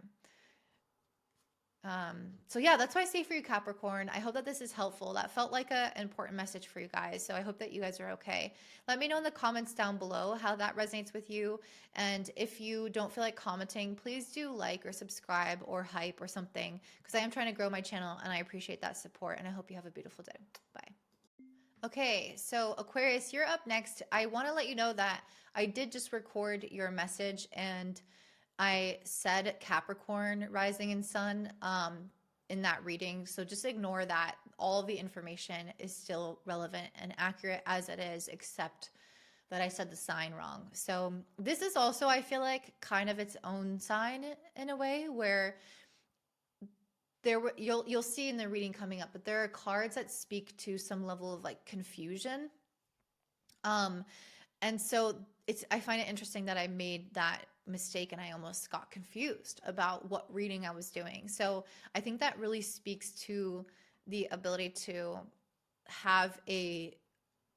So yeah, that's what I say for you, Capricorn. I hope that this is helpful. That felt like an important message for you guys. So I hope that you guys are okay. Let me know in the comments down below how that resonates with you. And if you don't feel like commenting, please do like or subscribe or hype or something, because I am trying to grow my channel and I appreciate that support. And I hope you have a beautiful day. Bye. Okay, so Aquarius, you're up next. I want to let you know that I did just record your message, and I said Capricorn rising and sun in that reading. So just ignore that. All the information is still relevant and accurate as it is, except that I said the sign wrong. So this is also, I feel like, kind of its own sign in a way, where you'll see in the reading coming up, but there are cards that speak to some level of like confusion. And so I find it interesting that I made that mistake and I almost got confused about what reading I was doing. So I think that really speaks to the ability to have a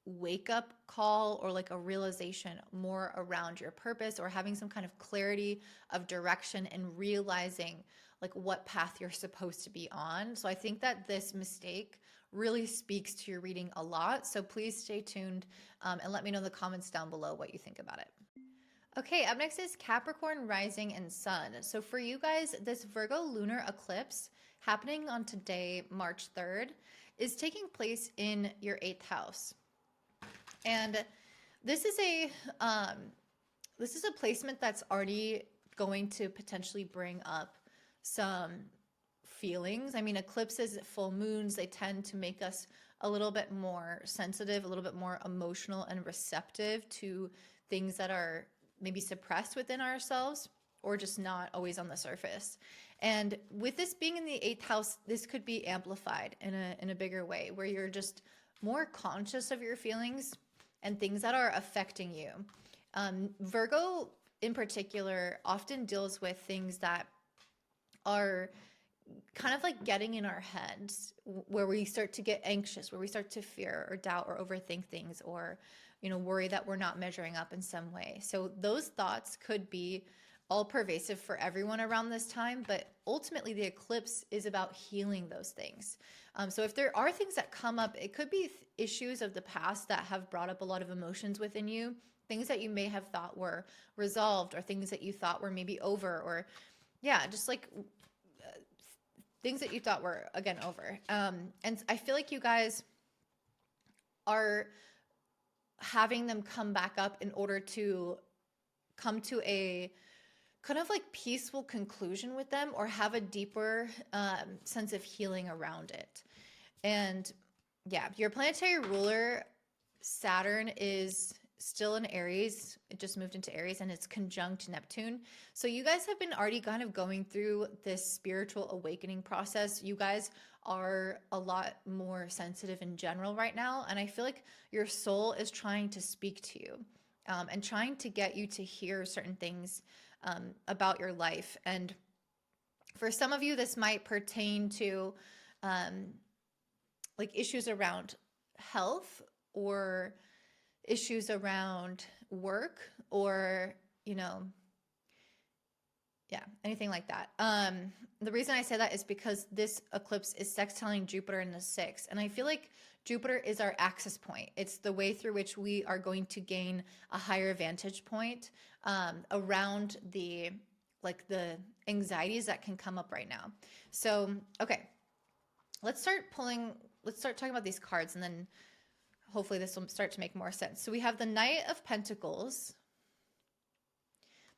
wake up call or like a realization more around your purpose, or having some kind of clarity of direction and realizing like what path you're supposed to be on. So I think that this mistake really speaks to your reading a lot. So please stay tuned and let me know in the comments down below what you think about it. Okay, up next is Capricorn rising and sun. So for you guys, this Virgo lunar eclipse happening on today, March 3rd, is taking place in your 8th house. And this is a placement that's already going to potentially bring up some feelings. I mean, eclipses, full moons, they tend to make us a little bit more sensitive, a little bit more emotional and receptive to things that are maybe suppressed within ourselves or just not always on the surface. And with this being in the 8th house, this could be amplified in a bigger way, where you're just more conscious of your feelings and things that are affecting you. Virgo in particular often deals with things that are kind of like getting in our heads, where we start to get anxious, where we start to fear or doubt or overthink things, or worry that we're not measuring up in some way. So those thoughts could be all pervasive for everyone around this time, but ultimately the eclipse is about healing those things. So if there are things that come up, it could be issues of the past that have brought up a lot of emotions within you, things that you may have thought were resolved, or things that you thought were maybe over, or just like things that you thought were, again, over. And I feel like you guys are having them come back up in order to come to a kind of like peaceful conclusion with them, or have a deeper sense of healing around it. And your planetary ruler, Saturn, is still in Aries. It just moved into Aries and it's conjunct Neptune. So you guys have been already kind of going through this spiritual awakening process. You guys are a lot more sensitive in general right now. And I feel like your soul is trying to speak to you and trying to get you to hear certain things about your life. And for some of you, this might pertain to like issues around health, or issues around work, or anything like that. The reason I say that is because this eclipse is sextiling Jupiter in the 6th, and I feel like Jupiter is our access point. It's the way through which we are going to gain a higher vantage point around the anxieties that can come up right now. So, okay, let's start pulling let's start talking about these cards, and then hopefully this will start to make more sense. So we have the Knight of Pentacles,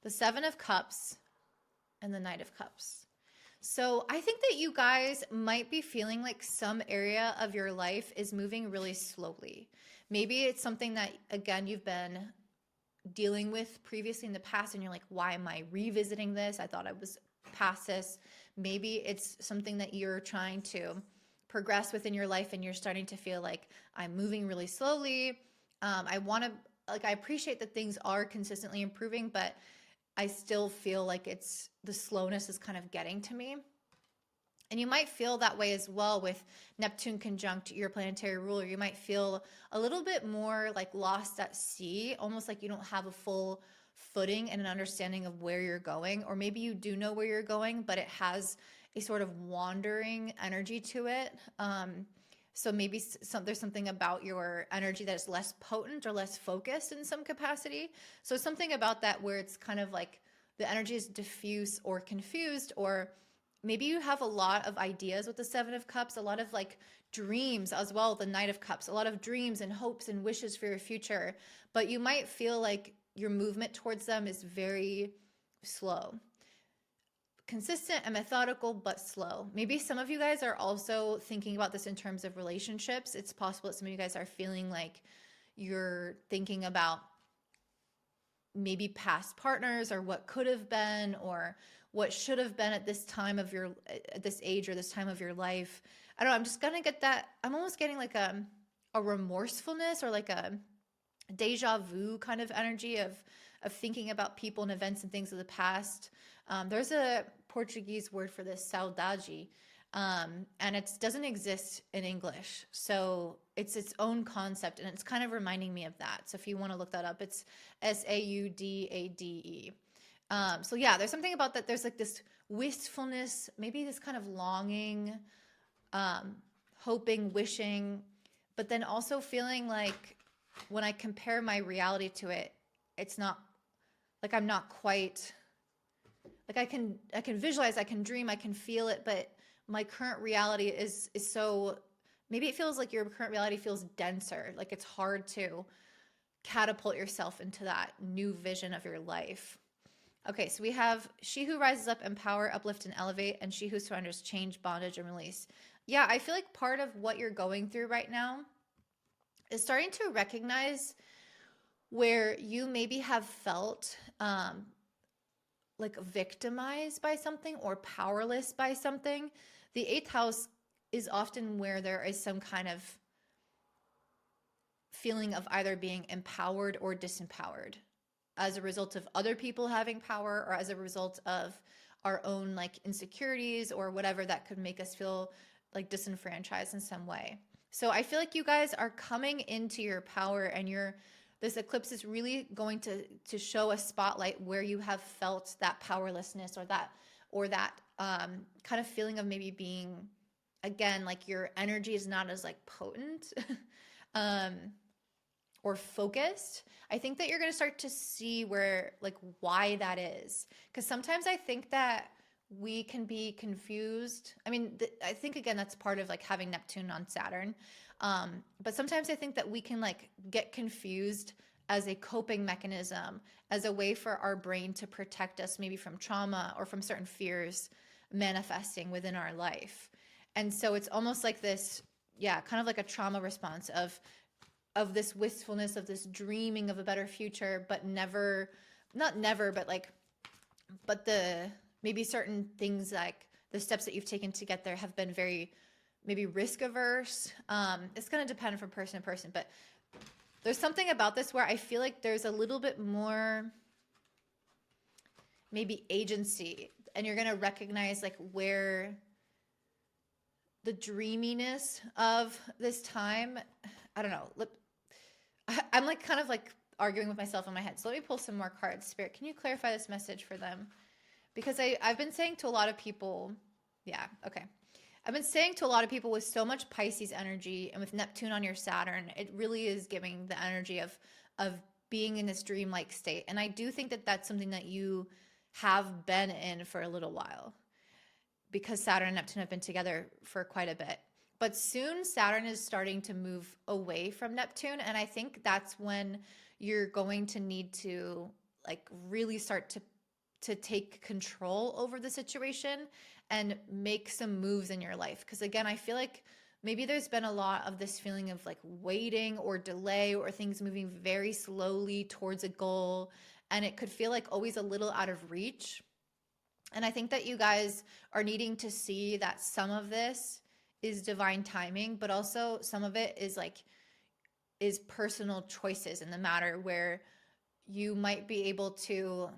the Seven of Cups, and the Knight of Cups. So I think that you guys might be feeling like some area of your life is moving really slowly. Maybe it's something that, again, you've been dealing with previously in the past, and you're like, why am I revisiting this? I thought I was past this. Maybe it's something that you're trying to progress within your life, and you're starting to feel like, I'm moving really slowly. I appreciate that things are consistently improving, but I still feel like the slowness is kind of getting to me. And you might feel that way as well with Neptune conjunct your planetary ruler. You might feel a little bit more like lost at sea, almost like you don't have a full footing and an understanding of where you're going. Or maybe you do know where you're going, but it has a sort of wandering energy to it. So maybe there's something about your energy that is less potent or less focused in some capacity. So something about that where it's kind of like the energy is diffuse or confused, or maybe you have a lot of ideas with the Seven of Cups, a lot of like dreams as well, the Knight of Cups, a lot of dreams and hopes and wishes for your future, but you might feel like your movement towards them is very slow. Consistent and methodical, but slow. Maybe some of you guys are also thinking about this in terms of relationships. It's possible that some of you guys are feeling like you're thinking about maybe past partners, or what could have been, or what should have been at this time of at this age or this time of your life. I don't know. I'm just gonna get that. I'm almost getting like a remorsefulness, or like a deja vu kind of energy of thinking about people and events and things of the past. There's a Portuguese word for this, saudade, and it doesn't exist in English. So it's its own concept, and it's kind of reminding me of that. So if you want to look that up, it's saudade. So yeah, there's something about that. There's like this wistfulness, maybe this kind of longing, hoping, wishing, but then also feeling like when I compare my reality to it, it's not like I'm not quite like I can visualize, I can dream, I can feel it, but my current reality is so, maybe it feels like your current reality feels denser, like it's hard to catapult yourself into that new vision of your life. Okay, so we have she who rises up, empower, uplift, and elevate, and she who surrenders, change, bondage, and release. Yeah, I feel like part of what you're going through right now is starting to recognize where you maybe have felt like victimized by something or powerless by something. The 8th house is often where there is some kind of feeling of either being empowered or disempowered as a result of other people having power, or as a result of our own like insecurities or whatever that could make us feel like disenfranchised in some way. So I feel like you guys are coming into your power, and this eclipse is really going to show a spotlight where you have felt that powerlessness, or that kind of feeling of maybe being, again, like your energy is not as like potent or focused. I think that you're going to start to see why that is. Because sometimes I think that we can be confused. I mean, I think, again, that's part of like having Neptune on Saturn. But sometimes I think that we can like get confused as a coping mechanism, as a way for our brain to protect us maybe from trauma or from certain fears manifesting within our life. And so it's almost like this, kind of like a trauma response of this wistfulness, of this dreaming of a better future, but maybe certain things, like the steps that you've taken to get there, have been very maybe risk averse. It's going to depend from person to person, but there's something about this where I feel like there's a little bit more maybe agency, and you're going to recognize like where the dreaminess of this time, I don't know. I'm like kind of like arguing with myself in my head. So let me pull some more cards. Spirit, can you clarify this message for them? Because I've been saying to a lot of people, I've been saying to a lot of people with so much Pisces energy and with Neptune on your Saturn, it really is giving the energy of being in this dreamlike state. And I do think that that's something that you have been in for a little while, because Saturn and Neptune have been together for quite a bit. But soon Saturn is starting to move away from Neptune. And I think that's when you're going to need to like really start to take control over the situation and make some moves in your life. Because again, I feel like maybe there's been a lot of this feeling of like waiting or delay or things moving very slowly towards a goal. And it could feel like always a little out of reach. And I think that you guys are needing to see that some of this is divine timing, but also some of it is personal choices in the matter where you might be able to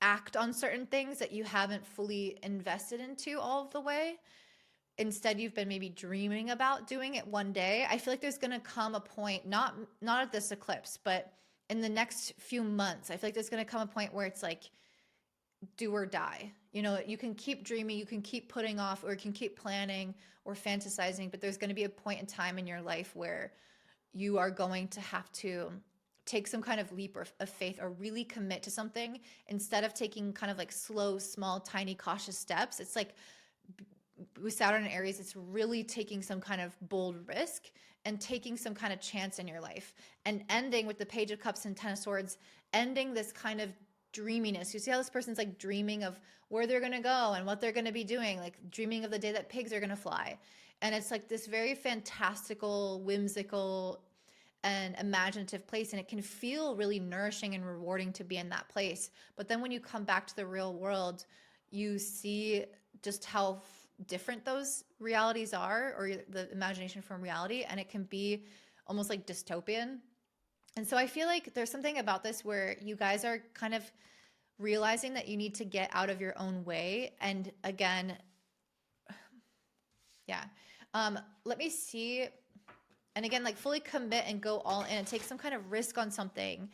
act on certain things that you haven't fully invested into all of the way. Instead, you've been maybe dreaming about doing it one day. I feel like there's going to come a point, not at this eclipse, but in the next few months, I feel like there's going to come a point where it's like do or die. You know, you can keep dreaming, you can keep putting off, or you can keep planning or fantasizing, but there's going to be a point in time in your life where you are going to have to take some kind of leap of faith or really commit to something instead of taking kind of like slow, small, tiny, cautious steps. It's like with Saturn and Aries, it's really taking some kind of bold risk and taking some kind of chance in your life, and ending with the Page of Cups and Ten of Swords, ending this kind of dreaminess. You see how this person's like dreaming of where they're going to go and what they're going to be doing, like dreaming of the day that pigs are going to fly. And it's like this very fantastical, whimsical, and imaginative place. And it can feel really nourishing and rewarding to be in that place. But then when you come back to the real world, you see just how different those realities are, or the imagination from reality. And it can be almost like dystopian. And so I feel like there's something about this where you guys are kind of realizing that you need to get out of your own way. And again, yeah, let me see. And again, like fully commit and go all in and take some kind of risk on something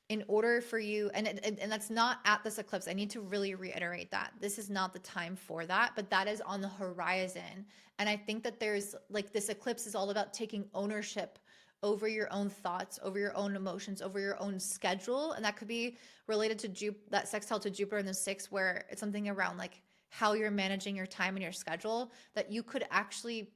in order for you. And that's not at this eclipse. I need to really reiterate that this is not the time for that, but that is on the horizon. And I think that there's like this eclipse is all about taking ownership over your own thoughts, over your own emotions, over your own schedule. And that could be related to that sextile to Jupiter in the 6th, where it's something around like how you're managing your time and your schedule, that you could actually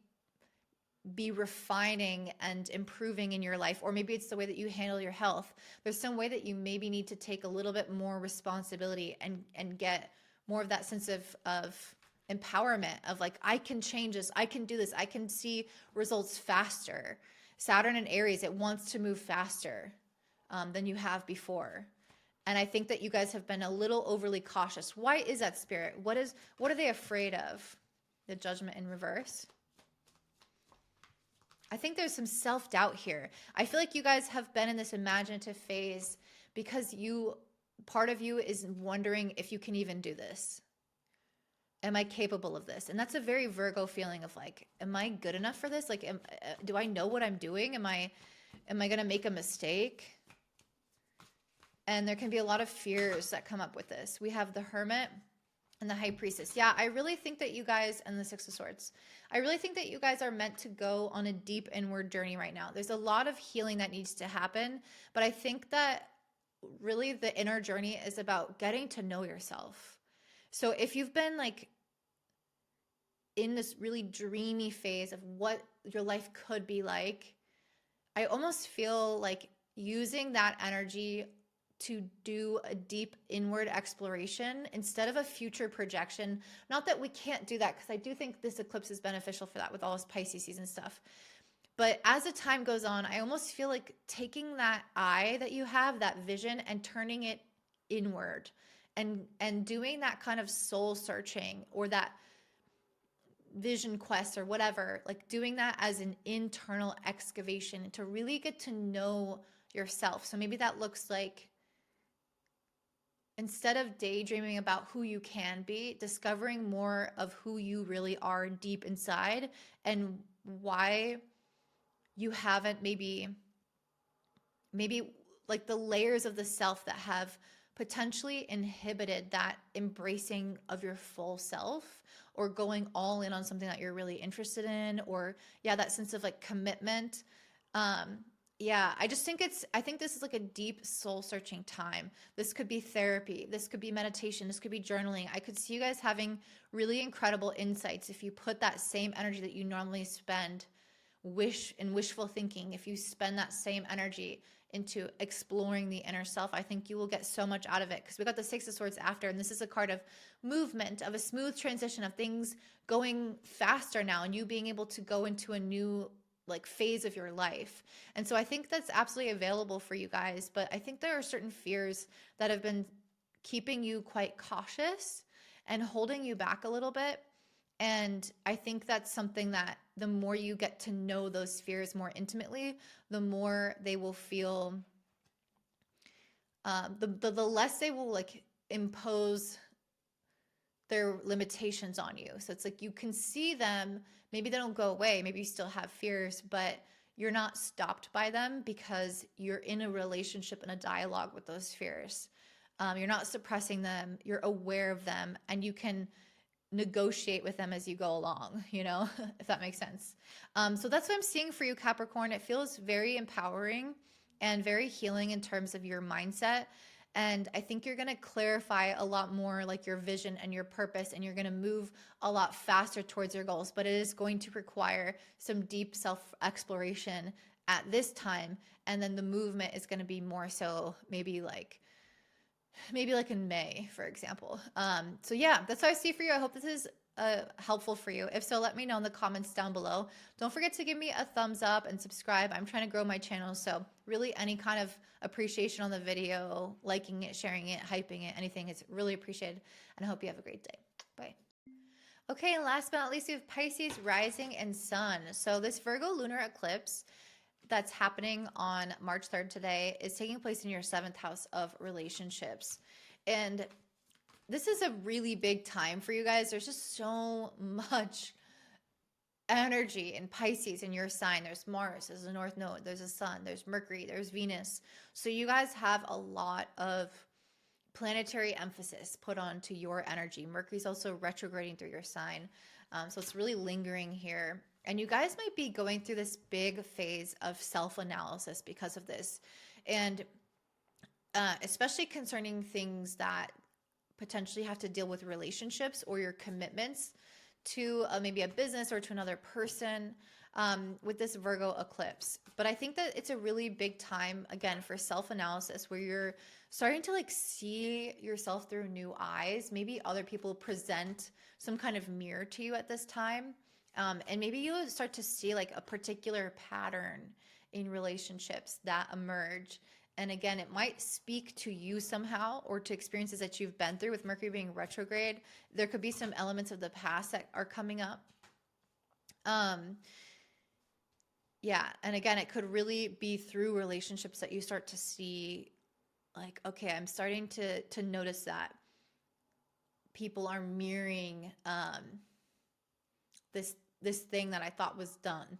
be refining and improving in your life. Or maybe it's the way that you handle your health. There's some way that you maybe need to take a little bit more responsibility and get more of that sense of empowerment of like, I can change this, I can do this, I can see results faster. Saturn and Aries, it wants to move faster than you have before. And I think that you guys have been a little overly cautious. Why is that, Spirit? What are they afraid of? The Judgment in reverse. I think there's some self-doubt here. I feel like you guys have been in this imaginative phase because part of you is wondering if you can even do this. Am I capable of this? And that's a very Virgo feeling of like, am I good enough for this? Like, do I know what I'm doing? Am I going to make a mistake? And there can be a lot of fears that come up with this. We have the Hermit and the High Priestess. Yeah, I really think that you guys, and the Six of Swords, I really think that you guys are meant to go on a deep inward journey right now. There's a lot of healing that needs to happen, but I think that really the inner journey is about getting to know yourself. So if you've been like in this really dreamy phase of what your life could be like, I almost feel like using that energy to do a deep inward exploration instead of a future projection. Not that we can't do that, because I do think this eclipse is beneficial for that with all this Pisces season stuff. But as the time goes on, I almost feel like taking that eye that you have, that vision, and turning it inward and doing that kind of soul searching or that vision quest or whatever, like doing that as an internal excavation to really get to know yourself. So maybe that looks like, instead of daydreaming about who you can be, discovering more of who you really are deep inside and why you haven't maybe like the layers of the self that have potentially inhibited that embracing of your full self, or going all in on something that you're really interested in, or that sense of like commitment. Yeah, I think this is like a deep soul searching time. This could be therapy. This could be meditation. This could be journaling. I could see you guys having really incredible insights if you put that same energy that you normally spend wishful thinking. If you spend that same energy into exploring the inner self, I think you will get so much out of it, because we got the Six of Swords after, and this is a card of movement, of a smooth transition, of things going faster now, and you being able to go into a new like phase of your life. And so I think that's absolutely available for you guys, but I think there are certain fears that have been keeping you quite cautious and holding you back a little bit. And I think that's something that the more you get to know those fears more intimately, the more they will feel, the less they will like impose their limitations on you. So it's like you can see them, maybe they don't go away, maybe you still have fears, but you're not stopped by them because you're in a relationship and a dialogue with those fears. You're not suppressing them, you're aware of them, and you can negotiate with them as you go along, you know, if that makes sense. So that's what I'm seeing for you, Capricorn. It feels very empowering and very healing in terms of your mindset. And I think you're going to clarify a lot more like your vision and your purpose, and you're going to move a lot faster towards your goals. But it is going to require some deep self exploration at this time. And then the movement is going to be more so maybe like in May, for example. So yeah, that's what I see for you. I hope this is helpful for you. If so, let me know in the comments down below. Don't forget to give me a thumbs up and subscribe. I'm trying to grow my channel, so really any kind of appreciation on the video, liking it, sharing it, hyping it, anything is really appreciated. And I hope you have a great day. Bye. Okay, and last but not least, we have Pisces rising and sun. So this Virgo lunar eclipse that's happening on March 3rd today is taking place in your 7th house of relationships. And this is a really big time for you guys. There's just so much energy in Pisces in your sign. There's Mars, there's a North Node, there's a Sun, there's Mercury, there's Venus. So you guys have a lot of planetary emphasis put onto your energy. Mercury's also retrograding through your sign. So it's really lingering here. And you guys might be going through this big phase of self-analysis because of this. And especially concerning things that potentially have to deal with relationships or your commitments to maybe a business or to another person with this Virgo eclipse. But I think that it's a really big time, again, for self-analysis, where you're starting to like see yourself through new eyes. Maybe other people present some kind of mirror to you at this time. And maybe you'll start to see like a particular pattern in relationships that emerge. And again, it might speak to you somehow or to experiences that you've been through with Mercury being retrograde. There could be some elements of the past that are coming up. Yeah. And again, it could really be through relationships that you start to see like, okay, I'm starting to notice that people are mirroring this thing that I thought was done.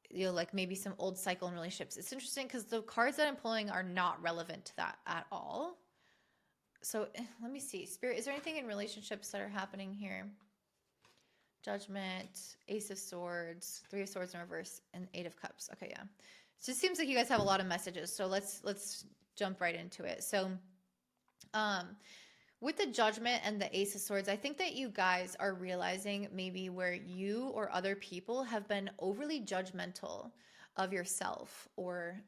You know, like maybe some old cycle in relationships. It's interesting because the cards that I'm pulling are not relevant to that at all. So let me see. Spirit, is there anything in relationships that are happening here? Judgment, Ace of Swords, Three of Swords in reverse, and Eight of Cups. Okay, yeah. It just seems like you guys have a lot of messages. So let's jump right into it. So with the Judgment and the Ace of Swords, I think that you guys are realizing maybe where you or other people have been overly judgmental of yourself, or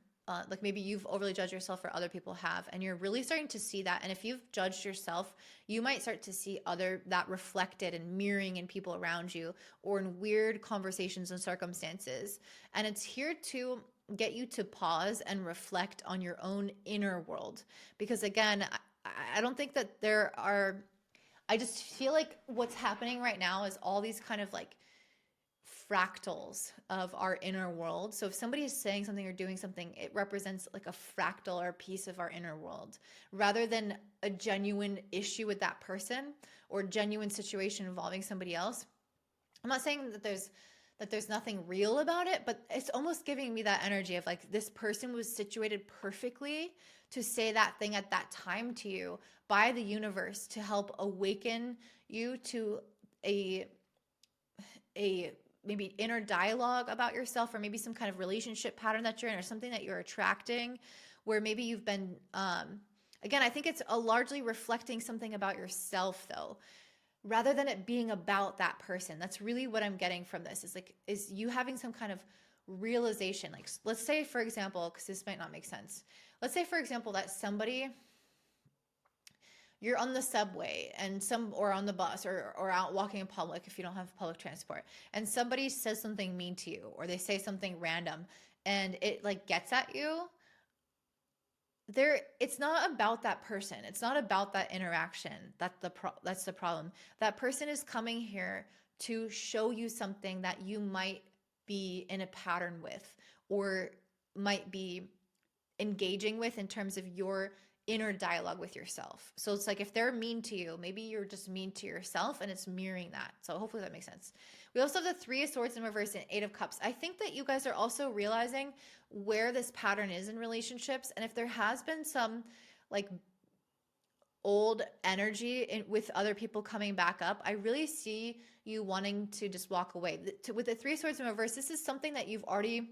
like maybe you've overly judged yourself or other people have, and you're really starting to see that. And if you've judged yourself, you might start to see that reflected and mirroring in people around you or in weird conversations and circumstances. And it's here to get you to pause and reflect on your own inner world. Because again, I don't think that I just feel like what's happening right now is all these kind of like fractals of our inner world. So if somebody is saying something or doing something, it represents like a fractal or a piece of our inner world, rather than a genuine issue with that person or genuine situation involving somebody else. I'm not saying that there's nothing real about it, but it's almost giving me that energy of like this person was situated perfectly to say that thing at that time to you by the universe to help awaken you to a maybe inner dialogue about yourself, or maybe some kind of relationship pattern that you're in, or something that you're attracting, where maybe you've been, again, I think it's a largely reflecting something about yourself though, rather than it being about that person. That's really what I'm getting from this, is like, is you having some kind of realization. Like, let's say, for example, because this might not make sense. Let's say, for example, that somebody, you're on the subway and or on the bus, or out walking in public if you don't have public transport, and somebody says something mean to you, or they say something random, and it like gets at you. It's not about that person. It's not about that interaction. That's the problem. That person is coming here to show you something that you might be in a pattern with, or might be engaging with in terms of your inner dialogue with yourself. So it's like, if they're mean to you, maybe you're just mean to yourself, and it's mirroring that. So hopefully that makes sense. We also have the Three of Swords in reverse and Eight of Cups. I think that you guys are also realizing where this pattern is in relationships. And if there has been some like old energy with other people coming back up, I really see you wanting to just walk away. With the Three of Swords in reverse, this is something that you've already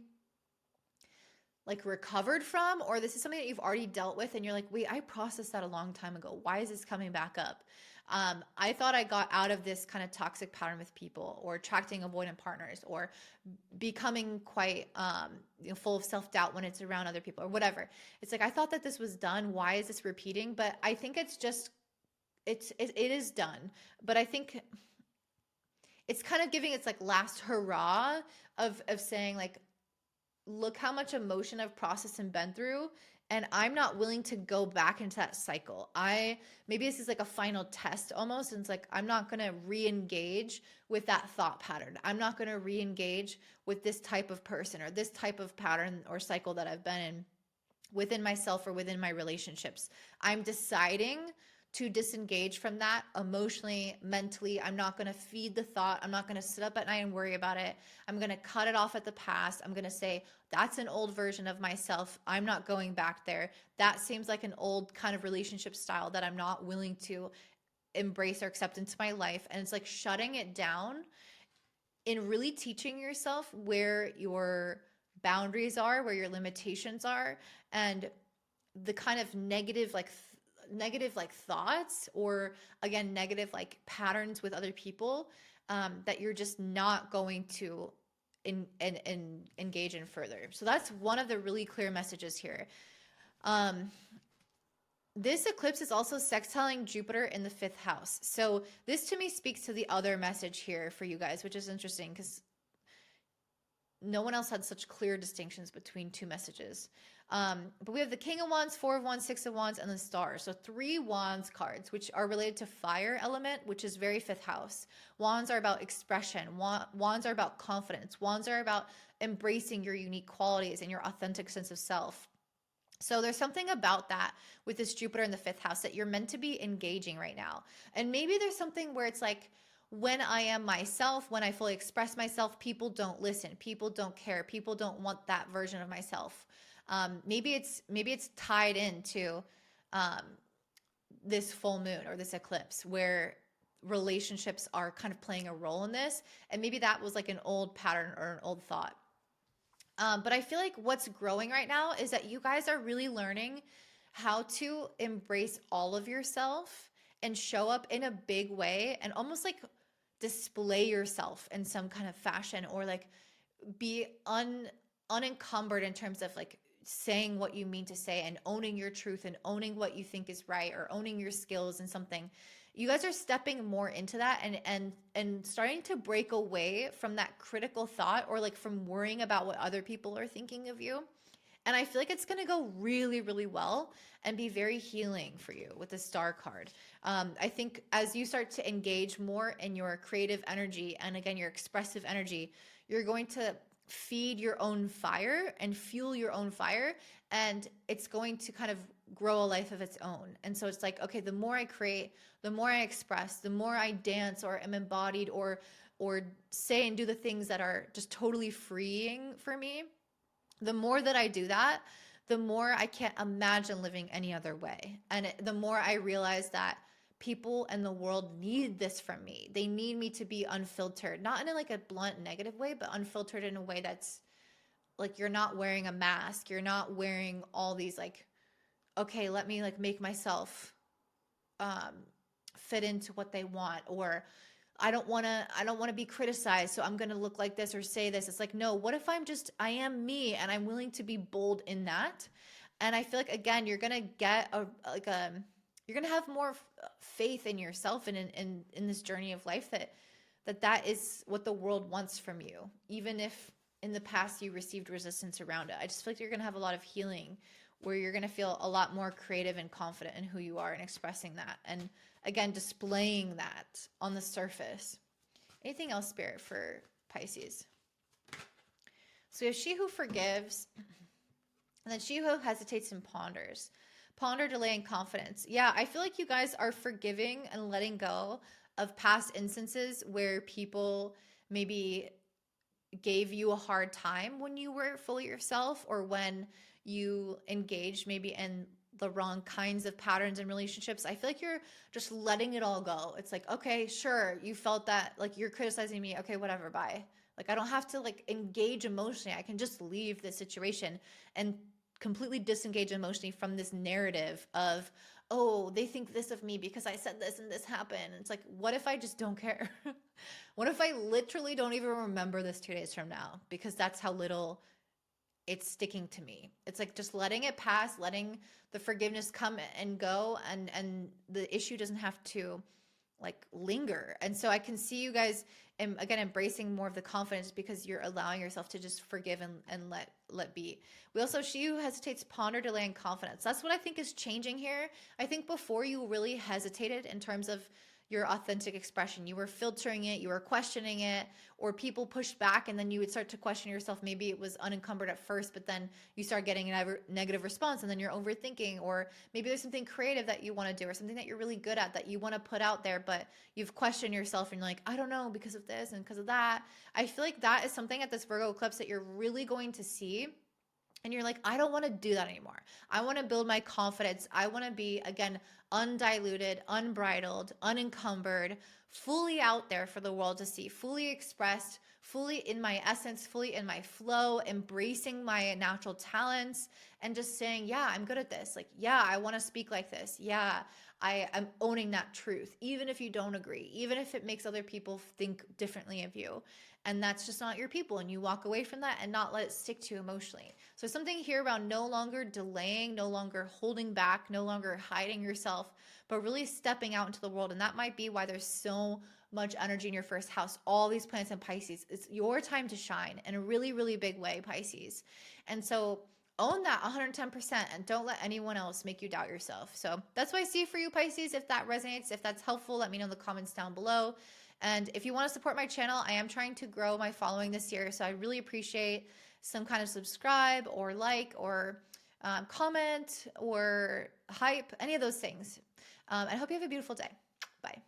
like recovered from, or this is something that you've already dealt with, and you're like, wait, I processed that a long time ago. Why is this coming back up? I thought I got out of this kind of toxic pattern with people, or attracting avoidant partners, or becoming quite full of self-doubt when it's around other people, or whatever. It's like, I thought that this was done. Why is this repeating? But I think it's just, it is done. But I think it's kind of giving its like last hurrah of saying like, look how much emotion I've processed and been through, and I'm not willing to go back into that cycle. Maybe this is like a final test almost, and it's like, I'm not going to re-engage with that thought pattern. I'm not going to re-engage with this type of person, or this type of pattern or cycle that I've been in within myself or within my relationships. I'm deciding to disengage from that emotionally, mentally. I'm not going to feed the thought. I'm not going to sit up at night and worry about it. I'm going to cut it off at the past. I'm going to say, that's an old version of myself. I'm not going back there. That seems like an old kind of relationship style that I'm not willing to embrace or accept into my life. And it's like shutting it down and really teaching yourself where your boundaries are, where your limitations are, and the kind of negative thoughts, or again, negative like patterns with other people, that you're just not going to engage in further. So that's one of the really clear messages here. This eclipse is also sextiling Jupiter in the 5th house. So this to me speaks to the other message here for you guys, which is interesting because no one else had such clear distinctions between two messages. But we have the King of Wands, 4 of Wands, 6 of Wands, and the Star. So 3 Wands cards, which are related to fire element, which is very 5th house. Wands are about expression. Wands are about confidence. Wands are about embracing your unique qualities and your authentic sense of self. So there's something about that with this Jupiter in the 5th house that you're meant to be engaging right now. And maybe there's something where it's like, when I am myself, when I fully express myself, people don't listen. People don't care. People don't want that version of myself. Maybe it's tied into this full moon or this eclipse, where relationships are kind of playing a role in this. And maybe that was like an old pattern or an old thought. But I feel like what's growing right now is that you guys are really learning how to embrace all of yourself and show up in a big way, and almost like display yourself in some kind of fashion, or like be unencumbered in terms of like saying what you mean to say, and owning your truth, and owning what you think is right, or owning your skills in something. You guys are stepping more into that, and starting to break away from that critical thought, or like from worrying about what other people are thinking of you. And I feel like it's going to go really, really well and be very healing for you with the Star card. I think as you start to engage more in your creative energy, and again, your expressive energy, you're going to feed your own fire and fuel your own fire, and it's going to kind of grow a life of its own. And so it's like, okay, the more I create, the more I express, the more I dance or am embodied, or say and do the things that are just totally freeing for me, the more that I do that, the more I can't imagine living any other way. And the more I realize that people and the world need this from me. They need me to be unfiltered, not in like a blunt negative way, but unfiltered in a way that's like, you're not wearing a mask. You're not wearing all these like, okay, let me like make myself fit into what they want, or I don't want to be criticized, so I'm going to look like this or say this. It's like, no, what if I am me and I'm willing to be bold in that? And I feel like, again, you're going to get you're going to have more faith in yourself and in this journey of life, that is what the world wants from you. Even if in the past you received resistance around it, I just feel like you're going to have a lot of healing where you're going to feel a lot more creative and confident in who you are and expressing that. And again, displaying that on the surface. Anything else, Spirit, for Pisces? So we have she who forgives, and then she who hesitates and ponders. Ponder, delay, and confidence. Yeah, I feel like you guys are forgiving and letting go of past instances where people maybe gave you a hard time when you were fully yourself, or when you engaged maybe in the wrong kinds of patterns and relationships. I feel like you're just letting it all go. It's like, okay, sure, you felt that, like, you're criticizing me. Okay, whatever, bye. Like, I don't have to like engage emotionally. I can just leave this situation and completely disengage emotionally from this narrative of, oh, they think this of me because I said this and this happened. It's like, what if I just don't care? What if I literally don't even remember this 2 days from now? Because that's how little it's sticking to me. It's like just letting it pass, letting the forgiveness come and go, and the issue doesn't have to like linger. And so I can see you guys, again, embracing more of the confidence because you're allowing yourself to just forgive and let be. We also, she who hesitates, ponder, delay, and confidence. That's what I think is changing here. I think before you really hesitated in terms of your authentic expression. You were filtering it, you were questioning it, or people pushed back and then you would start to question yourself. Maybe it was unencumbered at first, but then you start getting a negative response and then you're overthinking, or maybe there's something creative that you want to do or something that you're really good at that you want to put out there, but you've questioned yourself and you're like, I don't know, because of this and because of that. I feel like that is something at this Virgo eclipse that you're really going to see. And you're like, I don't want to do that anymore. I want to build my confidence. I want to be, again, undiluted, unbridled, unencumbered, fully out there for the world to see, fully expressed, fully in my essence, fully in my flow, embracing my natural talents, and just saying, yeah, I'm good at this. Like, yeah, I want to speak like this. Yeah, I'm owning that truth, even if you don't agree, even if it makes other people think differently of you. And that's just not your people. And you walk away from that and not let it stick to you emotionally. So something here around no longer delaying, no longer holding back, no longer hiding yourself, but really stepping out into the world. And that might be why there's so much energy in your first house. All these planets in Pisces. It's your time to shine in a really, really big way, Pisces. And so own that 110% and don't let anyone else make you doubt yourself. So that's what I see for you, Pisces. If that resonates, if that's helpful, let me know in the comments down below. And if you want to support my channel, I am trying to grow my following this year. So I really appreciate some kind of subscribe or like or comment or hype, any of those things. I hope you have a beautiful day. Bye.